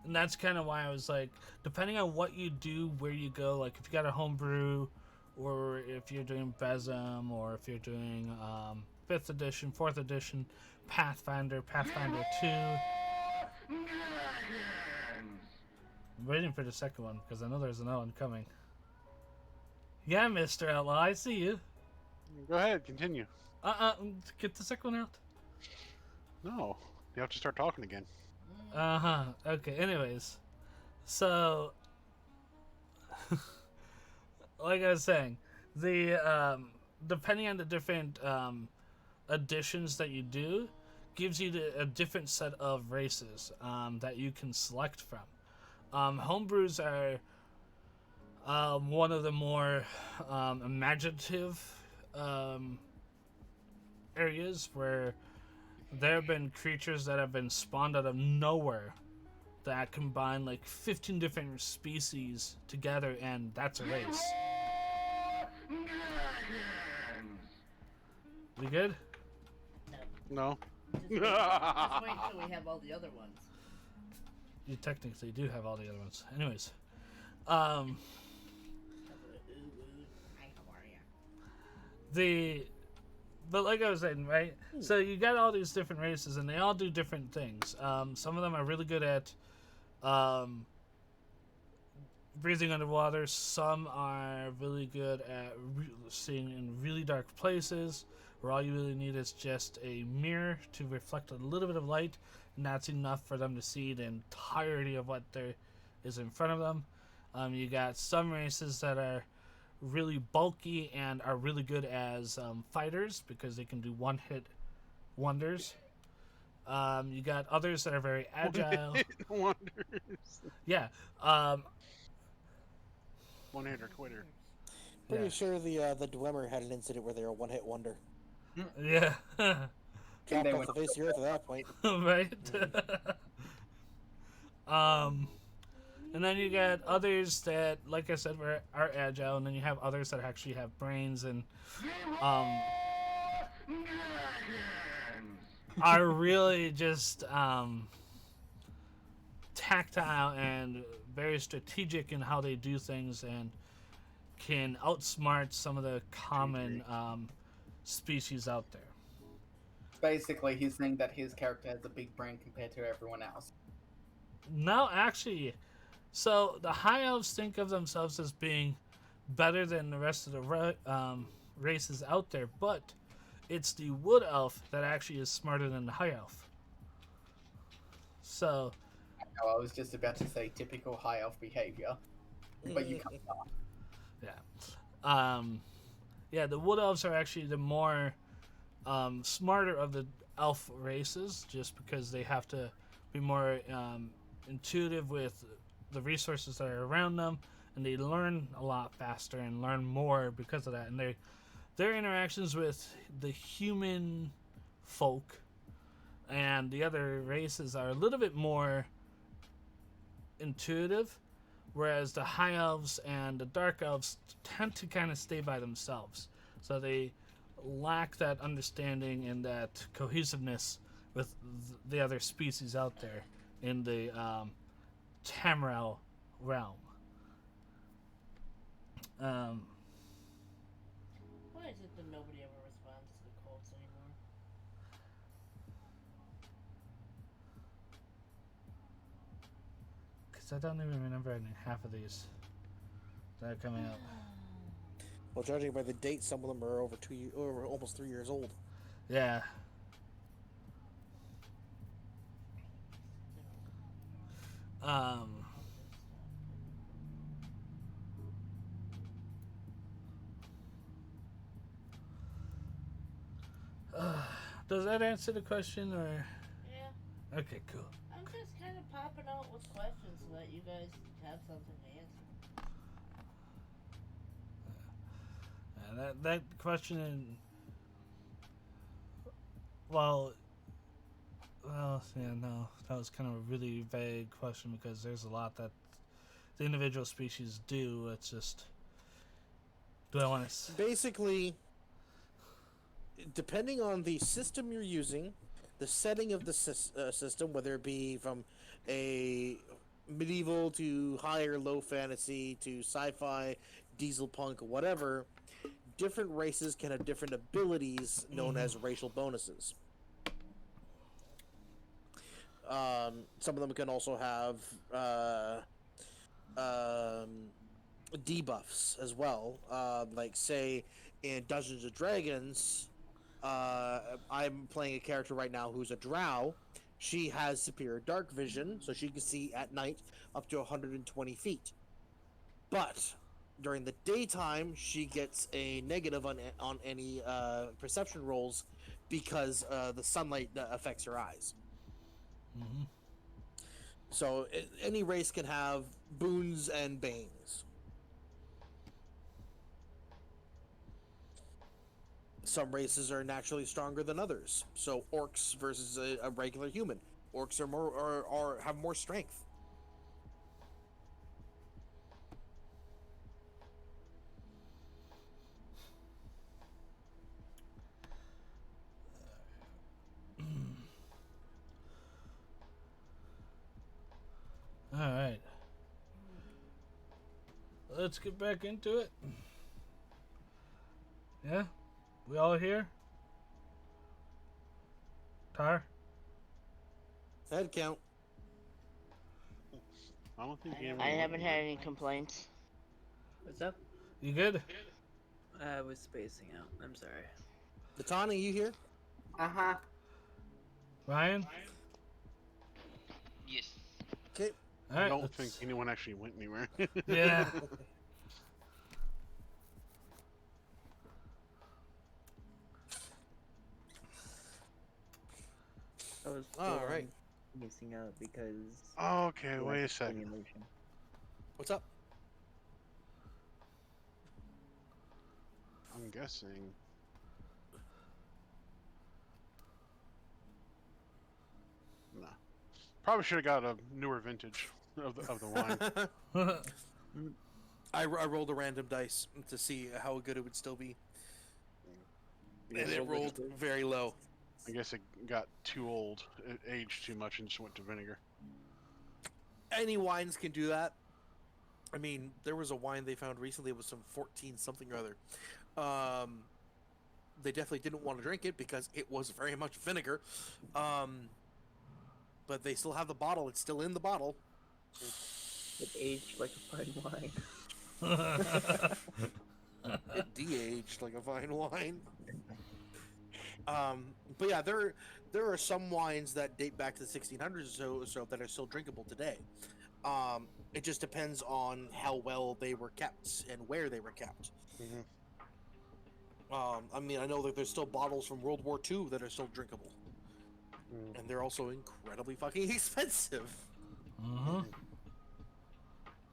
that's kind of why I was like, depending on what you do, where you go, like if you got a homebrew, or if you're doing Besom, or if you're doing 5th edition, 4th edition, Pathfinder 2. I'm waiting for the second one because I know there's another one coming. Yeah, Mr. Outlaw, I see you. Go ahead, continue. Get the second one out. No, you have to start talking again. Okay, anyways. So, like I was saying, the depending on the different additions that you do, gives you a different set of races that you can select from. Homebrews are one of the more imaginative areas where there have been creatures that have been spawned out of nowhere that combine like 15 different species together, and that's a race. We good? No. Just wait until we have all the other ones. You technically do have all the other ones. Anyways, Hi, how are ya? but like I was saying, right? So you got all these different races, and they all do different things. Some of them are really good at breathing underwater. Some are really good at seeing in really dark places, where all you really need is just a mirror to reflect a little bit of light, and that's enough for them to see the entirety of what there is in front of them. You got some races that are really bulky and are really good as fighters because they can do one-hit wonders. You got others that are very agile. Wonders. Yeah. One-hitter quitter. Pretty sure the Dwemer had an incident where they were a one-hit wonder. Yeah. Dropped off the face of the earth at that point. Right. And then you got others that, like I said, are agile, and then you have others that actually have brains and are really just tactile and very strategic in how they do things, and can outsmart some of the common species out there. Basically, he's saying that his character has a big brain compared to everyone else. No, actually, so the high elves think of themselves as being better than the rest of the races out there, but it's the wood elf that actually is smarter than the high elf. So, I was just about to say typical high elf behavior, but you can't. yeah, yeah, the wood elves are actually the more smarter of the elf races, just because they have to be more intuitive with the resources that are around them, and they learn a lot faster and learn more because of that. And their interactions with the human folk and the other races are a little bit more intuitive, whereas the high elves and the dark elves tend to kind of stay by themselves, so they lack that understanding and that cohesiveness with the other species out there in the Tamriel realm. Why is it that nobody ever responds to the cults anymore? Because I don't even remember any half of these that are coming out. Well, judging by the date, some of them are over over almost 3 years old. Yeah. Does that answer the question, or? Yeah. Okay, cool. I'm just kind of popping out with questions so that you guys have something to answer. That question, well, yeah, no, that was kind of a really vague question because there's a lot that the individual species do. It's just, do I want to? Basically, depending on the system you're using, the setting of the system, whether it be from a medieval to high or low fantasy to sci-fi, diesel punk, whatever, different races can have different abilities known as racial bonuses. Some of them can also have debuffs as well. Like, say, in Dungeons and Dragons, I'm playing a character right now who's a drow. She has superior dark vision, so she can see at night up to 120 feet. But during the daytime, she gets a negative on any perception rolls because the sunlight affects her eyes. Mm-hmm. So any race can have boons and banes. Some races are naturally stronger than others. So orcs versus a regular human. Orcs are more or have more strength. All right. Let's get back into it. Yeah? We all here? Tar? Head count. I don't think you I haven't had any complaints. What's up? You good? I was spacing out. I'm sorry. Natani, you here? Uh-huh. Ryan? Yes. Okay. All I right. don't think anyone actually went anywhere. Yeah. I was All right. missing out because Okay, of wait a the second. simulation. What's up? I'm guessing. No. Probably should have got a newer vintage of the wine. I rolled a random dice to see how good it would still be, and it rolled very low. I guess it got too old. It aged too much and just went to vinegar. Any wines can do that. I mean, there was a wine they found recently. It was some 14 something or other. They definitely didn't want to drink it because it was very much vinegar. But they still have the bottle. It's still in the bottle. It aged like a fine wine. It de-aged like a fine wine. But yeah, there are some wines that date back to the 1600s or so that are still drinkable today. It just depends on how well they were kept and where they were kept. Mhm. I mean, I know that there's still bottles from World War II that are still drinkable, Mm. and they're also incredibly fucking expensive. Mm-hmm.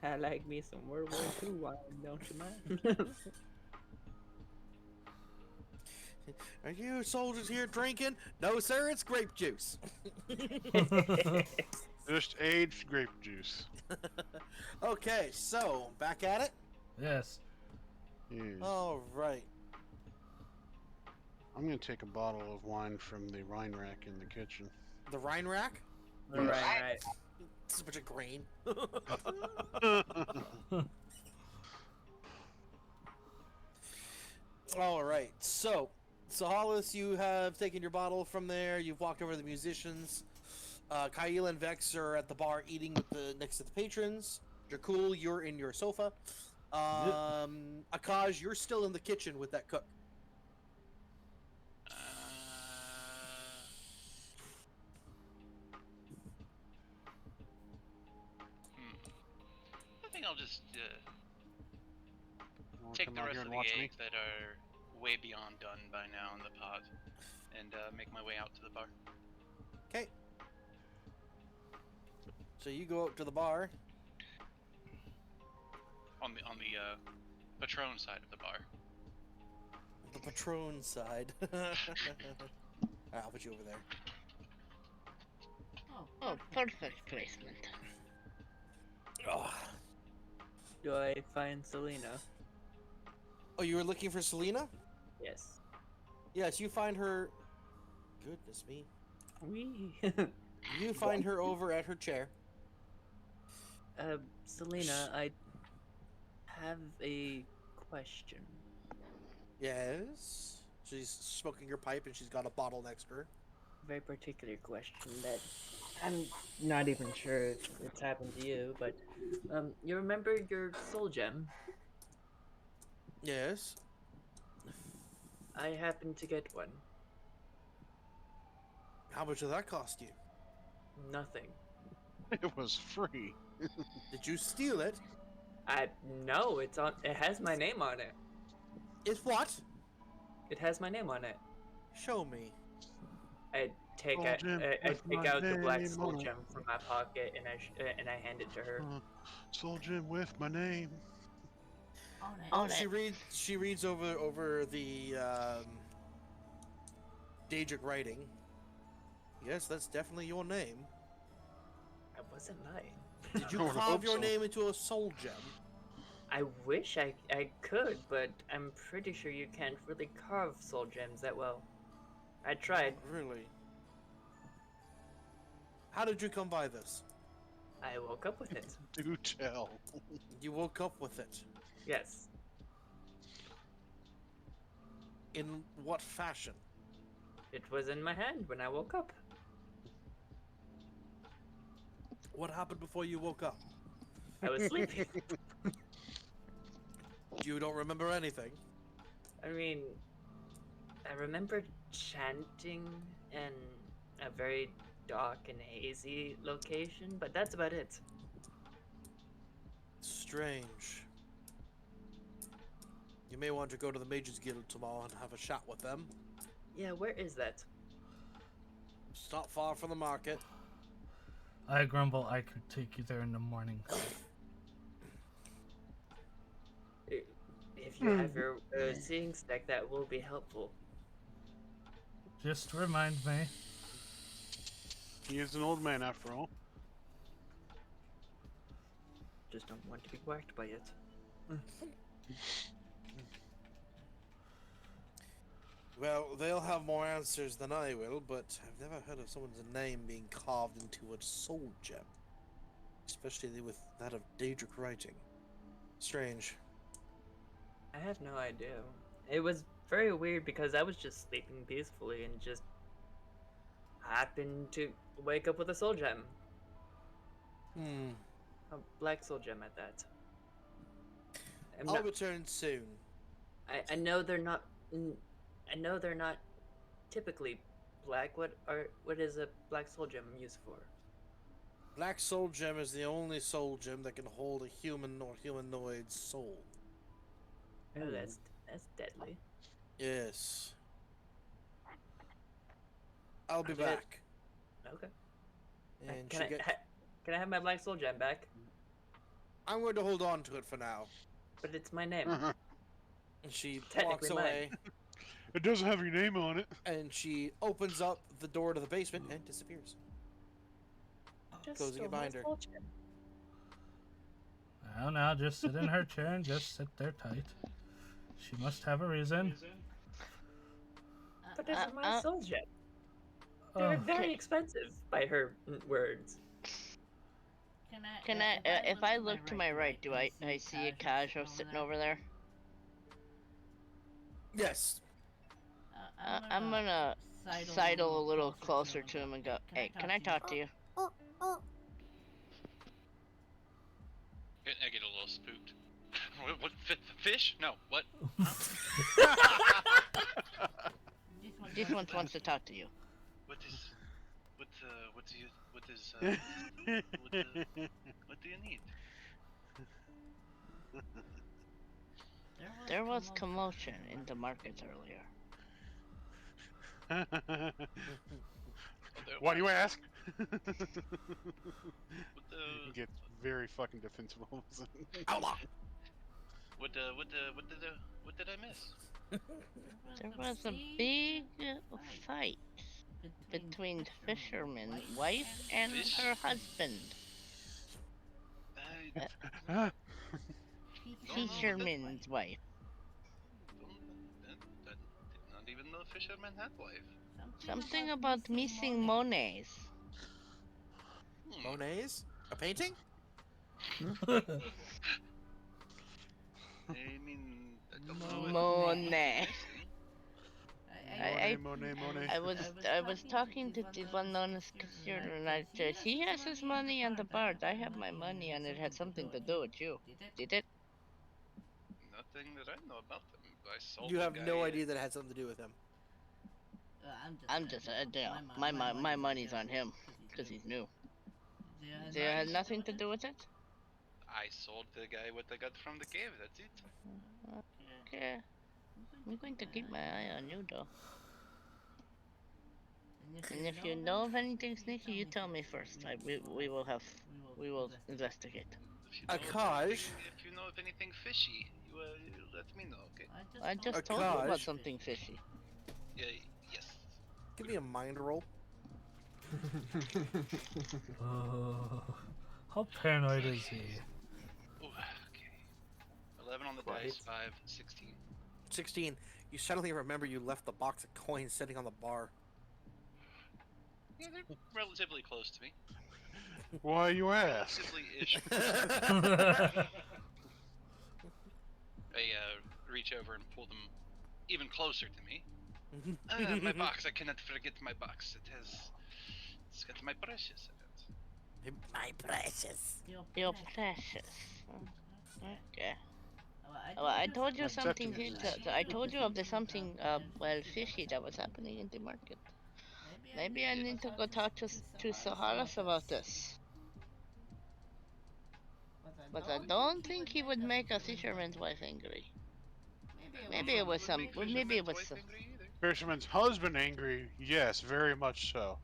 I like me some World War II wine, don't you mind? Are you soldiers here drinking? No, sir, it's grape juice. Just aged grape juice. Okay, so back at it. Yes. Yeah. All right. I'm gonna take a bottle of wine from the wine rack in the kitchen. The Rhine rack. Right. This is a bunch of grain. All right. So, Hollis, you have taken your bottle from there. You've walked over to the musicians. Kyle and Vex are at the bar eating with next to the patrons. Jakul, you're in your sofa. Akaj, you're still in the kitchen with that cook. I think I'll just You wanna take come the out rest here of and the watch me? eggs that are way beyond done by now in the pot, and make my way out to the bar. Okay. So you go up to the bar. On the Patron side of the bar. The Patron side. I'll put you over there. Oh, perfect placement. Oh. Do I find Selena? Oh, you were looking for Selena? Yes. Yes, you find her. Goodness me. We. You find her over at her chair. Selena, I have a question. Yes. She's smoking her pipe and she's got a bottle next to her. Very particular question that I'm not even sure if it's happened to you, but you remember your soul gem? Yes. I happen to get one. How much did that cost you? Nothing. It was free. Did you steal it? No, it's on. It has my name on it. It's what? It has my name on it. Show me. I take Soul out, gem I with take my out the black name soul on it. gem from my pocket and I hand it to her. Soul gem with my name. On She it. reads over the Daedric writing. Yes, that's definitely your name. I wasn't lying. Did you I would carve hope your so. name into a soul gem? I wish I could, but I'm pretty sure you can't really carve soul gems that well. I tried. Really? How did you come by this? I woke up with it. Do tell. You woke up with it. Yes. In what fashion? It was in my hand when I woke up. What happened before you woke up? I was sleeping. You don't remember anything? I mean, I remember chanting in a very dark and hazy location, but that's about it. Strange. You may want to go to the Mages Guild tomorrow and have a chat with them. Yeah, where is that? It's not far from the market. I grumble. I could take you there in the morning. If you have your seeing stick, that will be helpful. Just remind me. He is an old man after all. Just don't want to be whacked by it. Well, they'll have more answers than I will, but I've never heard of someone's name being carved into a soul gem. Especially with that of Daedric writing. Strange. I have no idea. It was very weird because I was just sleeping peacefully and just happened to wake up with a soul gem. A black soul gem at that. I'll return soon. I know they're not. I know they're not typically black. What is a black soul gem used for? Black soul gem is the only soul gem that can hold a human or humanoid soul. Oh, that's deadly. Yes. I'll be Okay. back. Okay. And Can I have my black soul gem back? I'm going to hold on to it for now. But it's my name. And she Technically walks away. It doesn't have your name on it. And she opens up the door to the basement and disappears. Just Closing it stole my behind her. soul gem. Now, now, just sit in her chair and just sit there tight. She must have a reason. But this is my soul gem. They're Oh, very expensive by her words. Can I if I look to my right, do I see a casual sitting over there? Yes. I'm gonna sidle a little closer to him and go, hey, can I talk to you? I get a little spooked. What fish? No, what? This one wants to talk to you. What do you need? There was commotion in the markets earlier. Why do you ask? What He gets very fucking defensive all of a sudden. Outlaw! what did I miss? There was a big fight between the fisherman's wife and her husband. No, Fisherman's wife. I did not even know fisherman had wife. Something about missing Monets. Monet's? A painting? I mean, I don't know. Monet. Monet. I was talking to the one known as Cashier, and I said, he has his money on the bard. I have my money, and it had something to do with you. Did it? Nothing that I know about them, I sold You the have guy, no idea that it had something to do with him. I'm just, my money's on him because he's new. There had nothing to do with it. I sold the guy what I got from the cave. That's it. Okay. I'm going to keep my eye on you, though. And if you know of anything sneaky, you tell me first. We will investigate. Akaj. If you know of anything fishy, you let me know, okay? I just told you about Akaj. something fishy. Yes. Give me a mind roll. How paranoid is he? Ooh, okay. 11 on the dice, 5, 16. 16. You suddenly remember you left the box of coins sitting on the bar. Yeah, they're relatively close to me. Why you ask? Relatively-ish. I reach over and pull them even closer to me. My box. I cannot forget my box. It's got my precious in it. My precious. You're precious. Okay. Well, I told you What's that something. to me? I told you of the something fishy that was happening in the market. Maybe I need to go talk to Saharas about this. But I don't think he would make a fisherman's wife angry. Maybe it was some. Maybe it was. Fisherman's husband angry? Yes, very much so.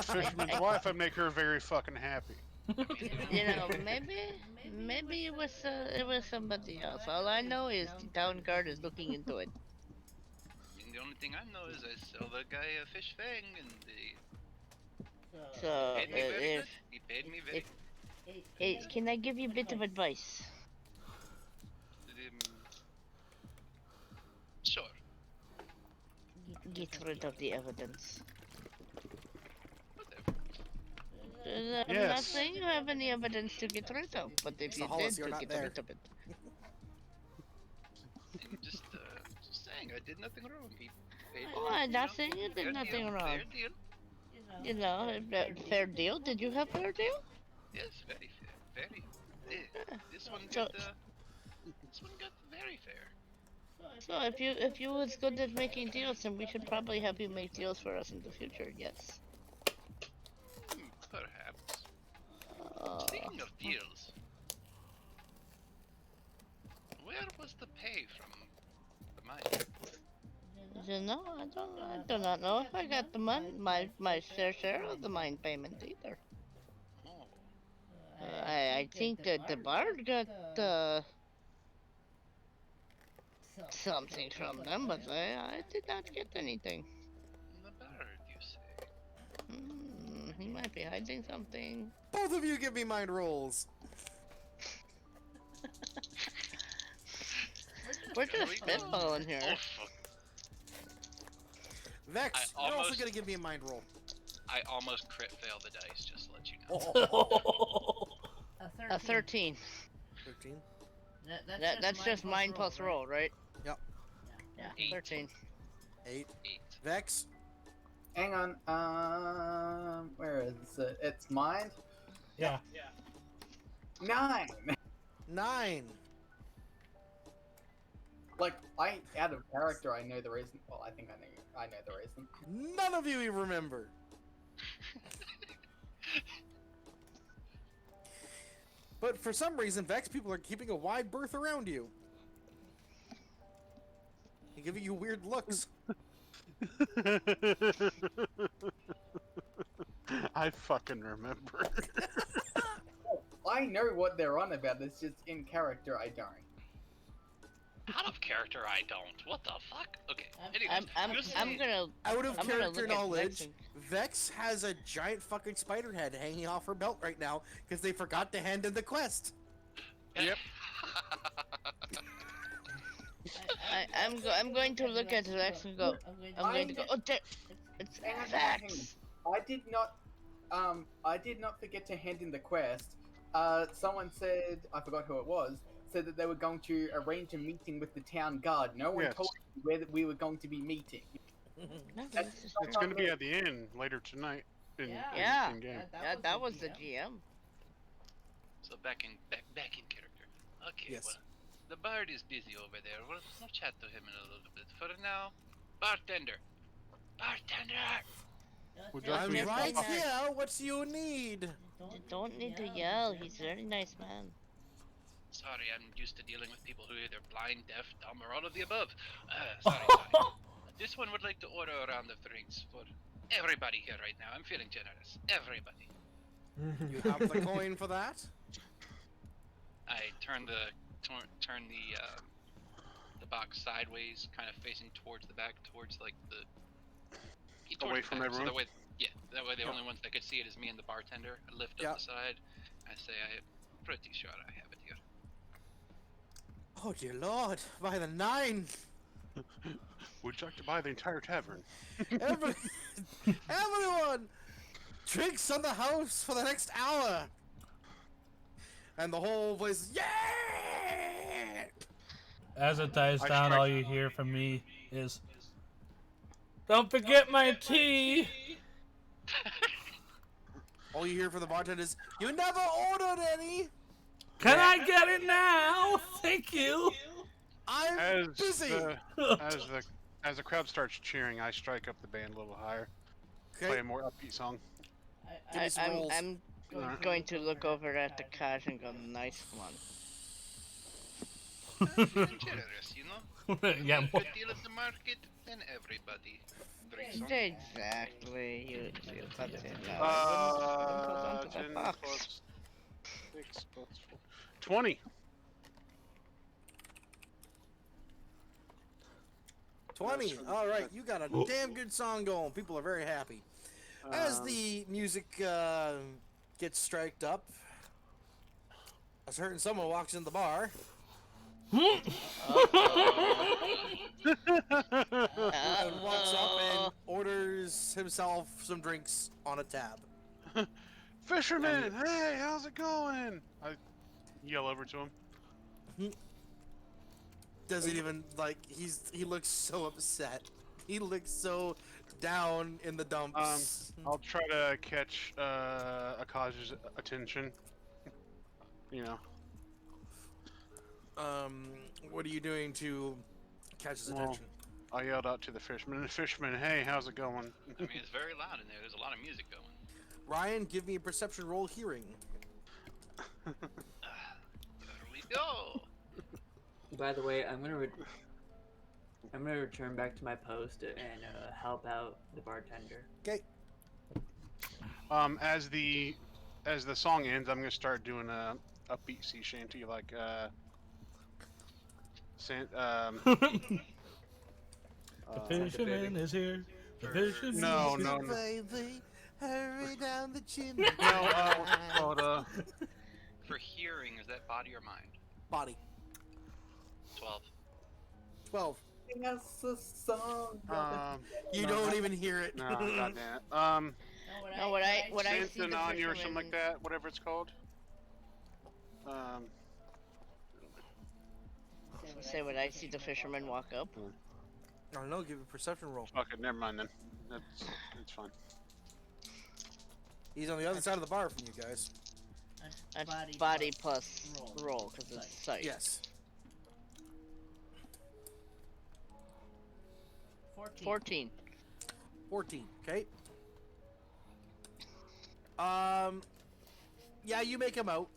Fisherman's wife, I'd make her very fucking happy. You know, maybe it was somebody else. All I know is the town guard is looking into it. And the only thing I know is I sell the guy a fish fang, and So he paid me very good. He paid me very good. Hey, can I give you a bit of advice? Sure. Get rid of the evidence. Whatever. I'm not Yes. saying you have any evidence to get rid of, but if you Hollis, did, you're to not get there. rid of it. I'm just saying I did nothing wrong. He paid Oh, I'm not saying you did nothing wrong. Fair deal. You know, fair deal. Did you have fair deal? Yes, very fair. Very. This one So- got this one got very fair. So if you was good at making deals, then we should probably have you make deals for us in the future. Yes. Perhaps. Uh, Speaking of deals, where was the pay from the mine? you know, I do not know if I got the my fair share of the mine payment either. Oh, I think that the bard got something from them, but I did not get anything. the bird, you say? He might be hiding something. Both of you give me mind rolls. We're just spitballing here. Oh, fuck. Vex, I you're also almost- gonna give me a mind roll. I almost crit failed the dice, just to let you know. A 13. 13. That's just mine plus roll, right? Yep. Yeah, 8. 13. 8. 8. Vex. Hang on. Where is it? It's mine. Yeah. 9. 9. Like out of character, I know the reason. Well, I think I know the reason. None of you even remember. But for some reason, Vex people are keeping a wide berth around you. They're giving you weird looks. I fucking remember. I know what they're on about. It's just in character, I don't. Out of character, I don't. What the fuck? Okay. Anyways, I'm gonna. Out of I'm gonna character look at knowledge, Vex Vex has a giant fucking spider head hanging off her belt right now because they forgot to hand in the quest. Yep. I'm going to look at Vex and go. I'm going to go. Oh, there, it's Hang on. Vex. I did not forget to hand in the quest. Someone said, I forgot who it was, said that they were going to arrange a meeting with the town guard. No one Yes. told me where that we were going to be meeting. It's going to be at the inn later tonight. Yeah. In game. That was the GM. So back in character. Okay. Yes. Well, The bard is busy over there. We'll chat to him in a little bit. For now, bartender. Bartender! Would you like I'm me to right pop- here. What do you need? You don't need to yell. He's a very nice man. Sorry, I'm used to dealing with people who are either blind, deaf, dumb, or all of the above. Sorry. This one would like to order a round of drinks for everybody here right now. I'm feeling generous. Everybody. You have the coin for that? I turn the box sideways, kind of facing towards the back, towards like the Away towards from the back, everyone? So that way the only ones that could see it is me and the bartender. I lift up the side. I say, I'm pretty sure I have it here. Oh dear lord, by the 9! Would you like to buy the entire tavern? Everyone! Drinks on the house for the next hour! And the whole place, yeah! As it dies I down, strike- all you hear from me is, "Don't forget my tea!" All you hear from the bartender is, "You never ordered any! Can I get it now? Thank you. I'm busy!" As the crowd starts cheering, I strike up the band a little higher. Play Okay, a more upbeat song. give me some rolls. I'm going to look over at the cash and go, nice one. Generous, you know. Yeah, Good deal at the market, then everybody drinks on it. Exactly. You that's it. No, I wouldn't hold on to that 10 box. plus 6 plus 4. 20. 20. All right, you got a damn good song going. People are very happy. As the music gets striked up, a certain someone walks in the bar and walks up and orders himself some drinks on a tab. Fisherman, hey, how's it going? I yell over to him. Doesn't even he looks so upset. He looks so down in the dumps. I'll try to catch Akaj's attention. You know. What are you doing to catch his Well, attention? I yelled out to the fisherman, hey, how's it going? I mean, it's very loud in there. There's a lot of music going. Ryan, give me a perception roll hearing. There we go. By the way, I'm gonna return back to my post and help out the bartender. Okay. As the song ends, I'm gonna start doing a upbeat sea shanty like The fisherman is here. The fisherman No, is no, here. no. Baby, hurry down the chimney. No, For hearing, is that body or mind? Body. 12. 12. That's a song. You no, don't even hear it. No, goddamn it. No, what I see the Santananya or something fisherman. like that, whatever it's called. Say what I see the fisherman walk up. I don't know, give a perception roll. Okay, never mind then. It's fine. He's on the other side of the bar from you guys. That's body plus roll, because it's sight. Yes. 14. 14, okay. Yeah, you make him out.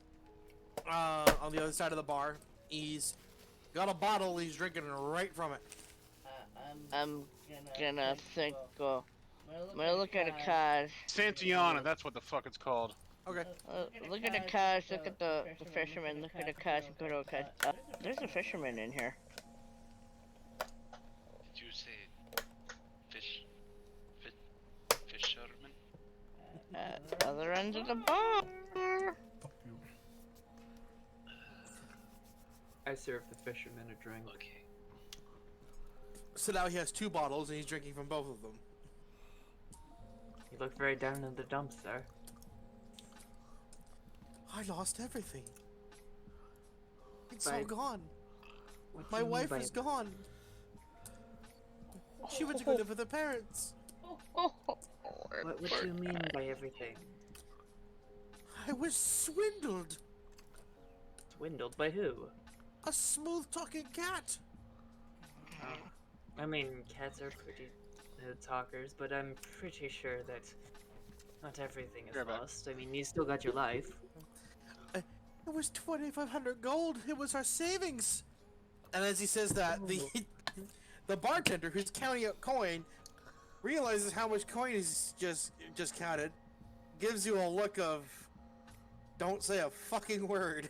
On the other side of the bar. He's got a bottle, he's drinking right from it. I'm gonna think, I'm gonna look at a cash. Santiana, that's what the fuck it's called. Okay. Look at the cash, look at the fisherman, look at the cash, and go to a cash. There's a fisherman in here. Did you say fisherman? Other end of the bar. I serve the fisherman a drink. Okay. So now he has 2 bottles and he's drinking from both of them. You look very down in the dumps, sir. I lost everything. It's By- all gone. What do My you mean wife by- is gone. She went to go live with her parents. What do you mean by everything? I was swindled. Swindled by who? A smooth-talking cat. I mean, cats are pretty talkers, but I'm pretty sure that not everything is You're back. lost. I mean, you still got your life. It was 2,500 gold. It was our savings. And as he says that, the bartender who's counting out coin realizes how much coin he's just counted, gives you a look of, don't say a fucking word.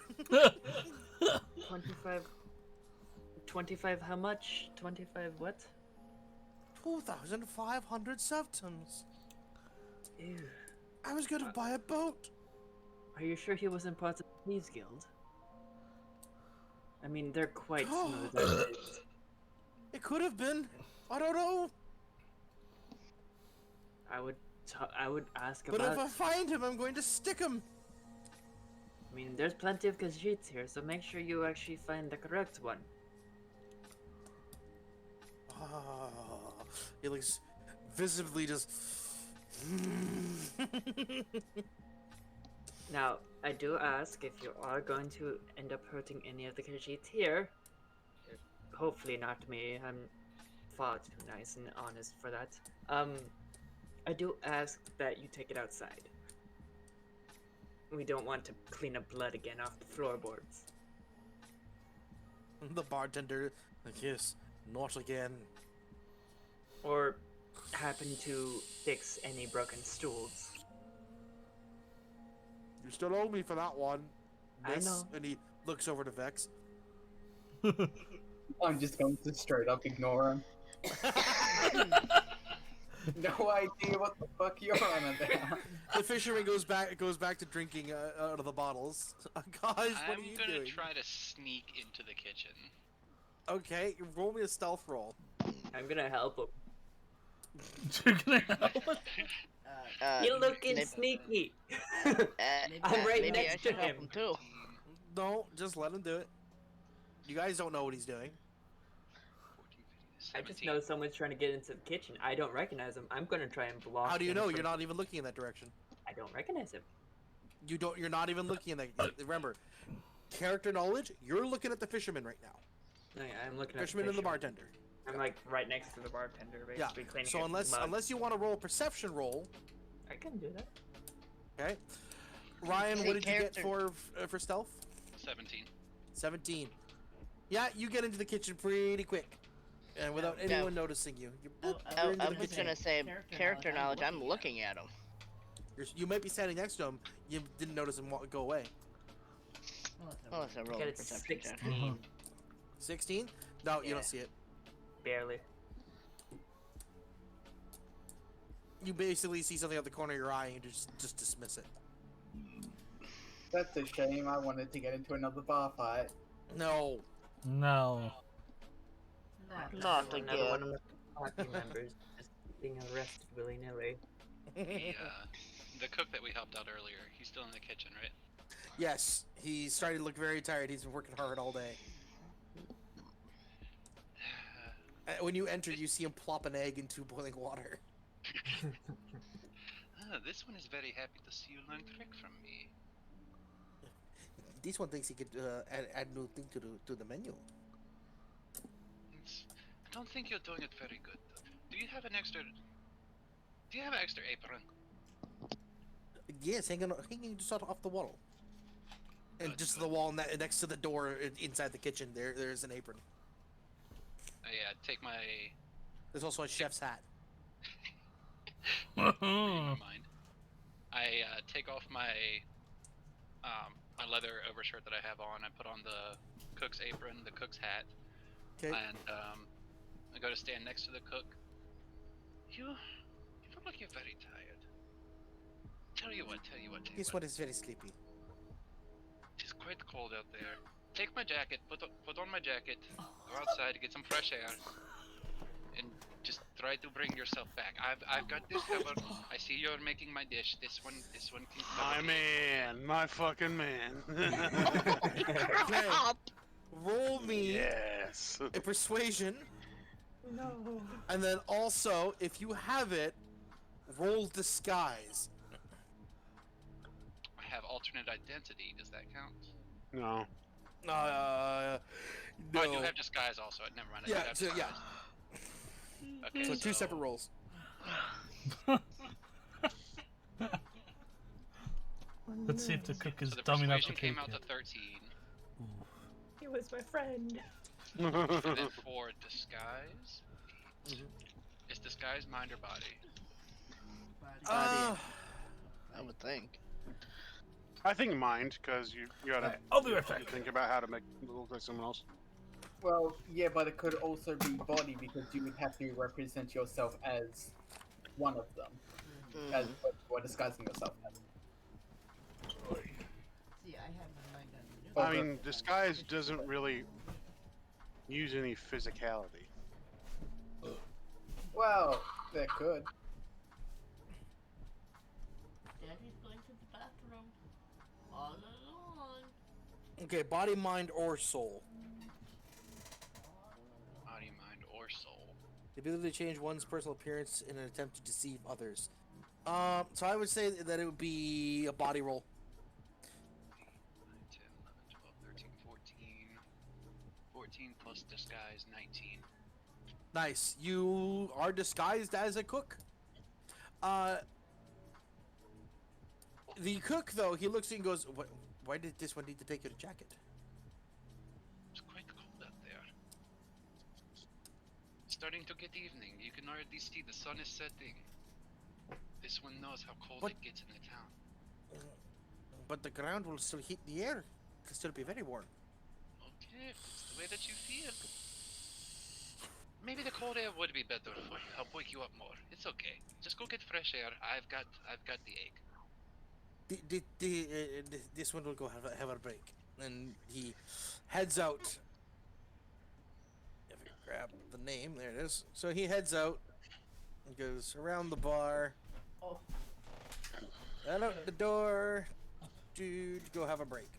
25 how much? 25 what? 2,500 septums. Ew. I was gonna buy a boat. Are you sure he wasn't part of the Thieves Guild? I mean, they're quite smooth as it is. It could have been. I don't know. I would ask But about... if I find him, I'm going to stick him. I mean, there's plenty of Khajiits here, so make sure you actually find the correct one. He looks visibly just. Now, I do ask if you are going to end up hurting any of the Khajiits here. Hopefully not me. I'm far too nice and honest for that. I do ask that you take it outside. We don't want to clean up blood again off the floorboards. The bartender, like, yes, not again. Or happen to fix any broken stools. You still owe me for that one. I Miss. know. And he looks over to Vex. I'm just going to straight up ignore him. No idea what the fuck you're on about. The fisherman goes back to drinking out of the bottles. Guys, what are I'm you gonna doing? try to sneak into the kitchen. Okay, roll me a stealth roll. I'm gonna help him. You're gonna help? You're looking maybe- sneaky. I'm I'm right maybe next I to should help him. him too. No, just let him do it. You guys don't know what he's doing. 14, 15, I just 17. know someone's trying to get into the kitchen. I don't recognize him. I'm gonna try and block. How do you him know? from- You're not even looking in that direction. I don't recognize him. You're not even looking in that. Remember, character knowledge. You're looking at the fisherman right now. I'm looking at Fisherman and the bartender. I'm like right next to the bartender, Yeah. basically cleaning So up unless mud. unless you want to roll a perception roll, I can do that. okay. Ryan, See, what did you get character- for stealth? 17. 17. Yeah, you get into the kitchen pretty quick, and without Yeah. anyone noticing you. You're I into the was kitchen. gonna say character knowledge. I'm looking at him. You might be standing next to him. You didn't notice him go away. Oh, it's a I roll got a it perception check. 16. 16? No, you Yeah. don't see it. Barely. You basically see something out the corner of your eye and you just dismiss it. That's a shame. I wanted to get into another bar fight. No. No. Not Another one of again. my party members just being arrested willy-nilly. The cook that we helped out earlier, he's still in the kitchen, right? Yes, he's starting to look very tired. He's been working hard all day. When you enter, you see him plop an egg into boiling water. This one is very happy to see you learn trick from me. This one thinks he could add new thing to the menu. I don't think you're doing it very good. Do you have an extra apron? Yes, hanging just off the wall. And Good, just good. the wall next to the door inside the kitchen, there's an apron. Yeah, take my There's also a chef's hat. reading my mind. I take off my my leather overshirt that I have on. I put on the cook's apron, the cook's hat, Okay. and I go to stand next to the cook. You look like you're very tired. Tell you what. This one is very sleepy. It's quite cold out there. Take my jacket, put on my jacket, go outside, get some fresh air, and just try to bring yourself back. I've got this covered. I see you're making my dish. This one can cover My me. man, my fucking man. Okay. Roll me Yes. a persuasion, No. and then also, if you have it, roll disguise. I have alternate identity. Does that count? No. No. Oh, I do have disguise also. Never mind. I do Yeah, have so, disguise. yeah. Okay, So two separate rolls. Let's see if the cook is So the dumb enough to persuasion take came out it. to 13. He was my friend. And then for disguise, Mhm. is disguise mind or body? Uh, I would think. I think mind, because you gotta Alright, I'll be right back. think about how to make it look like someone else. Well, yeah, but it could also be body because you would have to represent yourself as one of them, as Mm. what you are disguising yourself as. See, I have my mind on the new I Okay. mean, disguise doesn't really use any physicality. Well, they could. Daddy's going to the bathroom all alone. okay, body, mind, or soul. Body, mind, or soul? The ability to change one's personal appearance in an attempt to deceive others. So I would say that it would be a body roll. 9, 10, 11, 12, 13, 14. 14 plus disguise, 19. Nice. You are disguised as a cook. The cook, though, he looks at you and goes, why did this one need to take your jacket? It's quite cold out there. It's starting to get evening. You can already see the sun is setting. This one knows how cold What? it gets in the town. But the ground will still heat the air. It can still be very warm. Okay, if it's the way that you feel. Maybe the cold air would be better for you. Help wake you up more. It's okay. Just go get fresh air. I've got the egg. This one will go have a break. And he heads out. If I grab the name, there it is. So he heads out and goes around the bar. Oh. And out the door. Dude, go have a break.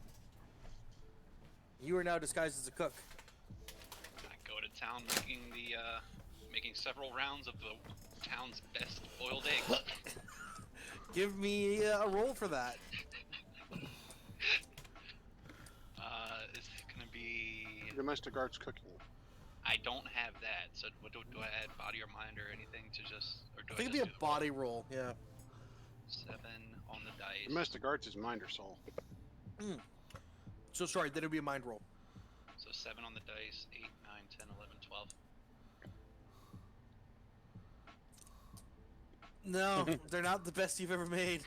You are now disguised as a cook. I go to town making several rounds of the town's best boiled eggs. Give me a roll for that. Is it gonna be? Domestic arts cooking. I don't have that. So what do I add body or mind or anything to just? Or do I think I it'd just be a body roll. Yeah. 7 on the dice. Domestic arts is mind or soul. So sorry, that'd be a mind roll. So 7 on the dice. 8, 9, 10, 11, 12. No, they're not the best you've ever made.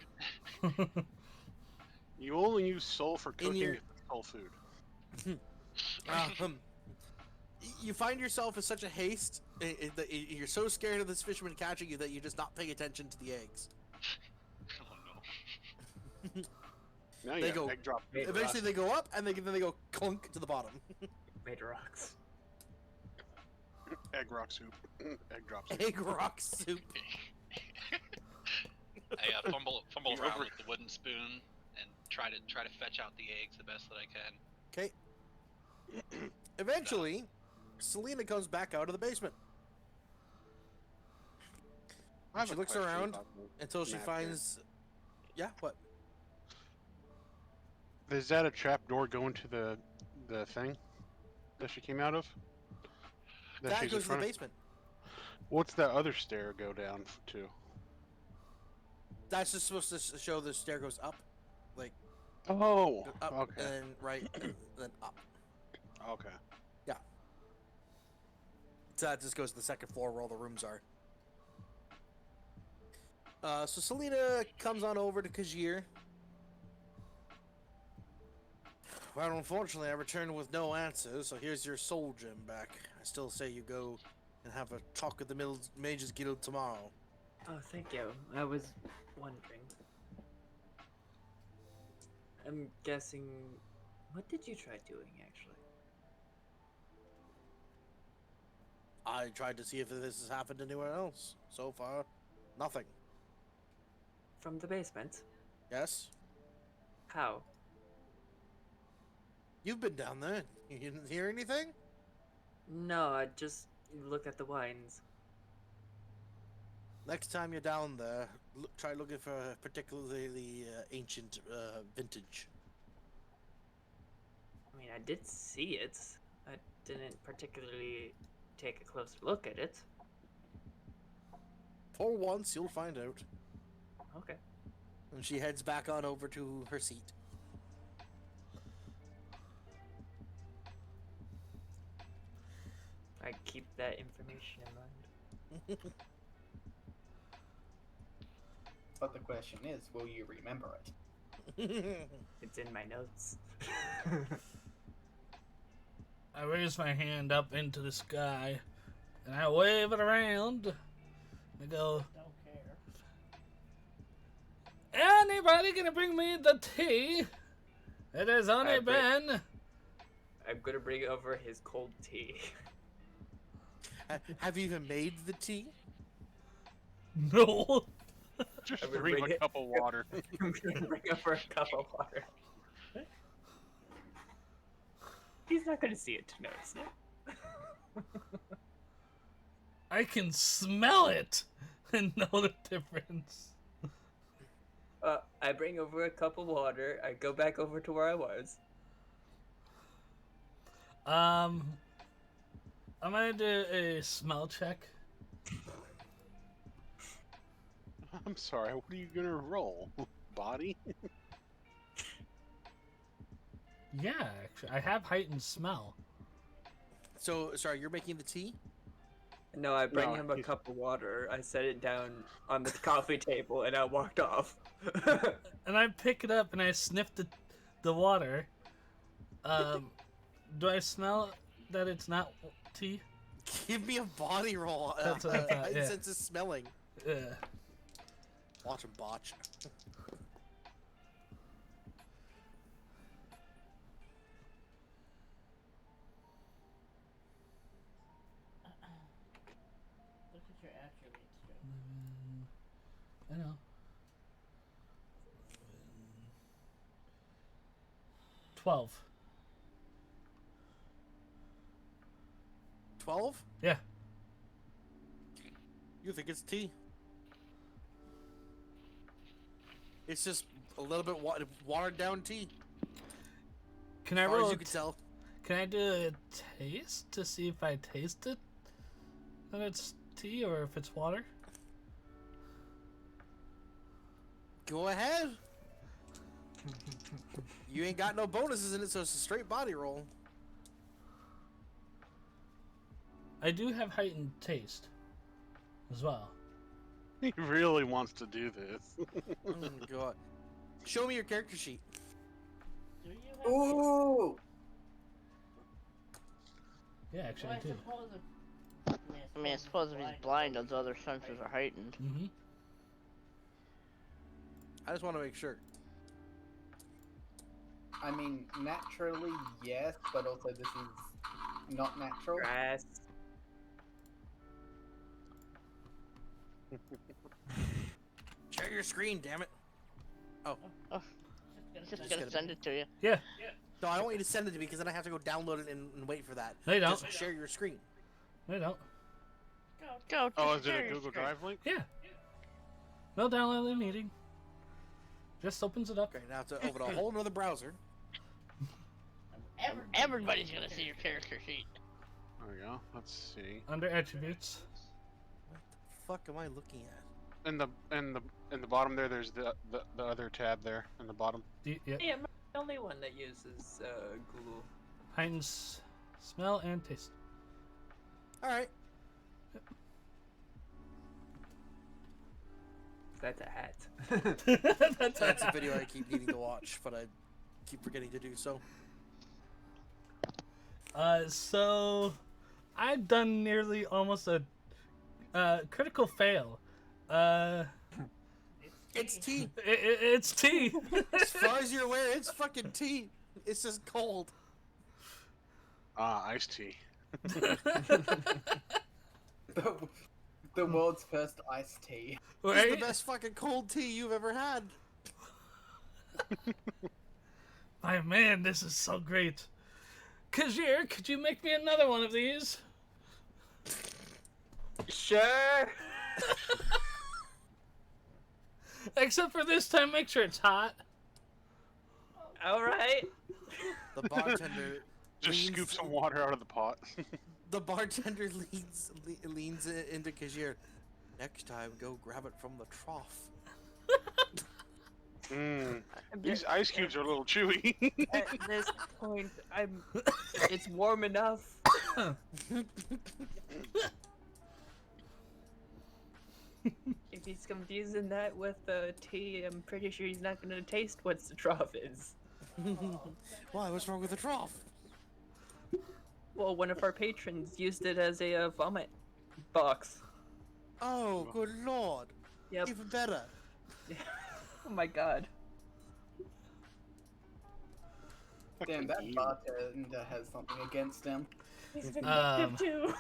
You only use soul for cooking your- if it's soul food. You find yourself in such a haste that you're so scared of this fisherman catching you that you're just not paying attention to the eggs. Oh no. Now They you go- go egg drop. Made Eventually, rocks. they go up and then they go clunk to the bottom. Made rocks. Egg rock soup. Egg drop soup. Egg rock soup. I fumble around with the wooden spoon and try to fetch out the eggs the best that I can. Okay. Eventually, Selena comes back out of the basement. I have She a looks question around about the until she map finds. Yeah. What? here. Is that a trap door going to the thing that she came out of? That she's in goes to the front of? basement. What's that other stair go down to? That's just supposed to show the stair goes up, like Oh, up okay, and then right and then up. okay. So that just goes to the second floor where all the rooms are. So Selena comes on over to Kajir. Well, unfortunately, I returned with no answers, so here's your soul gem back. I still say you go and have a talk at the Mages Guild tomorrow. Oh, thank you. I was wondering. I'm guessing. What did you try doing, actually? I tried to see if this has happened anywhere else. So far, nothing. From the basement? Yes? How? You've been down there. You didn't hear anything? No, I just looked at the wines. Next time you're down there, try looking for a particularly ancient vintage. I mean, I did see it. I didn't particularly take a close look at it. For once, you'll find out. Okay. And she heads back on over to her seat. I keep that information in mind. But the question is, will you remember it? It's in my notes. I raise my hand up into the sky, and I wave it around. I go, Don't care. anybody gonna bring me the tea? It has only been... I'm gonna bring over his cold tea. Have you even made the tea? No. Just I'm gonna bring bring a it- cup of water. I'm gonna bring over a cup of water. He's not gonna see it to notice it. I can smell it and know the difference. I bring over a cup of water. I go back over to where I was. I'm gonna do a smell check. I'm sorry, what are you gonna roll? Body? Yeah, actually, I have heightened smell. So, sorry, you're making the tea? No, I bring No, him a he's- cup of water. I set it down on the coffee table and I walked off. And I pick it up and I sniff the water. Do I smell that it's not tea? Give me a body roll. That's what I thought, yeah. Sense of smelling. Yeah. Watch him botch. Look at your attributes, Joe. I know. 12. 12? Yeah. You think it's tea? It's just a little bit watered down tea. Can I As far roll? as you can tell. Can I do a taste to see if I taste it? That it's tea or if it's water? Go ahead. You ain't got no bonuses in it, so it's a straight body roll. I do have heightened taste as well. He really wants to do this. Oh, God. Show me your character sheet. Do you have Ooh! Yeah, actually, Well, I do. I mean, I suppose if he's blind, those other senses are heightened. Mm-hmm. I just want to make sure. I mean, naturally, yes, but also this is not natural. Grass. Share your screen, damn it. Oh. Just gonna send it to you. Yeah. No, I don't want you to send it to me because then I have to go download it and wait for that. No, you don't. Just share your screen. No, you don't. Go. Oh, just is it share a your Google screen. Drive link? Yeah. No download the meeting. Just opens it up. Okay, now to open a whole nother browser. Everybody's gonna see your character sheet. There we go. Let's see. Under attributes. What the fuck am I looking at? In the bottom there, there's the other tab there in the bottom. Yeah. Yeah, I'm the only one that uses Google. Heightened smell and taste. Alright. That's a hat. That's a video I keep needing to watch, but I keep forgetting to do so. So I've done nearly almost a critical fail. It's tea. It's tea. As far as you're aware, it's fucking tea. It's just cold. Iced tea. The world's first iced tea. It's Right? the best fucking cold tea you've ever had. My man, this is so great. Kajir, could you make me another one of these? Sure. Except for this time, make sure it's hot. All right. The the bartender Just leans, scoop some water out of the pot. The bartender leans into Kajir. Next time, go grab it from the trough. These ice cubes are a little chewy. At this point, it's warm enough. If he's confusing that with tea, I'm pretty sure he's not gonna taste what the trough is. Why? What's wrong with the trough? Well, one of our patrons used it as a vomit box. Oh, good lord. Yep. Even better. Oh my god. Damn, that bartender has something against him. He's vindictive too.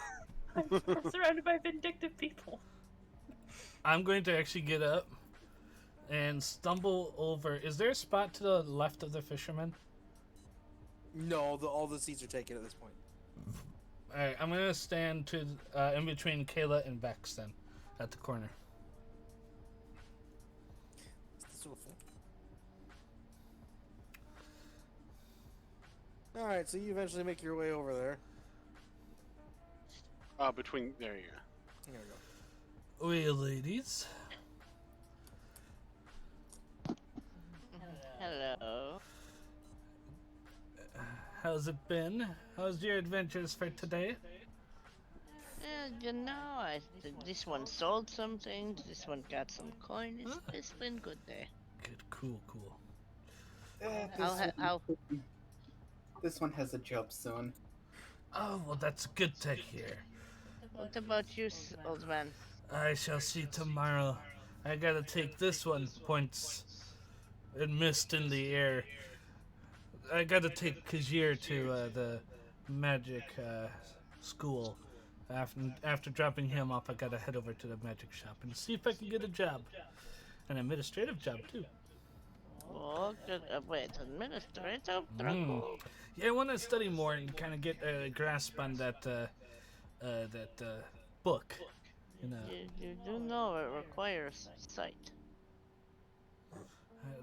I'm surrounded by vindictive people. I'm going to actually get up and stumble over. Is there a spot to the left of the fisherman? No, all the seats are taken at this point. Alright, I'm going to stand to in between Kayla and Vex then, at the corner. Alright, so you eventually make your way over there. Between, there you go. There we go. Well, ladies. Hello. How's it been? How's your adventures for today? You know, this one sold something, this one got some coin. It's been good day. Good, cool. This one has a job soon. Oh, well, that's good to hear. What about you, old man? I shall see tomorrow. I gotta take this one, points and mist in the air. I gotta take Kajir to the magic school. After dropping him off, I gotta head over to the magic shop and see if I can get a job. An administrative job, too. Oh, good. Wait, administrative? Yeah, I want to study more and kind of get a grasp on that book. You know. You do know it requires sight.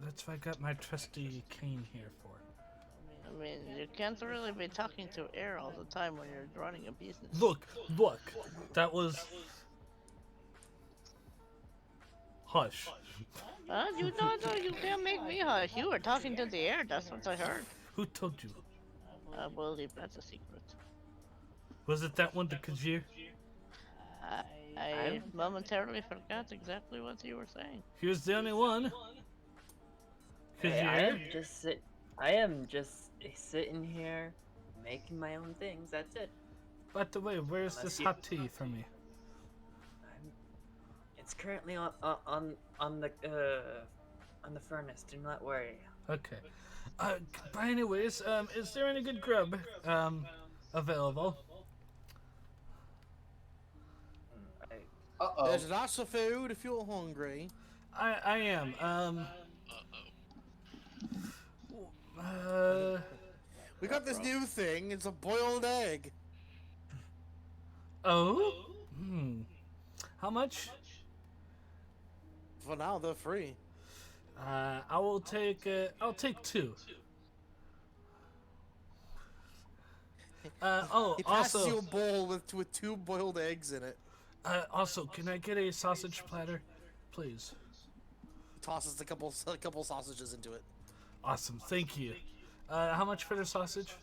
That's what I got my trusty cane here for. I mean, you can't really be talking to air all the time when you're running a business. Look! That was... Hush. You can't make me hush. You were talking to the air, that's what I heard. Who told you? We'll leave that's a secret. Was it that one, the Kajir? I momentarily forgot exactly what you were saying. He was the only one. Kajir? I am just sitting here, making my own things, that's it. By the way, where's this hot tea for me? It's currently on the furnace. Do not worry. Okay. But anyways, is there any good grub available? There's lots of food if you're hungry. I am. We got this new thing. It's a boiled egg. Oh? How much? For now, they're free. I'll take 2. He passes Also, you a bowl with 2 boiled eggs in it. Also, can I get a sausage platter, please? He tosses a couple sausages into it. Awesome, thank you. How much for the sausage?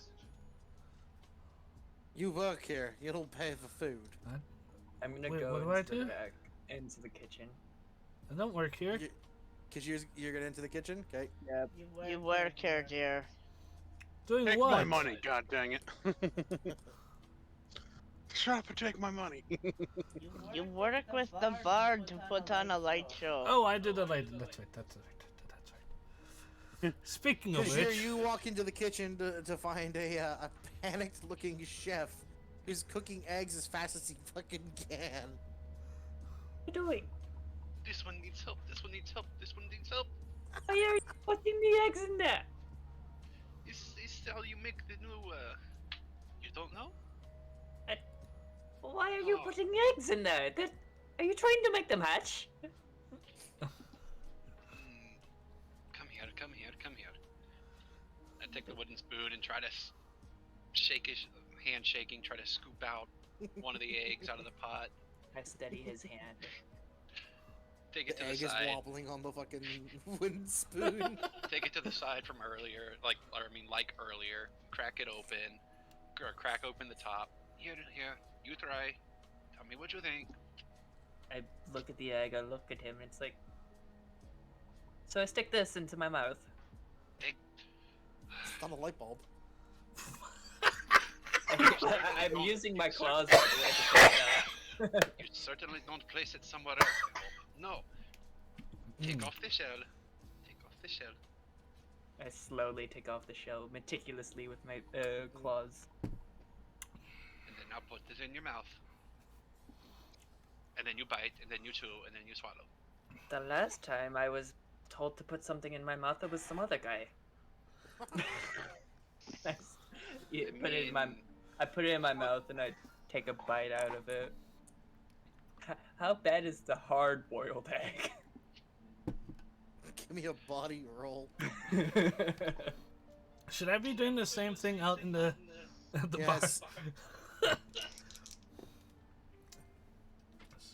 You work here. You don't pay for food. I'm gonna Wait, go what do I into do? the back, into the kitchen. I don't work here. Cause you're getting into the kitchen, okay? Yep. You work here, dear. Doing Take what? my money, god dang it. Shut up and take my money. You work with the bard to put on a light show. Oh, I did a light. That's right. Speaking of Cause which, you walk into the kitchen to find a panicked-looking chef who's cooking eggs as fast as he fucking can. What are you doing? This one needs help. This one needs help. This one needs help. Why are you putting the eggs in there? It's how you make the new. You don't know? Why are you putting eggs in there? Are you trying to make them hatch? Come here. take the wooden spoon and try to shake his hand shaking, try to scoop out one of the eggs out of the pot. I steady his hand. Take it The to egg the is side. wobbling on the fucking wooden spoon. Take it to the side from earlier, like earlier. Crack it open, or crack open the top. Here, you try. Tell me what you think. I look at the egg, I look at him, and it's like... So I stick this into my mouth. It's not a light bulb. I'm using my claws by the way to take it out. You certainly don't place it somewhere else. I hope. No. Take off the shell. Take off the shell. I slowly take off the shell, meticulously with my claws. And then now put this in your mouth. And then you bite, and then you chew, and then you swallow. The last time I was told to put something in my mouth, it was some other guy. I put it in my mouth and I take a bite out of it. How bad is the hard-boiled egg? Give me a body roll. Should I be doing the same thing out in the Yes. bar?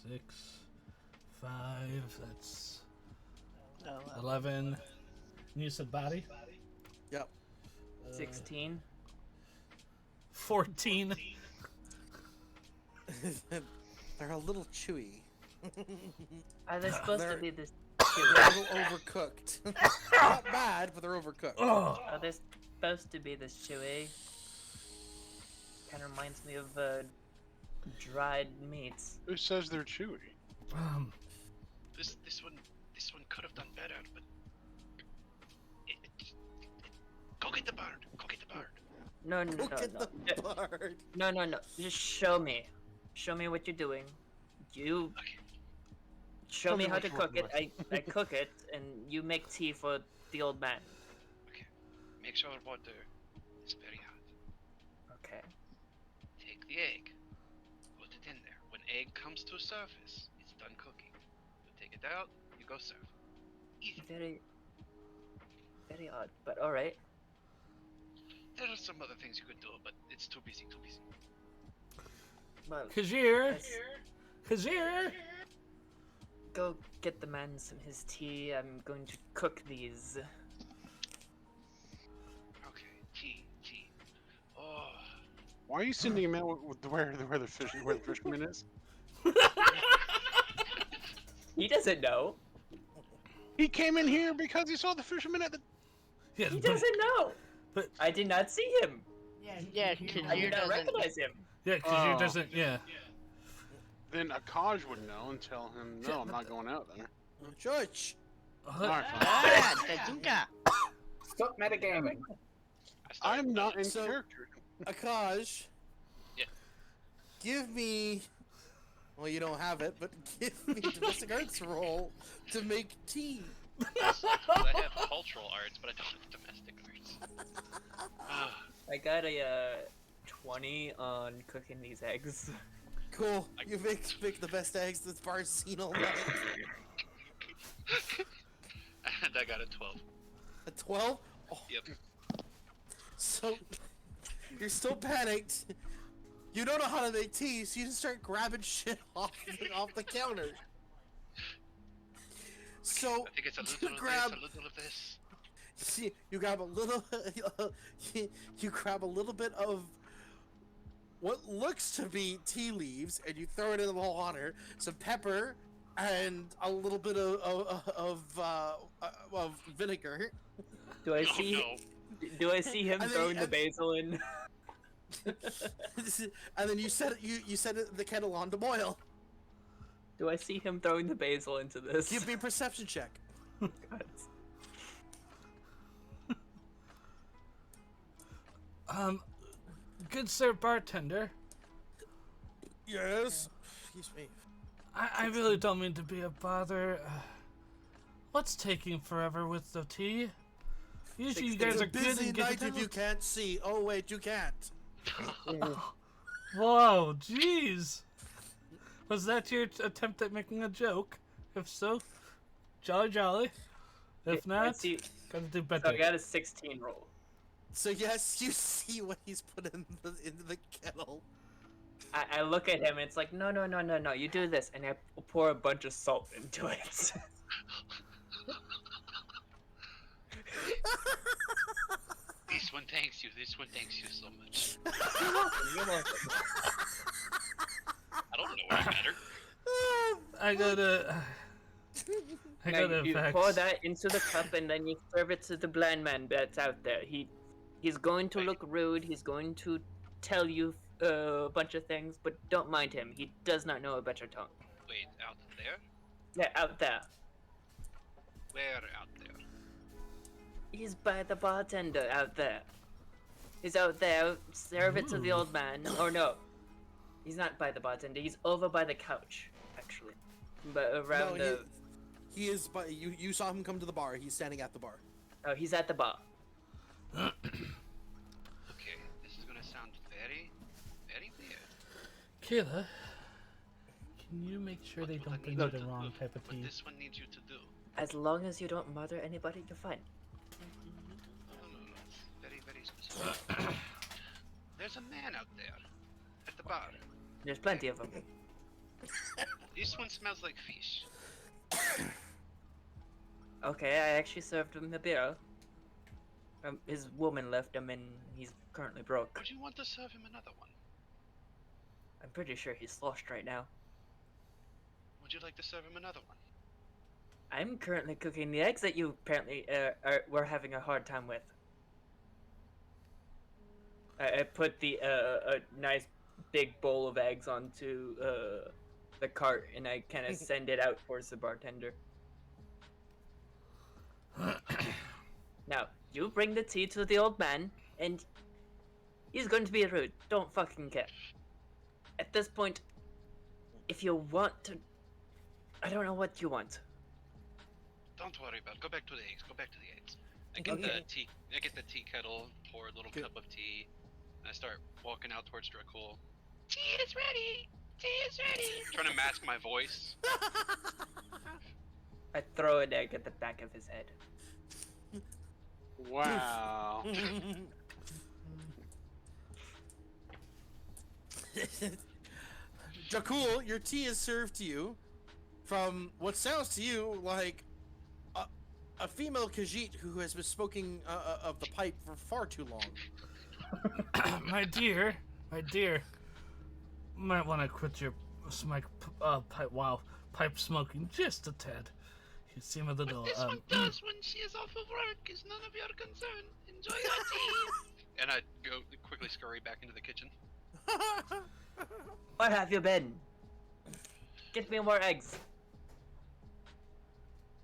6, 5, that's 11. You said body? Yep. 16. 14. They're a little chewy. Are they supposed to be this They're a little overcooked. Not bad, but they're overcooked. Oh. Are they supposed to be this chewy? Kind of reminds me of dried meats. Who says they're chewy? This one could have done better, but go get the bird. Go get the bird. No. The bird. No. Just show me. Show me what you're doing. You show me how to cook it. I cook it, and you make tea for the old man. Okay. Make sure water is very hot. Okay. Take the egg. Put it in there. When egg comes to surface, it's done cooking. You take it out. You go serve. Easy. Very odd, but all right. There are some other things you could do, but it's too busy. Too busy. Well, Kazir! Kazir! go get the man some his tea. I'm going to cook these. Okay. Tea. Oh. Why are you sending him out with where the fisherman is? He doesn't know. He came in here because he saw the fisherman at the. Yeah, He doesn't know. but- I did not see him. Yeah, I Kazir did not doesn't. recognize him. Yeah, Kazir doesn't, yeah. Then Akaj would know and tell him, no, I'm not going out there. Church. Alright, fine. Ah, Tazunka. Stop metagaming. I'm not in So- character. Akaj. Yeah. Give me. Well, you don't have it, but give me domestic arts roll to make tea. I have cultural arts, but I don't have domestic arts. I got a 20 on cooking these eggs. Cool. You make the best eggs this bar's seen all night. And I got a 12. A 12? Oh. Yep. So, you're still panicked. You don't know how to make tea, so you just start grabbing shit off the counter. So, I think it's a little you of grab, this, a little of this. you grab a little, you grab a little bit of what looks to be tea leaves, and you throw it in the water, some pepper, and a little bit of vinegar. Do I Oh, see? no. Do I see him And then- throwing the basil in? And then you set the kettle on to boil. Do I see him throwing the basil into this? Give me a perception check. God. Good sir bartender. Yes. Excuse me. I really don't mean to be a bother. What's taking forever with the tea? Usually you guys It's are a good busy and get night it if you out. can't see. Oh wait, you can't. Whoa, jeez. Was that your attempt at making a joke? If so, jolly. If I not, see. gotta do So better. I got a 16 roll. So yes, you see what he's put into the kettle. I look at him and it's like, no, you do this. And I pour a bunch of salt into it. This one thanks you. This one thanks you so much. You're welcome. I don't know any better. I gotta You vex. pour that into the cup and then you serve it to the blind man that's out there. He's going to look rude. He's going to tell you a bunch of things, but don't mind him. He does not know a better tongue. Wait, out there? Yeah, out there. Where out there? He's by the bartender out there. He's out there. Serve it to the old man. Or no, he's not by the bartender. He's over by the couch, actually. But around No, he is. But you saw him come to the bar. He's standing at the bar. Oh, he's at the bar. Okay, this is gonna sound very, very weird. Kayla, can you make sure they don't bring you the wrong type of What tea? this one needs you to do. As long as you don't murder anybody, you're fine. No. It's very, very specific. There's a man out there at the bar. There's plenty of them. This one smells like fish. Okay, I actually served him a beer. His woman left him and he's currently broke. Would you want to serve him another one? I'm pretty sure he's sloshed right now. Would you like to serve him another one? I'm currently cooking the eggs that you apparently were having a hard time with. I put the a nice big bowl of eggs onto the cart and I kind of send it out towards the bartender. Now, you bring the tea to the old man, and he's going to be rude. Don't fucking care. At this point, if you want to... I don't know what you want. Don't worry about it. Go back to the eggs. Go back to the eggs. I get the tea. I get the tea kettle. Pour a little cup of tea. And I start walking out towards Dracul. Tea is ready. Tea is ready. Trying to mask my voice. I throw an egg at the back of his head. Wow. Dracul, your tea is served to you from what sounds to you like a female Khajiit who has been smoking of the pipe for far too long. my dear, might want to quit your pipe smoking just a tad. You seem a little. What this one does when she is off of work is none of your concern. Enjoy your tea. And I go quickly scurry back into the kitchen. Where have you been? Get me more eggs.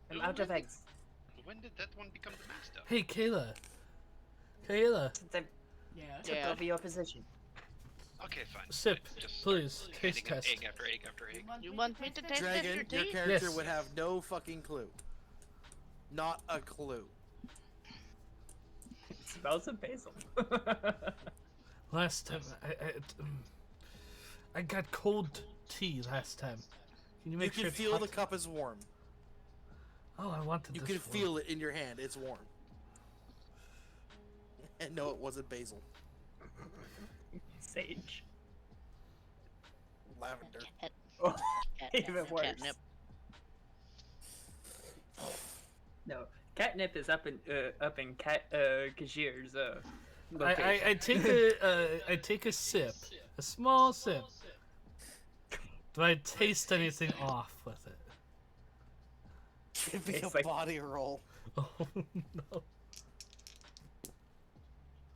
I'm out of eggs. When did that one become the master? Hey, Kayla. Since I took Yeah. over your position. Okay, fine. Sip, Just please. Taste handing him test. egg after egg after egg. You want me to taste Dragon, your your tea? character Yes. would have no fucking clue. Not a clue. It smells of basil. Last time, I got cold tea last time. Can you You make can sure it's feel hot? the cup is warm. Oh, I wanted You this can one. feel it in your hand. It's warm. And no, it wasn't basil. Sage. Lavender. Oh, Catnip, even worse. catnip. No, catnip is up in Kajir's location. I take a sip, a small sip. Do I taste anything off with it? Give me It's a like- body roll. Oh no!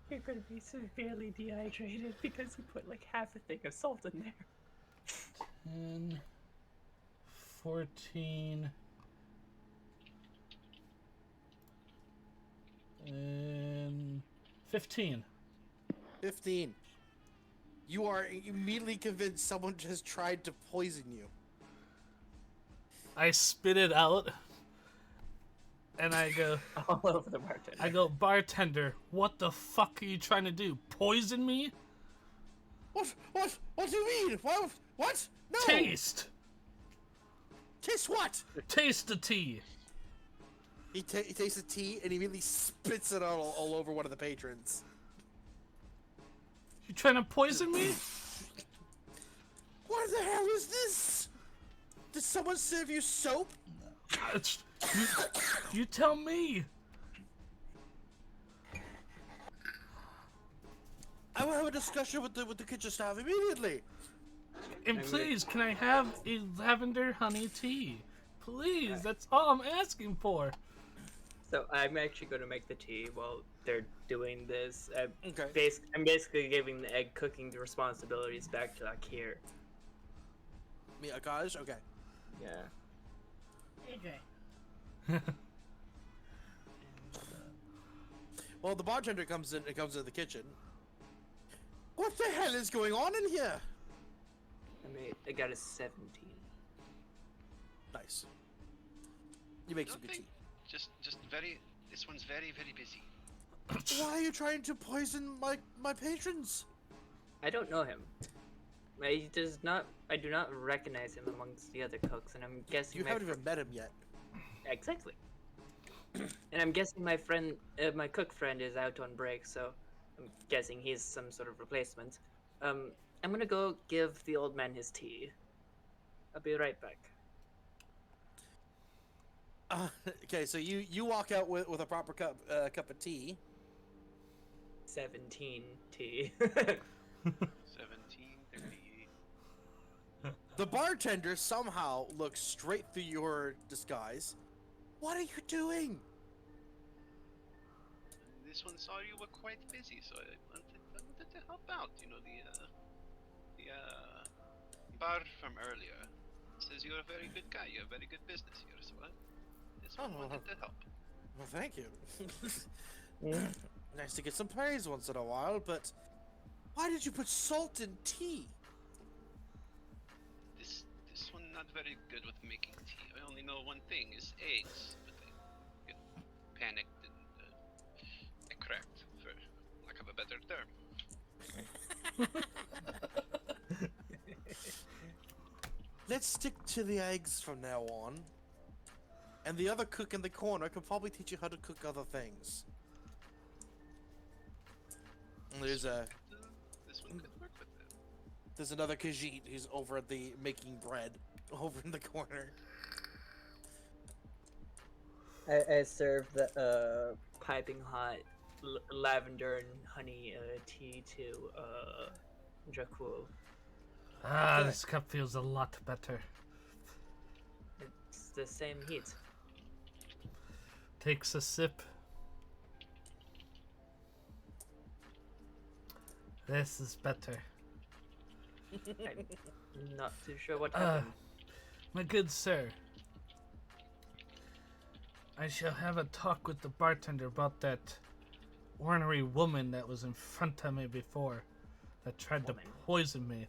You're gonna be severely dehydrated because you put like half a thing of salt in there. 10, 14, and 15. 15. You are immediately convinced someone just tried to poison you. I spit it out, and I go, All over the bartender. bartender, what the fuck are you trying to do? Poison me? What? What do you mean? What? No! Taste! Taste what? Taste the tea! He takes the tea and he immediately spits it out all over one of the patrons. You trying to poison me? What the hell is this? Did someone serve you soap? You tell me. I will have a discussion with the kitchen staff immediately. And please, can I have a lavender honey tea? Please, that's all I'm asking for. So I'm actually going to make the tea while they're doing this. Okay. I'm basically giving the egg cooking responsibilities back to Akir. Me, Akash? Okay. Yeah. AJ. Well, the bartender comes into the kitchen. What the hell is going on in here? I got a 17. Nice. You make some Don't good think- tea. Just very. This one's very, very busy. Why are you trying to poison my patrons? I don't know him. I do not recognize him amongst the other cooks, and I'm guessing You haven't even met him yet. Exactly. And I'm guessing my friend, my cook friend, is out on break, so I'm guessing he's some sort of replacement. I'm gonna go give the old man his tea. I'll be right back. Okay, so you walk out with a proper cup of tea. 17 tea. 1738. The bartender somehow looks straight through your disguise. What are you doing? This one saw you were quite busy, so I wanted to help out. You know, the bar from earlier says you're a very good guy. You're a very good business here, so this one wanted to help. Well, thank you. Nice to get some praise once in a while, but why did you put salt in tea? This one not very good with making tea. I only know one thing is eggs, but I get panicked and I cracked, for lack of a better term. Let's stick to the eggs from now on. And the other cook in the corner can probably teach you how to cook other things. And there's This one could work with it. there's another Khajiit who's over at the making bread over in the corner. I serve the piping hot lavender and honey tea to Jakul. Okay. This cup feels a lot better. It's the same heat. Takes a sip. This is better. I'm not too sure what happened. My good sir, I shall have a talk with the bartender about that ornery woman that was in front of me before, that tried to poison me.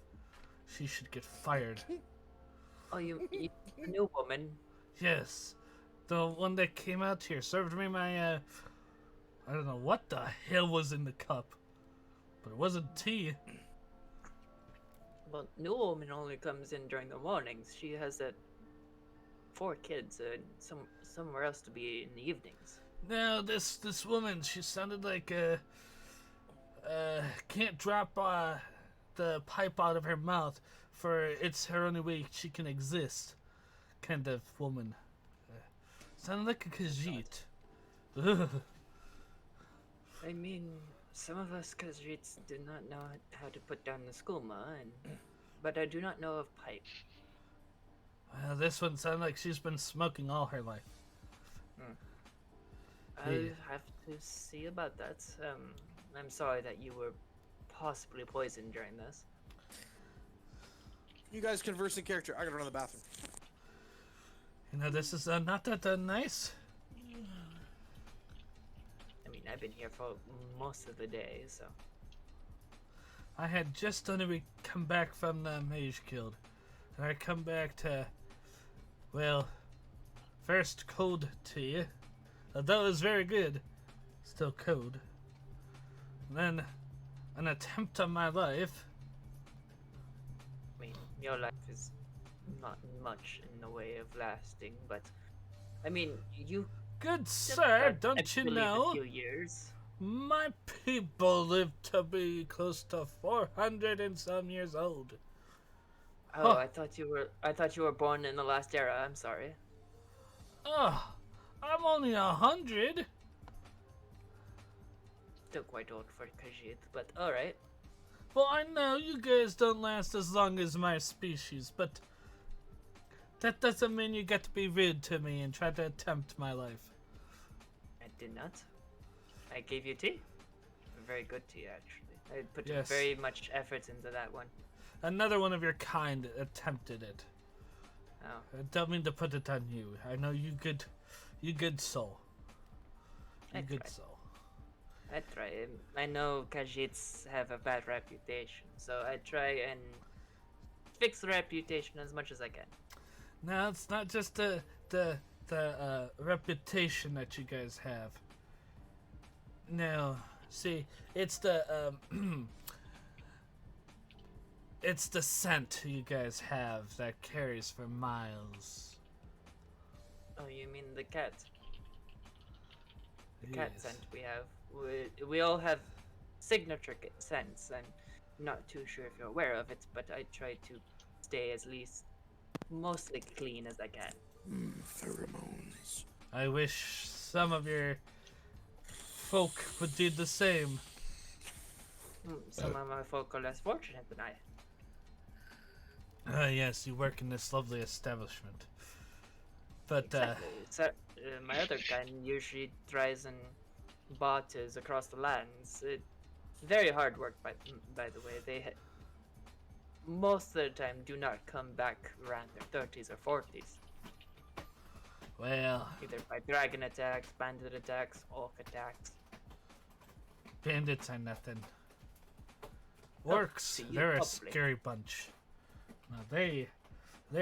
She should get fired. Oh, you a new woman? Yes, the one that came out here served me my, I don't know what the hell was in the cup, but it wasn't tea. Well, new woman only comes in during the mornings. She has 4 kids and somewhere else to be in the evenings. No, this woman, she sounded like can't drop the pipe out of her mouth, for it's her only way she can exist, kind of woman. Sounded like a Khajiit. Ugh. I mean, some of us Khajiits do not know how to put down the skooma, but I do not know of pipe. Well, this one sounded like she's been smoking all her life. I'll Yeah. have to see about that. I'm sorry that you were possibly poisoned during this. You guys converse in character. I gotta run to the bathroom. You know, this is not that nice. I mean, I've been here for most of the day, so. I had just only come back from the Mage Guild, and I come back to, well, first cold tea, although it was very good, still cold. And then an attempt on my life. I mean, your life is not much in the way of lasting, but I mean, you Good sir, don't you believe know? A few years. My people live to be close to 400 and some years old. Oh, Huh. I thought you were born in the last era. I'm sorry. Oh, I'm only 100. Still quite old for Khajiit, but all right. Well, I know you guys don't last as long as my species, but that doesn't mean you get to be rude to me and try to tempt my life. I did not. I gave you tea. Very good tea, actually. I put Yes. very much effort into that one. Another one of your kind attempted it. Oh, I don't mean to put it on you. I know you good soul. You I good tried. soul. I try. I know Khajiits have a bad reputation, so I try and fix the reputation as much as I can. Now it's not just the reputation that you guys have. No, see, it's the it's the scent you guys have that carries for miles. Oh, you mean the cat? The cat Yes. scent we have. We all have signature scents. I'm not too sure if you're aware of it, but I try to stay as least mostly clean as I can. Pheromones. I wish some of your folk would do the same. Some of my folk are less fortunate than I. Yes, you work in this lovely establishment. But, Exactly. So, my other kind usually tries and barters across the lands. Very hard work, by the way. They most of the time do not come back around their 30s or 40s. well, Either by dragon attacks, bandit attacks, orc attacks. bandits are nothing. Oh, Orcs, to you, they're a probably. scary bunch. Now they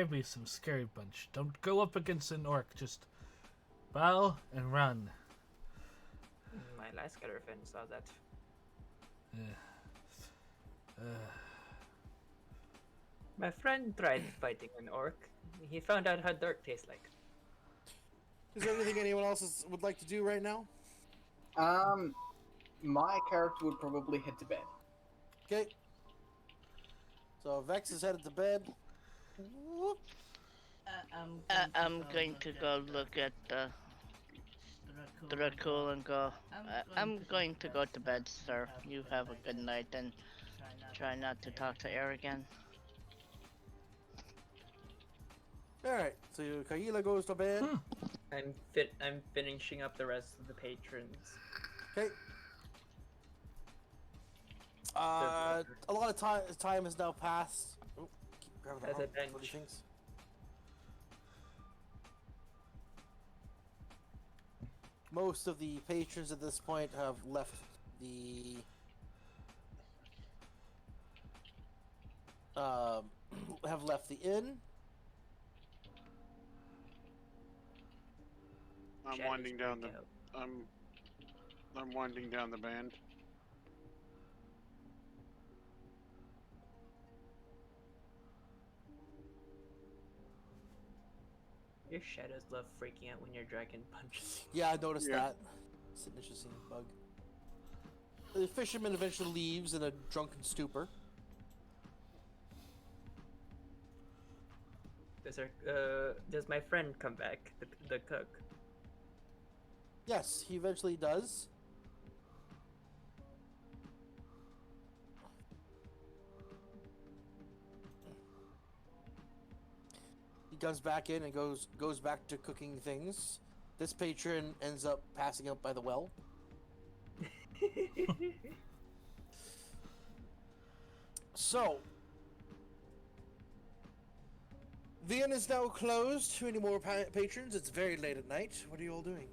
be some scary bunch. Don't go up against an orc, just bow and run. My last caravan saw that. My friend tried fighting an orc. He found out how dirt tastes like. Is there anything anyone else would like to do right now? My character would probably head to bed. Okay. So Vex is headed to bed. Whoop. I'm going to go look at the raccoon and go, I'm going to go to bed, sir. You have a good night and try not to talk to air again. Alright, so Kaila goes to bed. I'm finishing up the rest of the patrons. Okay. A lot of time has now passed. Oh, keep grabbing As the a wrong bloody bench. things. Most of the patrons at this point have left the inn. I'm Shadows winding down the. freak out. I'm winding down the band. Your shadows love freaking out when your dragon punches. Yeah, I noticed Yeah. that. It's an interesting bug. The fisherman eventually leaves in a drunken stupor. Does my friend come back? The cook. Yes, he eventually does. He comes back in and goes back to cooking things. This patron ends up passing out by the well. So, the inn is now closed to any more patrons. It's very late at night. What are you all doing?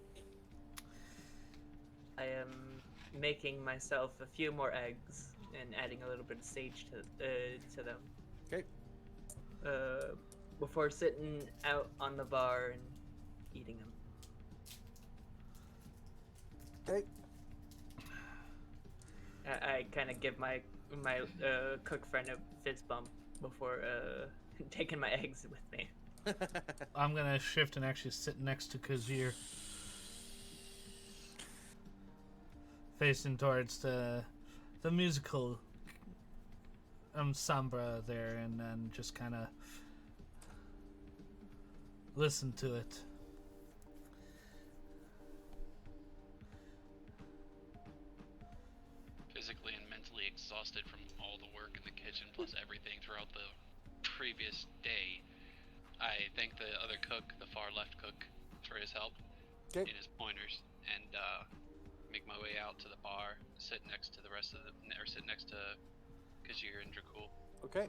I am making myself a few more eggs and adding a little bit of sage to them. Okay. Before sitting out on the bar and eating them. Okay. I kind of give my cook friend a fist bump before taking my eggs with me. I'm gonna shift and actually sit next to Kazir. facing towards the musical samba there, and then just kind of listen to it. Physically and mentally exhausted from all the work in the kitchen plus everything throughout the previous day, I thank the other cook, the far left cook, for his help in his pointers, and make my way out to the bar, sit next to Kajir and Dracul. Okay.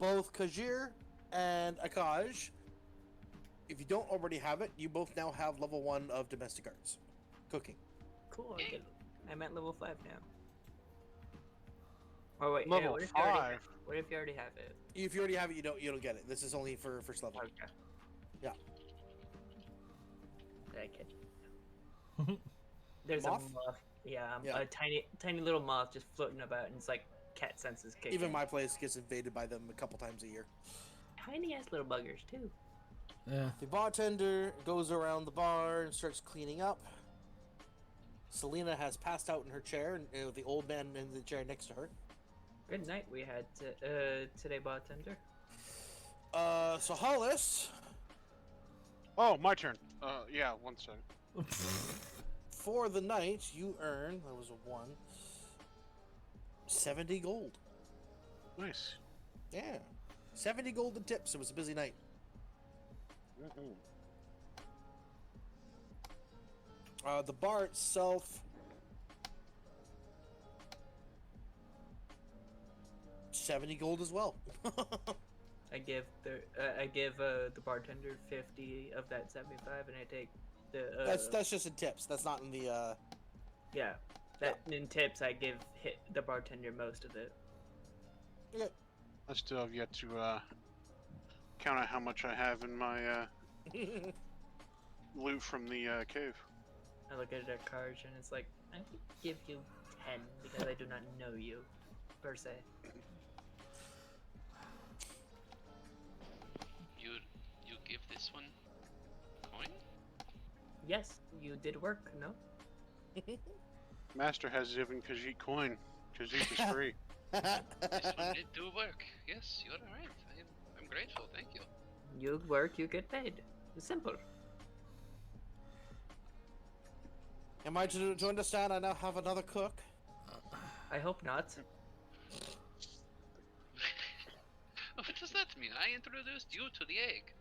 Both Kajir and Akaj, if you don't already have it, you both now have level 1 of domestic arts. Cooking. Cool. I'm at level 5 now. Oh wait, Level what if 5? What if you already have it? If you already have it, you don't get it. This is only for first level. Okay. Yeah. Did I catch it? There's Moth? a moth. Yeah, Yeah. a tiny little moth just floating about, and it's like cat senses kicking. Even my place gets invaded by them a couple times a year. Tiny ass little buggers too. Yeah. The bartender goes around the bar and starts cleaning up. Selena has passed out in her chair, and the old man in the chair next to her. Good night we had today, bartender. So Hollis, Oh, my turn. Yeah, 1 second. for the night, you earn, that was a 1, 70 gold. Nice. Yeah. 70 gold in tips. It was a busy night. The bar itself, 70 gold as well. I give the bartender 50 of that 75, and I take the. That's just in tips. That's not in the. Yeah, in tips I give the bartender most of it. Okay. I still have yet to count out how much I have in my loot from the cave. I look at their cards and it's like, I could give you 10 because I do not know you, per se. You give this one coin? Yes, you did work, no? Master has given Khajiit coin. Khajiit is free. This one did do work. Yes, you're right. I'm grateful. Thank you. You work, you get paid. It's simple. Am I to understand I now have another cook? I hope not. What does that mean? I introduced you to the egg.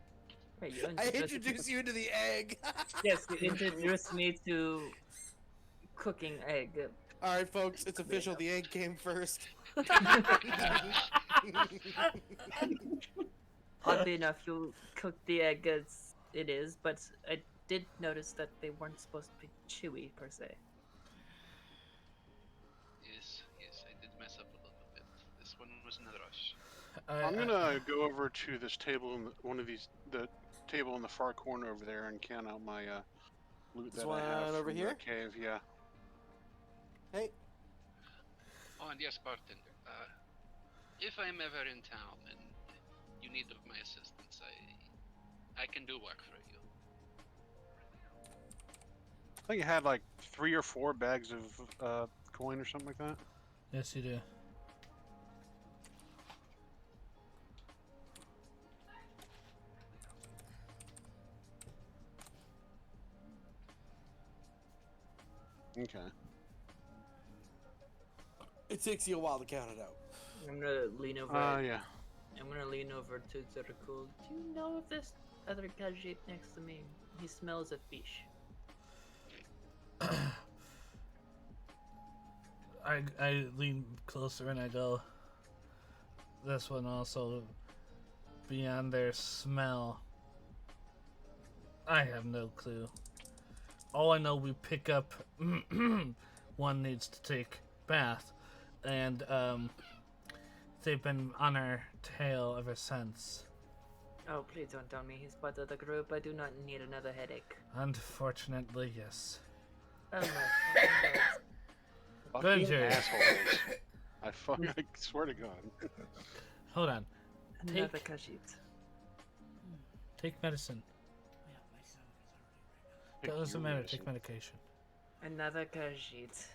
Wait, you I introduced you to the egg. Yes, you introduced me to cooking egg. Alright, folks, it's official. The egg came first. Oddly enough, you cooked the egg as it is, but I did notice that they weren't supposed to be chewy, per se. Yes, I did mess up a little bit. This one was in a rush. I'm gonna go over to this table, the table in the far corner over there, and count out my loot This that I have one over from here? the cave. Yeah. Hey. Oh, and yes, bartender. If I'm ever in town and you need of my assistance, I can do work for you. I think it had like 3 or 4 bags of coin or something like that. Yes, you do. Okay. It takes you a while to count it out. I'm gonna lean over. Yeah. I'm gonna lean over to Zerikul. Do you know if this other Khajiit next to me? He smells a fish. I lean closer and I go, this one also, beyond their smell, I have no clue. All I know, we pick up, one needs to take bath, and they've been on our tail ever since. Oh, please don't tell me he's part of the group. I do not need another headache. Unfortunately, yes. Oh my god. Fucking Jerry. assholes. I swear to God. Hold on. Another Khajiit. Take medicine. Yeah, my son is already right now. Doesn't your matter, medicine. take medication. Another Khajiit.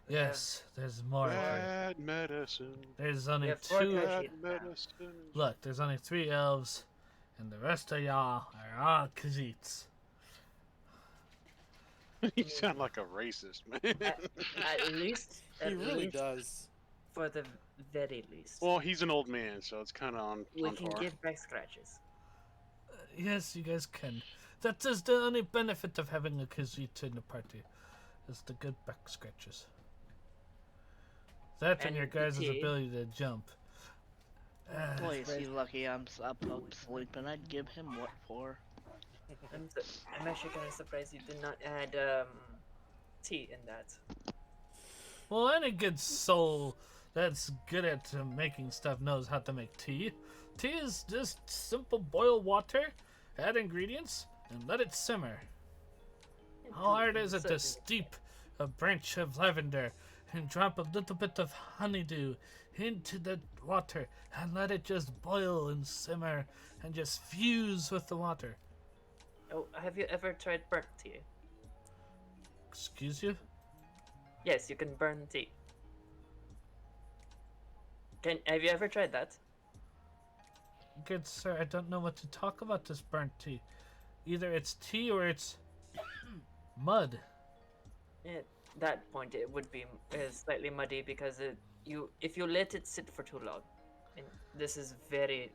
Yes, there's more. Bad medicine. There's only have four two. Khajiit now. Medicine. Look, there's only 3 elves, and the rest of y'all are all Khajiits. You sound like a racist, man. At least, He really does. for the very least, Well, he's an old man, so it's kind of on we on can par. give back scratches. Yes, you guys can. That is the only benefit of having a Khajiit in the party, is the good back scratches. That and And your the guys' tea. ability to jump. Boy, is he lucky I'm up sleeping. I'd give him what for? I'm actually kind of surprised you did not add tea in that. Well, any good soul that's good at making stuff knows how to make tea. Tea is just simple boil water, add ingredients, and let it simmer. How hard is it to steep a branch of lavender and drop a little bit of honeydew into the water and let it just boil and simmer and just fuse with the water? Oh, have you ever tried burnt tea? Excuse you? Yes, you can burn tea. Have you ever tried that? Good sir, I don't know what to talk about this burnt tea. Either it's tea or it's mud. At that point, it would be slightly muddy because if you let it sit for too long, and this is very,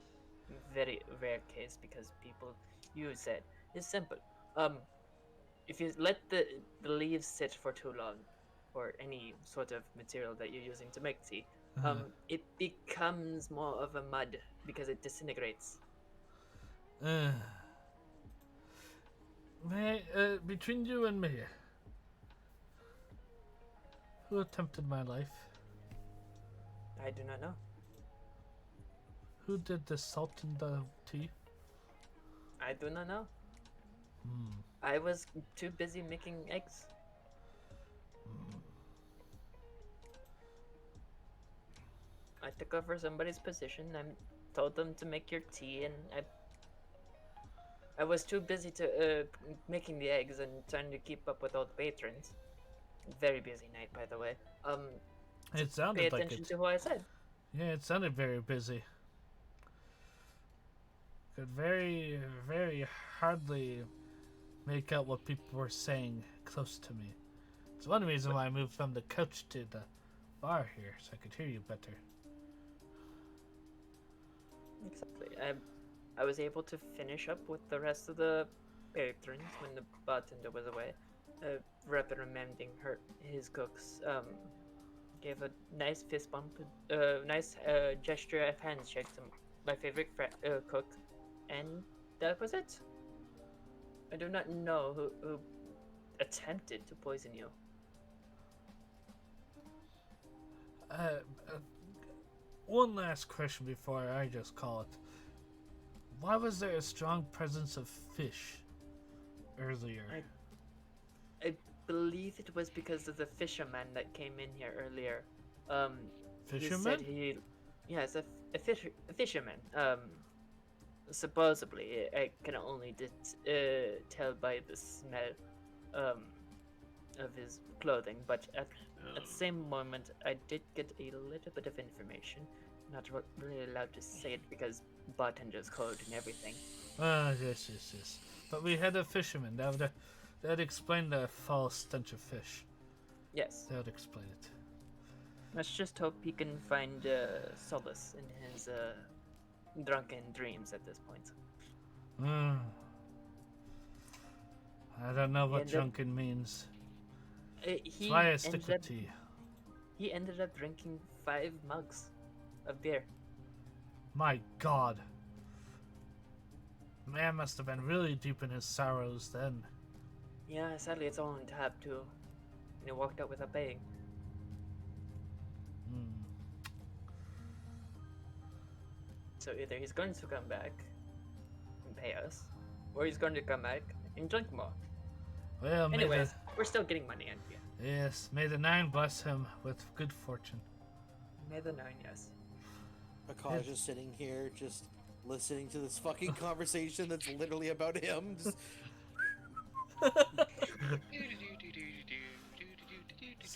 very rare case because people use it. It's simple. If you let the leaves sit for too long, or any sort of material that you're using to make tea, it becomes more of a mud because it disintegrates. Between you and me, who attempted my life? I do not know. Who did the salt in the tea? I do not know. I was too busy making eggs. I took over somebody's position. I told them to make your tea, and I was too busy to making the eggs and trying to keep up with all the patrons. Very busy night, by the way. It sounded Pay like attention it. to what I said. Yeah, it sounded very busy. Could very, very hardly make out what people were saying close to me. It's one reason why I moved from the couch to the bar here, so I could hear you better. Exactly. I was able to finish up with the rest of the patrons when the bartender was away. Reprimanding his cooks. Gave a nice fist bump, nice gesture of handshake to my favorite cook, and that was it. I do not know who attempted to poison you. One last question before I just call it. Why was there a strong presence of fish earlier? I believe it was because of the fisherman that came in here earlier. Fisherman? Yes, a fisherman. Supposedly, I can only tell by the smell of his clothing, but at the same moment, I did get a little bit of information. Not really allowed to say it because bartender's code and everything. Yes. But we had a fisherman. That explained the foul stench of fish. Yes. That would explain it. Let's just hope he can find solace in his drunken dreams at this point. I don't know what drunken means. That's why I stick with tea. He ended up drinking 5 mugs of beer. My God. Man must have been really deep in his sorrows then. Yeah, sadly it's all on tap too. And he walked out without paying. So either he's going to come back and pay us, or he's going to come back and drink more. Well, anyways, we're still getting money in here. Yes, may the 9 bless him with good fortune. May the 9, yes. Akash is sitting here just listening to this fucking conversation that's literally about him. Just...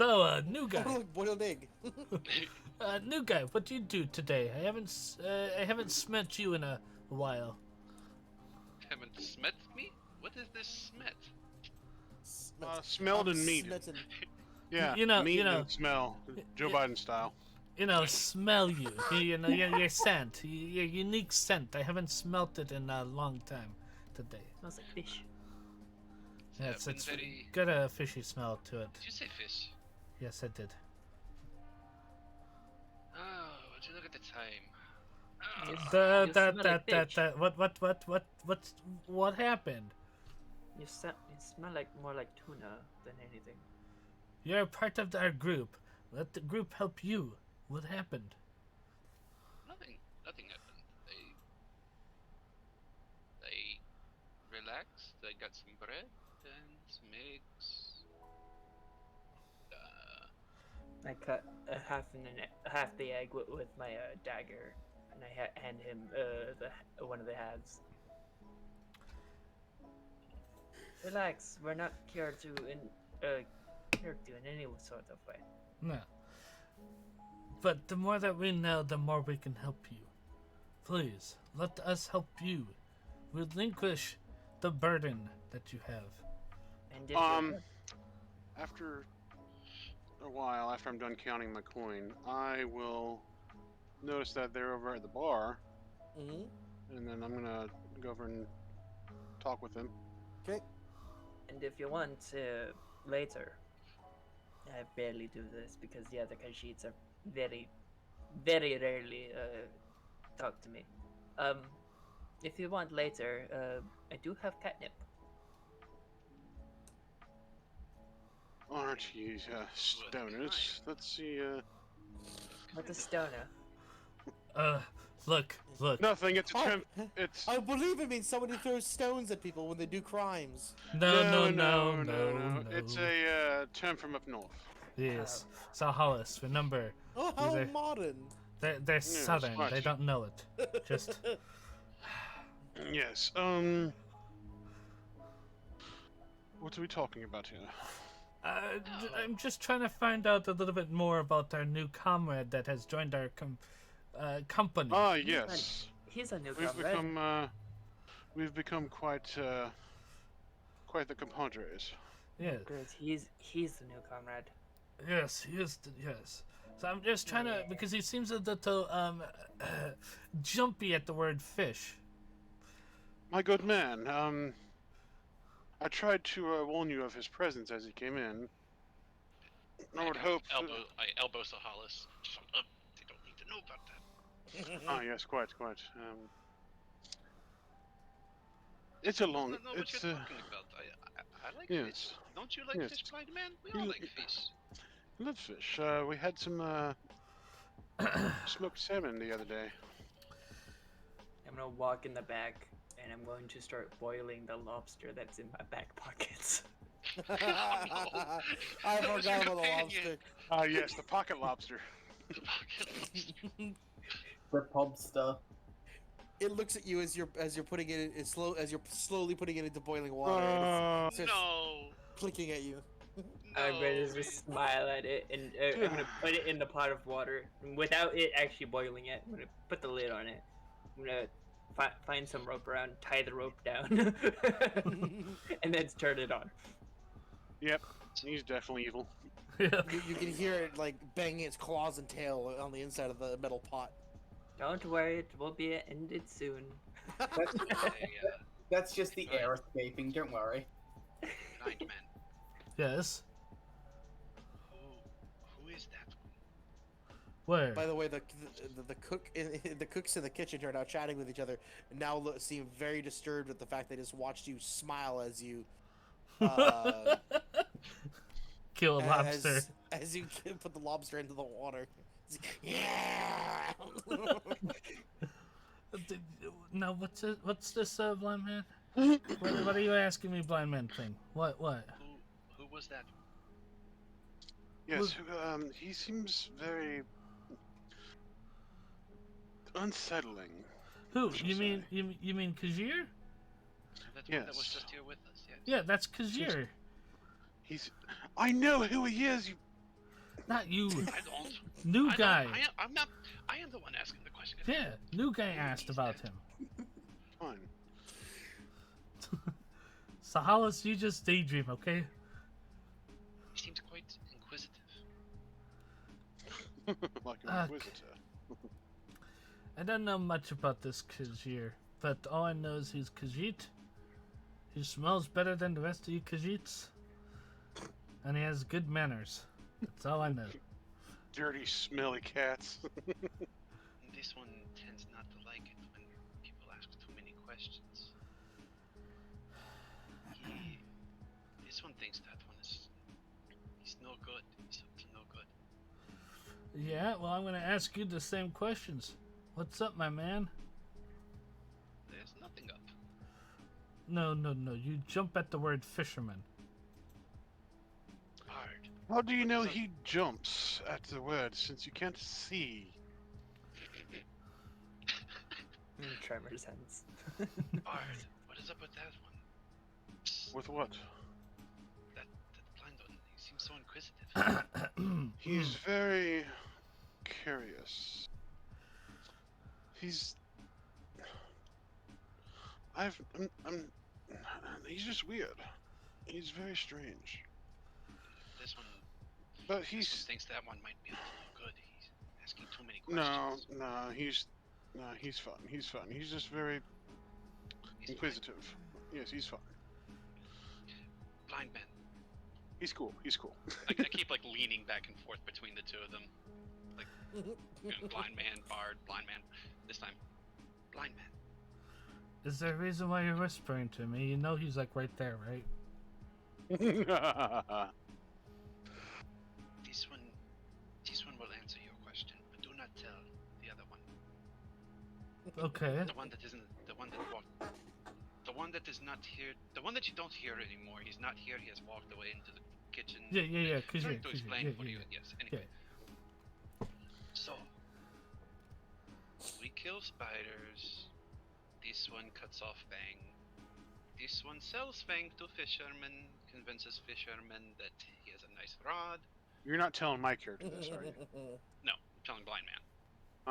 So, new guy. Oh, look, boiled egg. New guy, what do you do today? I haven't smelt you in a while. Haven't smet me? What is this smet? Smelled and meat. Smitten. Yeah, You know- meat you know- and smell. Joe Biden style. Smell you. Your scent. Your unique scent. I haven't smelt it in a long time today. Smells like fish. Yeah, It's been very... got a fishy smell to it. Did you say fish? Yes, I did. Oh, would you look at the time? You Oh, smell like fish. What happened? You smell like more like tuna than anything. You're a part of our group. Let the group help you. What happened? nothing happened. They relaxed. They got some bread and some eggs. I cut half the egg with my dagger, and I hand him one of the halves. Relax, we're not here to in any sort of way. No. But the more that we know, the more we can help you. Please, let us help you. Relinquish the burden that you have. And if After a while, after I'm done counting my coin, I will notice that they're over at the bar, and then I'm gonna go over and talk with them. Okay. And if you want later, I barely do this because the other Khajiits are very, very rarely talk to me. If you want later, I do have catnip. Aren't you stoners? Let's see. What a stoner. Look. Nothing. It's a term. It's I believe it means somebody throws stones at people when they do crimes. No. It's a term from up north. Yes. Sahalis, remember. Oh, how These are- modern. They're southern. much. They don't know it. Just. Yes. What are we talking about here? I'm just trying to find out a little bit more about our new comrade that has joined our company. Ah, yes. He's a new We've become quite the compadres. Yes. Great. He's the new comrade. Yes, he is. Yes. So I'm just trying to, because he seems a little jumpy at the word fish. My good man, I tried to warn you of his presence as he came in. I would hope. I elbow Sahalis. Shut up. They don't need to know about that. Ah, yes, quite. It's a long. I don't know what It's you're talking about. I like yes. fish. Don't you like Yes. fish, blind man? We all like fish. I love fish. We had some smoked salmon the other day. I'm gonna walk in the back and I'm going to start boiling the lobster that's in my back pockets. I forgot about the lobster. Ah, yes, the pocket lobster. The pubster. It looks at you as you're putting it in as you're slowly putting it into boiling water. And it's No. clicking at you. I'm going to just smile at it and I'm gonna put it in the pot of water without it actually boiling yet. I'm gonna put the lid on it. I'm gonna find some rope around, tie the rope down, and then turn it on. Yep, he's definitely evil. You can hear it like banging its claws and tail on the inside of the metal pot. Don't worry, it will be ended soon. That's just the air escaping, don't worry. Blind man. Yes. Who is that? Where? By the way, the cooks in the kitchen are now chatting with each other and now seem very disturbed at the fact they just watched you smile as you kill a lobster. As you put the lobster into the water. Yeah. Now what's this blind man? What are you asking me, blind man thing? What? Who was that? Yes, he seems very unsettling. Who? You mean Khajiit? That was just here with us. Yes. Yeah, that's Khajiit. I know who he is. You Not you. I don't. New guy. I'm not. I am the one asking the question. Yeah, new guy asked about him. Fine. Sahalis, you just daydream, okay? He seems quite inquisitive. Like an inquisitor. I don't know much about this Khajiit, but all I know is he's Khajiit. He smells better than the rest of you Khajiits. And he has good manners. That's all I know. Dirty, smelly cats. This one tends not to like it when people ask too many questions. This one thinks that one is. He's no good. He's up to no good. Yeah, well, I'm going to ask you the same questions. What's up, my man? There's nothing up. No. You jump at the word fisherman. Hard. How do you know he jumps at the word since you can't see? Tremor's hands. Bard, what is up with that one? Psst, With what? that blind one. He seems so inquisitive. He's very curious. He's he's just weird. He's very strange. This one. But This one he's thinks that one might be a little good. He's asking too many questions. he's fun. He's fun. He's just very He's inquisitive. Yes, he's fun. Blind man. He's cool. He's cool. I keep like leaning back and forth between the two of them. Like blind man, bard, blind man. This time, blind man. Is there a reason why you're whispering to me? You know he's like right there, right? This one will answer your question, but do not tell the other one. Okay. The one that isn't, the one that walked, the one that is not here, the one that you don't hear anymore. He's not here. He has walked away into the kitchen. Yeah. Trying to explain what you. Yes. Anyway. So we kill spiders. This one cuts off Fang. This one sells Fang to fishermen, convinces fishermen that he has a nice rod. You're not telling my character this, are you? No, I'm telling blind man.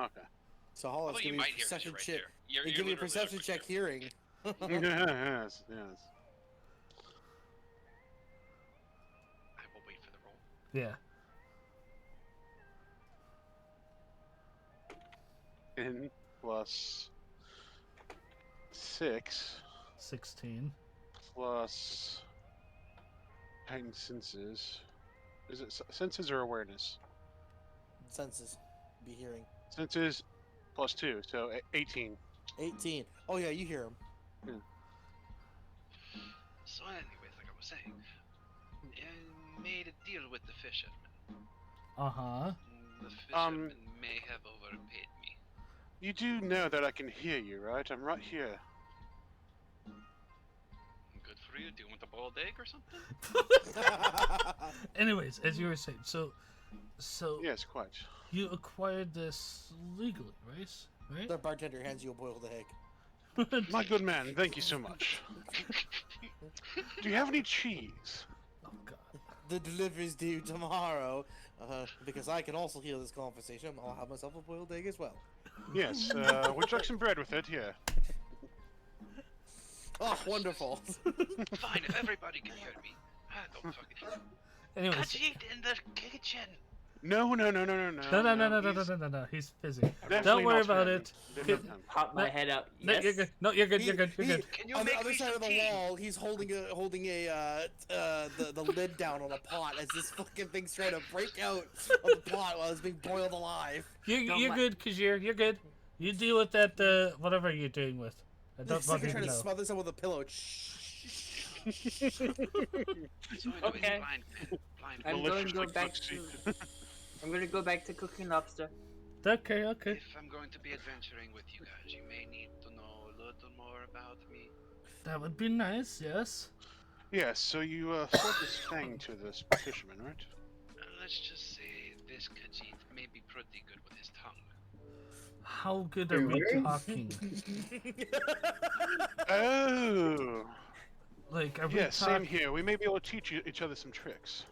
Okay. So Hollis, Although give you me might a hear this perception right check. here. You're Give me a literally perception right check here. hearing. Yes. I will wait for the roll. Yeah. N plus 6 16. plus heightened senses. Is it senses or awareness? Senses. Be hearing. Senses plus 2, so 18. 18. Oh yeah, you hear him. So anyways, like I was saying, I made a deal with the fisherman. Uh-huh. The fisherman may have overpaid me. You do know that I can hear you, right? I'm right here. Good for you. Do you want a boiled egg or something? Anyways, as you were saying, so Yes, quite. you acquired this legally, right? The bartender hands you a boiled egg. My good man, thank you so much. Do you have any cheese? Oh god. The delivery's due tomorrow. Because I can also hear this conversation, I'll have myself a boiled egg as well. Yes, would you like some bread with it? Here. Oh, wonderful. Fine, if everybody can hear me. I don't fucking. Anyways. Khajiit in the kitchen. No. No. He's busy. Definitely Don't worry not about him. it. Definitely not him. Pop my head up. No, Yes. you're good. No, you're good. You're good. Can you On the make other me side some of the tea? wall, he's holding the lid down on a pot as this fucking thing's trying to break out of the pot while it's being boiled alive. You're good, Khajiit. You're good. You deal with that, whatever you're dealing with. I don't He's want you trying to to know. smother someone with a pillow. So anyways, Okay. blind I'm man. going to go Deliciously back footsie. to. I'm going to go back to cooking lobster. Okay. If I'm going to be adventuring with you guys, you may need to know a little more about me. That would be nice, yes. Yes, so you sold this thing to this fisherman, right? Let's just say this Khajiit may be pretty good with his tongue. How good are we talking? Oh! Like, are we Yes, same talking... here. We may be able to teach each other some tricks.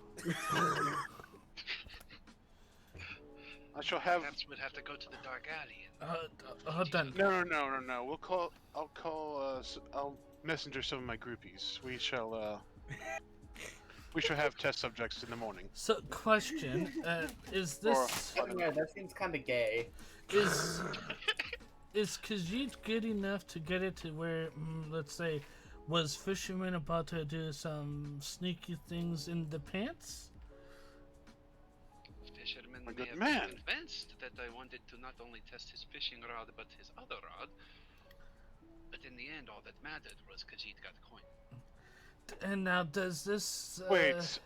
I shall have. Perhaps we'd have to go to the dark alley. Hold on. No. We'll call. I'll call. I'll messenger some of my groupies. We shall. We shall have test subjects in the morning. So, question: is this Yeah, that seems kind of gay. is Khajiit good enough to get it to where, let's say, was Fisherman about to do some sneaky things in the pants? Fisherman My may good have man. been convinced that I wanted to not only test his fishing rod, but his other rod. But in the end, all that mattered was Khajiit got coin. And now, does this? Wait.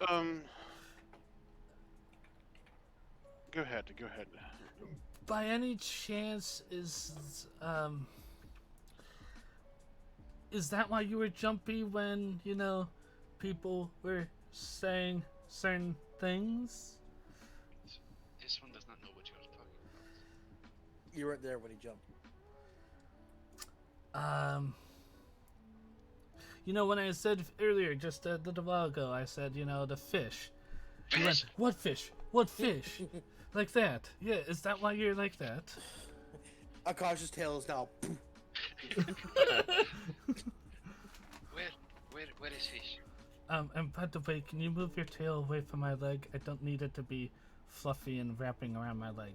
Go ahead. By any chance, is that why you were jumpy when people were saying certain things? This one does not know what you are talking about. You weren't there when he jumped. When I said earlier, just a little while ago, I said, the fish. You went, what fish? What fish? Like that. Yeah, is that why you're like that? Akash's tail is now. Where is fish? And by the way, can you move your tail away from my leg? I don't need it to be fluffy and wrapping around my leg.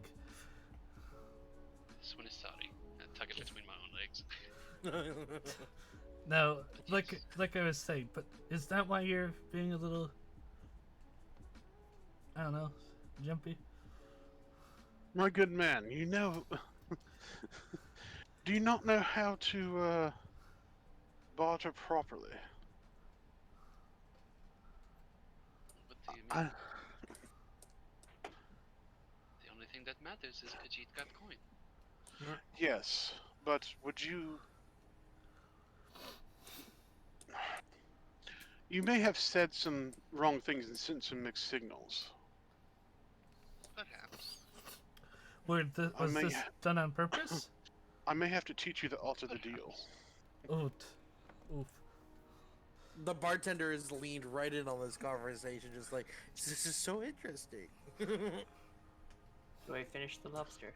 This one is sorry. I tuck it between my own legs. No, like I was saying, but is that why you're being a little, I don't know, jumpy? My good man, do you not know how to barter properly? What do you mean? The only thing that matters is Khajiit got coin. Yes, but would you... You may have said some wrong things and sent some mixed signals. Perhaps. Was this done on purpose? I may have to teach you to alter the deal. Oof. The bartender is leaned right in on this conversation, just like, this is so interesting. Do I finish the lobster?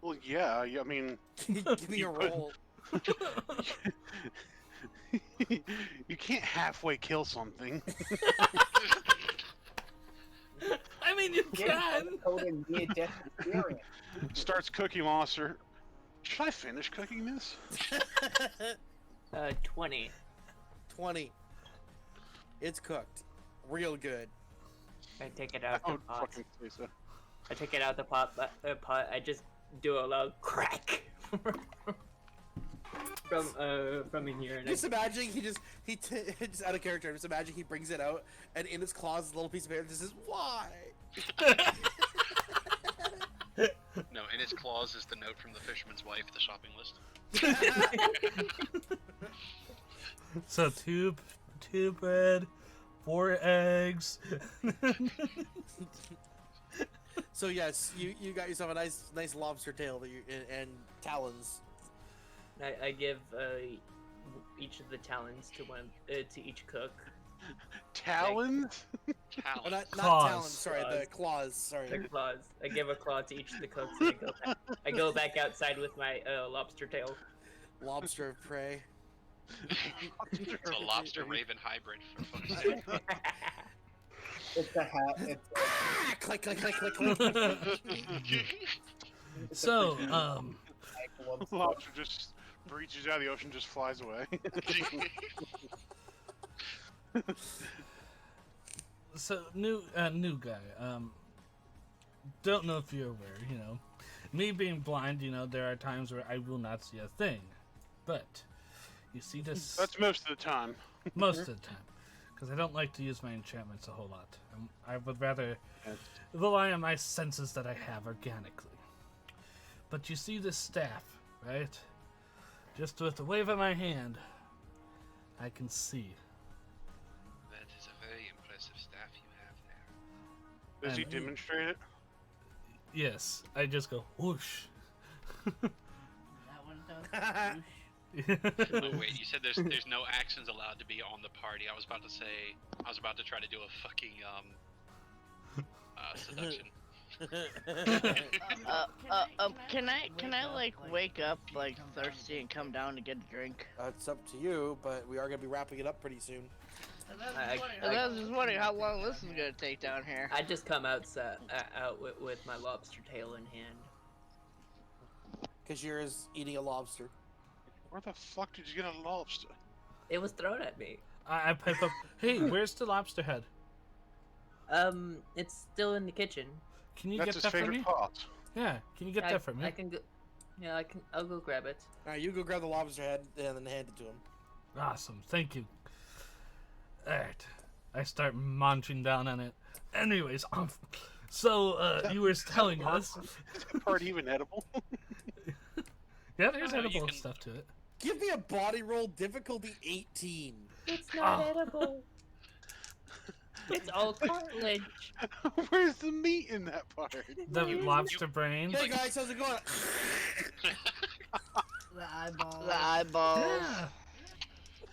Well, yeah, I mean... Give me a roll. You can't halfway kill something. I mean, you can! Starts cooking lobster. Should I finish cooking this? 20. 20. It's cooked. Real good. I take it out I the would pot. fucking say so. I take it out the pot. I just do a loud crack from in here. And Just imagine he just out of character. Just imagine he brings it out, and in his claws, a little piece of paper. This is why. No, in its claws is the note from the fisherman's wife, the shopping list. So two bread, 4 eggs. So yes, you got yourself a nice lobster tail that and talons. I give each of the talons to each cook. Talons? Oh, not Claws. talons. Sorry, the claws. Sorry. The claws. I give a claw to each of the cooks. And I go back outside with my lobster tail. Lobster of prey. It's a lobster raven hybrid, for fuck's sake. It's a hat. It's Click, click, click, click, click. So, Lobster just breaches out of the ocean, just flies away. So new guy. Don't know if you're aware. Me being blind. There are times where I will not see a thing, but you see this. That's most of the time. Most of the time, because I don't like to use my enchantments a whole lot. I would rather rely on my senses that I have organically. But you see this staff, right? Just with the wave of my hand, I can see. That is a very impressive staff you have there. Does he demonstrate it? Yes, I just go whoosh. That one does. Oh wait, you said there's no actions allowed to be on the party. I was about to try to do a fucking seduction. Can I like wake up like thirsty and come down to get a drink? It's up to you, but we are gonna be wrapping it up pretty soon. I was just wondering how long this is gonna take down here. I just come out with my lobster tail in hand. Cause you're eating a lobster. Where the fuck did you get a lobster? It was thrown at me. I pipe up. Hey, where's the lobster head? It's still in the kitchen. Can you That's get his that for favorite me? pot. Yeah, can you get that for me? I can go. Yeah, I can. I'll go grab it. All right, you go grab the lobster head and then hand it to him. Awesome, thank you. Alright, I start munching down on it. Anyways, so you were telling us. Is that part even edible? Yeah, there's Oh, you edible can- stuff to it. Give me a body roll, difficulty 18. It's not edible. It's all cartilage. Where's the meat in that part? The lobster brains. Hey guys, how's it going? The eyeballs. The eyeballs. Yeah.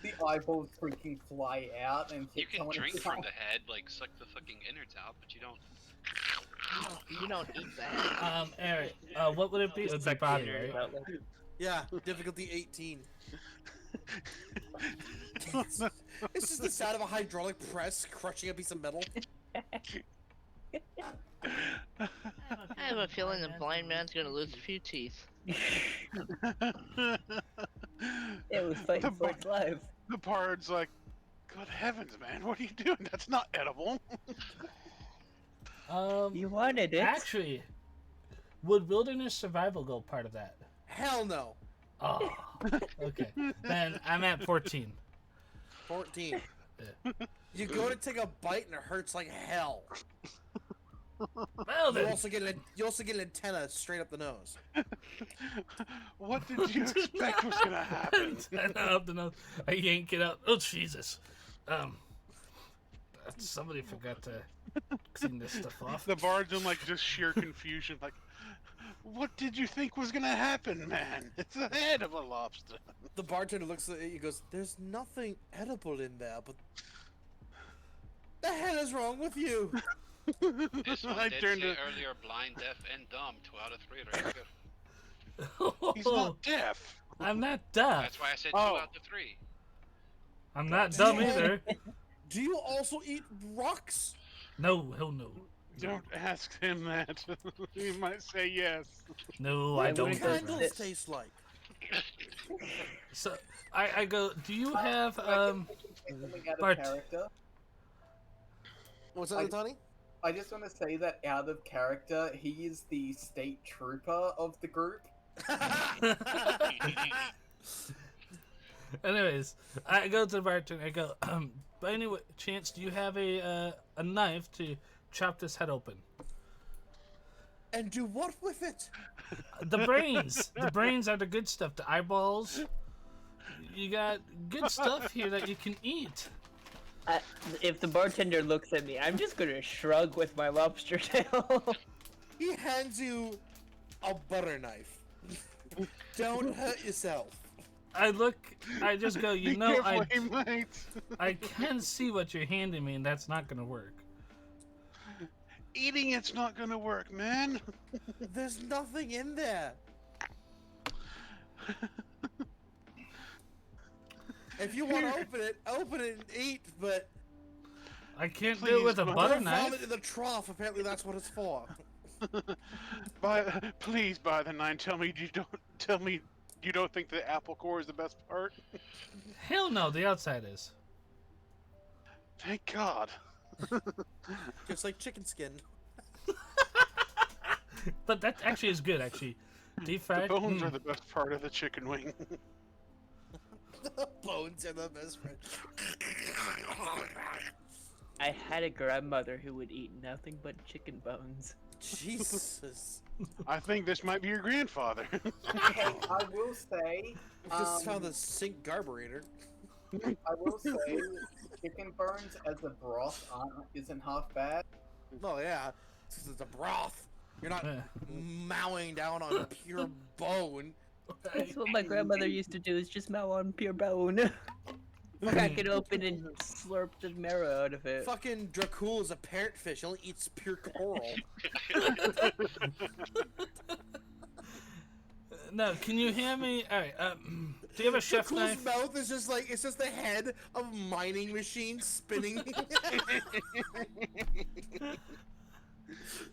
The eyeballs freaking fly out and You hit can someone in drink the from eye. the head, like suck the fucking innards out, but you don't. You don't eat that. Eric, what would it be? It would be body, right? Yeah, difficulty 18. It's just the sound of a hydraulic press crushing a piece of metal. I have a feeling the blind man's gonna lose a few teeth. It was fighting for its life. The bard's like, good heavens, man, what are you doing? That's not edible. You wanted it. Actually, would wilderness survival go part of that? Hell no. Oh, okay. Then I'm at 14. 14. Yeah. You go to take a bite and it hurts like hell. Well You then. also get an antenna straight up the nose. What did you expect was gonna happen? Up the nose. I yank it out. Oh Jesus. Somebody forgot to clean this stuff off. The bard's in like just sheer confusion, like, what did you think was gonna happen, man? It's the head of a lobster. The bartender looks at it, he goes, "There's nothing edible in there, but the hell is wrong with you?" This one I did turned say to- earlier blind, deaf, and dumb. 2 out of 3. Right here. He's not deaf. I'm not deaf. That's why I said 2 Oh. out of 3. I'm not dumb either. Do you also eat rocks? No, hell no. Don't ask him that. He might say yes. No, What I do don't. candles taste like? So I go. Do you have Something out of Bart. character. What's that, Tony? I just want to say that out of character, he is the state trooper of the group. Anyways, I go to the bartender. I go. By any chance, do you have a knife to chop this head open? And do what with it? The brains. The brains are the good stuff. The eyeballs. You got good stuff here that you can eat. If the bartender looks at me, I'm just gonna shrug with my lobster tail. He hands you a butter knife. Don't hurt yourself. I look. I just go. You Be know, careful, he might. I can see what you're handing me, and that's not gonna work. Eating it's not gonna work, man. There's nothing in there. If you want to open it and eat, but I can't do Please, it with a Mother. butter don't knife. vomit in the trough. Apparently, that's what it's for. Please, by the 9, tell me you don't think the apple core is the best part. Hell no, the outside is. Thank God. Just like chicken skin. But that actually is good. Actually, deep The fried. bones are the best part of the chicken wing. The bones are the best friend. I had a grandmother who would eat nothing but chicken bones. Jesus. I think this might be your grandfather. Okay, I will say, We just found the sink carburetor. I will say, chicken burns as a broth isn't half bad. Oh yeah, it's a broth. You're not Yeah. mowing down on pure bone. That's what my grandmother used to do, is just mow on pure bone. Crack it open and slurp the marrow out of it. Fucking Dracul is a parrotfish. He only eats pure coral. No, can you hear me? All right. Do you have a chef Dracul's knife? mouth is just like, it's just the head of a mining machine spinning.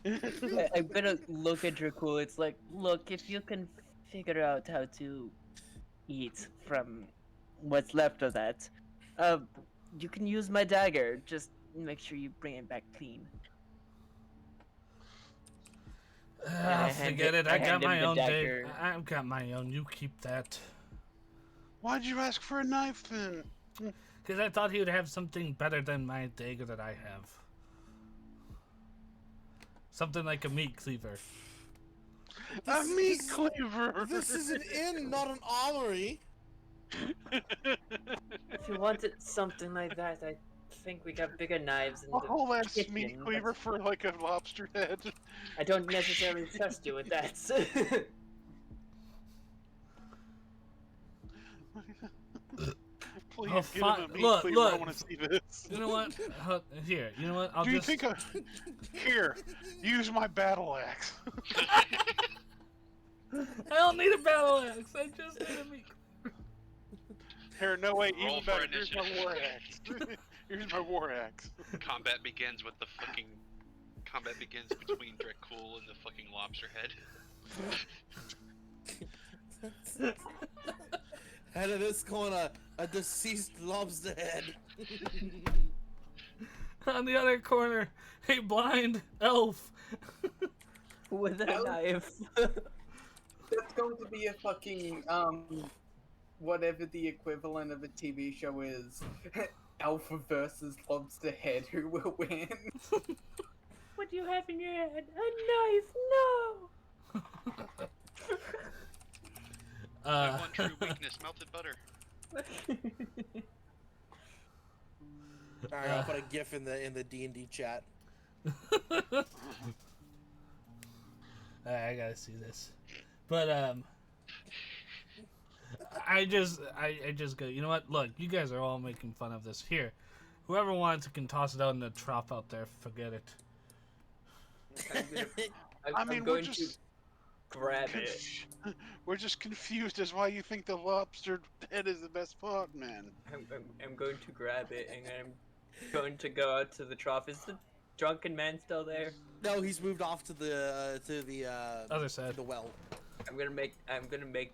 I'm gonna look at Dracul. It's like, look, if you can figure out how to eat from what's left of that, you can use my dagger. Just make sure you bring it back clean. Forget it. I got hand him my the own dagger. dagger. I've got my own. You keep that. Why'd you ask for a knife then? Because I thought he would have something better than my dagger that I have. Something like a meat cleaver. A meat cleaver! This is an inn, not an armory. If you wanted something like that, I think we got bigger knives in A whole the ass kitchen. meat cleaver for like a lobster head. I don't necessarily trust you with that. Please Oh, get him a meat look, cleaver. look. I want to see this. You know what? Here. You know what? I'll Do you just. think Here, use my battle axe. I don't need a battle axe. I just need a meat. Here, no wait, Roll even for better. Here's my initiative. war axe. Here's my war axe. Combat begins with the fucking. Combat begins between Dracul and the fucking lobster head. Head of this going a deceased lobster head. On the other corner, a blind elf. With a knife. That's going to be a fucking whatever the equivalent of a TV show is. Alpha versus Lobster Head. Who will win? What do you have in your hand? A knife? No! My one true weakness, melted butter. All right, I'll put a GIF in the D&D chat. I gotta see this, but I just go. You know what? Look, you guys are all making fun of this. Here, whoever wants can toss it out in the trough out there. Forget it. I'm going to grab it. We're just confused as why you think the lobster head is the best part, man. I'm going to grab it and I'm going to go out to the trough. Is the drunken man still there? No, he's moved off to the Other side. the well. I'm gonna make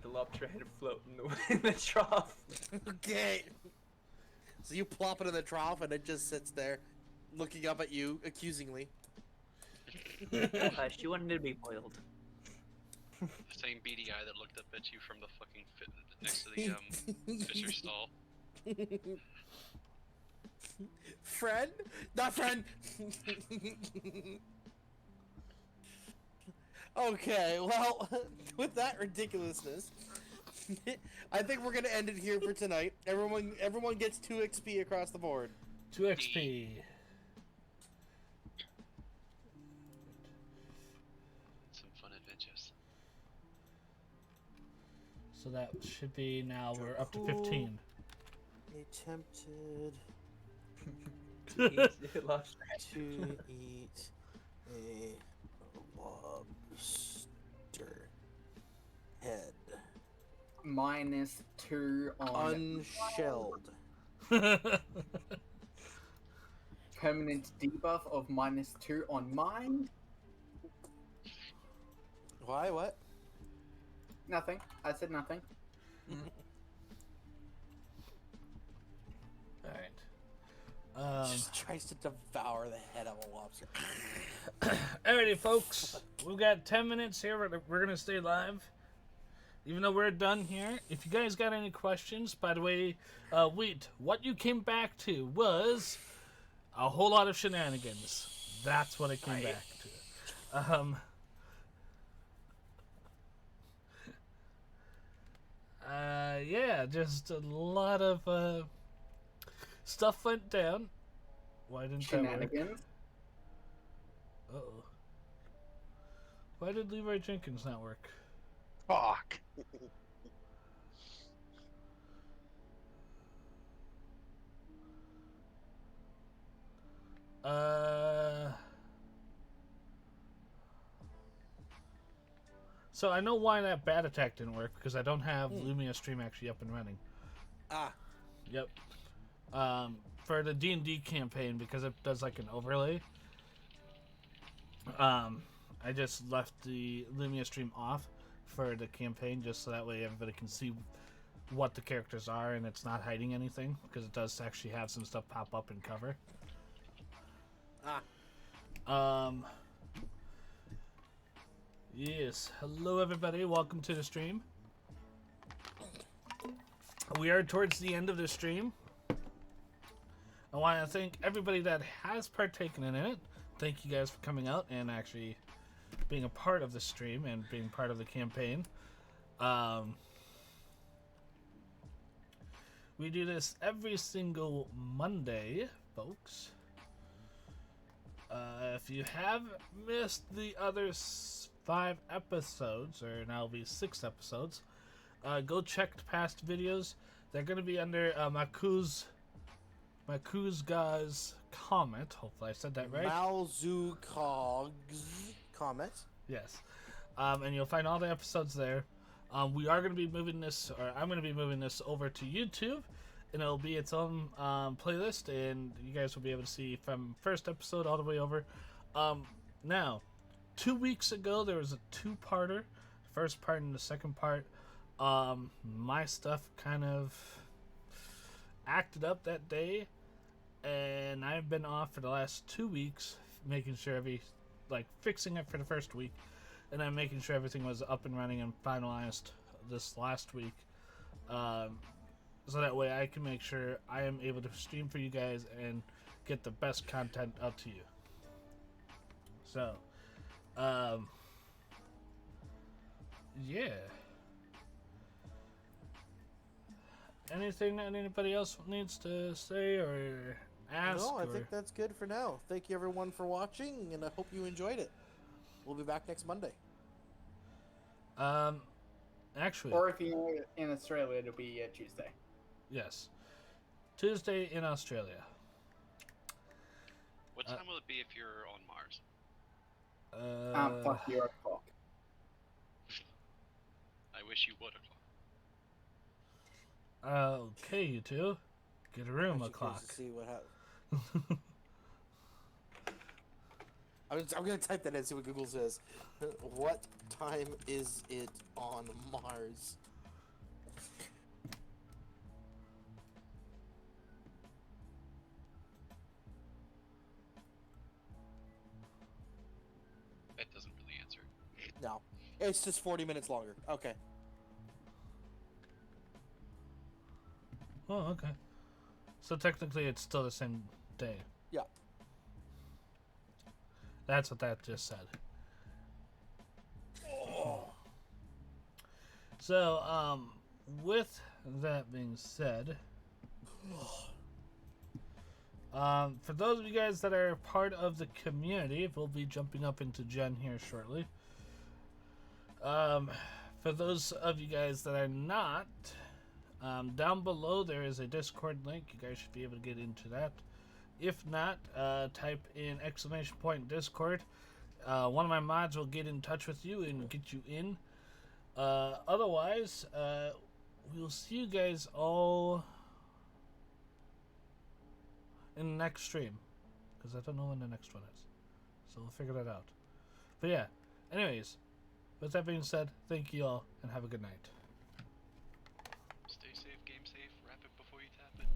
the lobster head float in the trough. Okay. So you plop it in the trough and it just sits there, looking up at you accusingly. She wanted to be boiled. The same beady eye that looked up at you from the fucking next to the Fisher stall. Friend? Not friend! Okay, well, with that ridiculousness, I think we're gonna end it here for tonight. Everyone gets 2 XP across the board. 2 XP. Some fun adventures. So that should be now we're up to 15. Attempted Lobster to eat a lobster head. -2 on Unshelled. permanent debuff of -2 on mind. Why? What? Nothing. I said nothing. Alright. Just tries to devour the head of a lobster. Alrighty, folks. We've got 10 minutes here. We're going to stay live. Even though we're done here. If you guys got any questions, by the way, Wheat, what you came back to was a whole lot of shenanigans. That's what it came back to. Yeah, just a lot of stuff went down. Why didn't that work? Shenanigans. Uh-oh. Why did Leroy Jenkins not work? Fuck. So I know why that bat attack didn't work, because I don't have Lumia Stream actually up and running. Ah. Yep. For the D&D campaign, because it does like an overlay, I just left the Lumia Stream off for the campaign, just so that way everybody can see what the characters are and it's not hiding anything, because it does actually have some stuff pop up and cover. Yes. Hello, everybody. Welcome to the stream. We are towards the end of the stream. I want to thank everybody that has partaken in it. Thank you guys for coming out and actually being a part of the stream and being part of the campaign. We do this every single Monday, folks. If you have missed the other 5 episodes, or now it'll be 6 episodes, go check the past videos. They're going to be under Maku's Guy's Comet. Hopefully I said that right. Malzukog's Comet. Yes. And you'll find all the episodes there. We are going to be moving this, or I'm going to be moving this over to YouTube, and it'll be its own playlist, and you guys will be able to see from first episode all the way over. Now, 2 weeks ago, there was a 2-parter, first part and the second part. My stuff kind of acted up that day, and I've been off for the last 2 weeks, making sure fixing it for the first week, and then making sure everything was up and running and finalized this last week, so that way I can make sure I am able to stream for you guys and get the best content out to you. So, yeah. Anything that anybody else needs to say or ask? No, I think that's good for now. Thank you everyone for watching, and I hope you enjoyed it. We'll be back next Monday. Actually, or if you're in Australia, it'll be Tuesday. Yes, Tuesday in Australia. What time will it be if you're on Mars? Fuck your clock. I wish you would o'clock. Okay, you two, get a room o'clock. To see what happens. I'm gonna type that in and see what Google says. What time is it on Mars? That doesn't really answer. No, it's just 40 minutes longer. Okay. Oh, okay. So technically, it's still the same day. Yeah. That's what that just said. Oh. So, with that being said, for those of you guys that are part of the community, we'll be jumping up into Jen here shortly. For those of you guys that are not, down below there is a Discord link. You guys should be able to get into that. If not, type in !Discord. One of my mods will get in touch with you and get you in. Otherwise, we'll see you guys all in the next stream, because I don't know when the next one is, so we'll figure that out. But yeah, anyways, with that being said, thank you all and have a good night. Stay safe, game safe, wrap it before you tap it.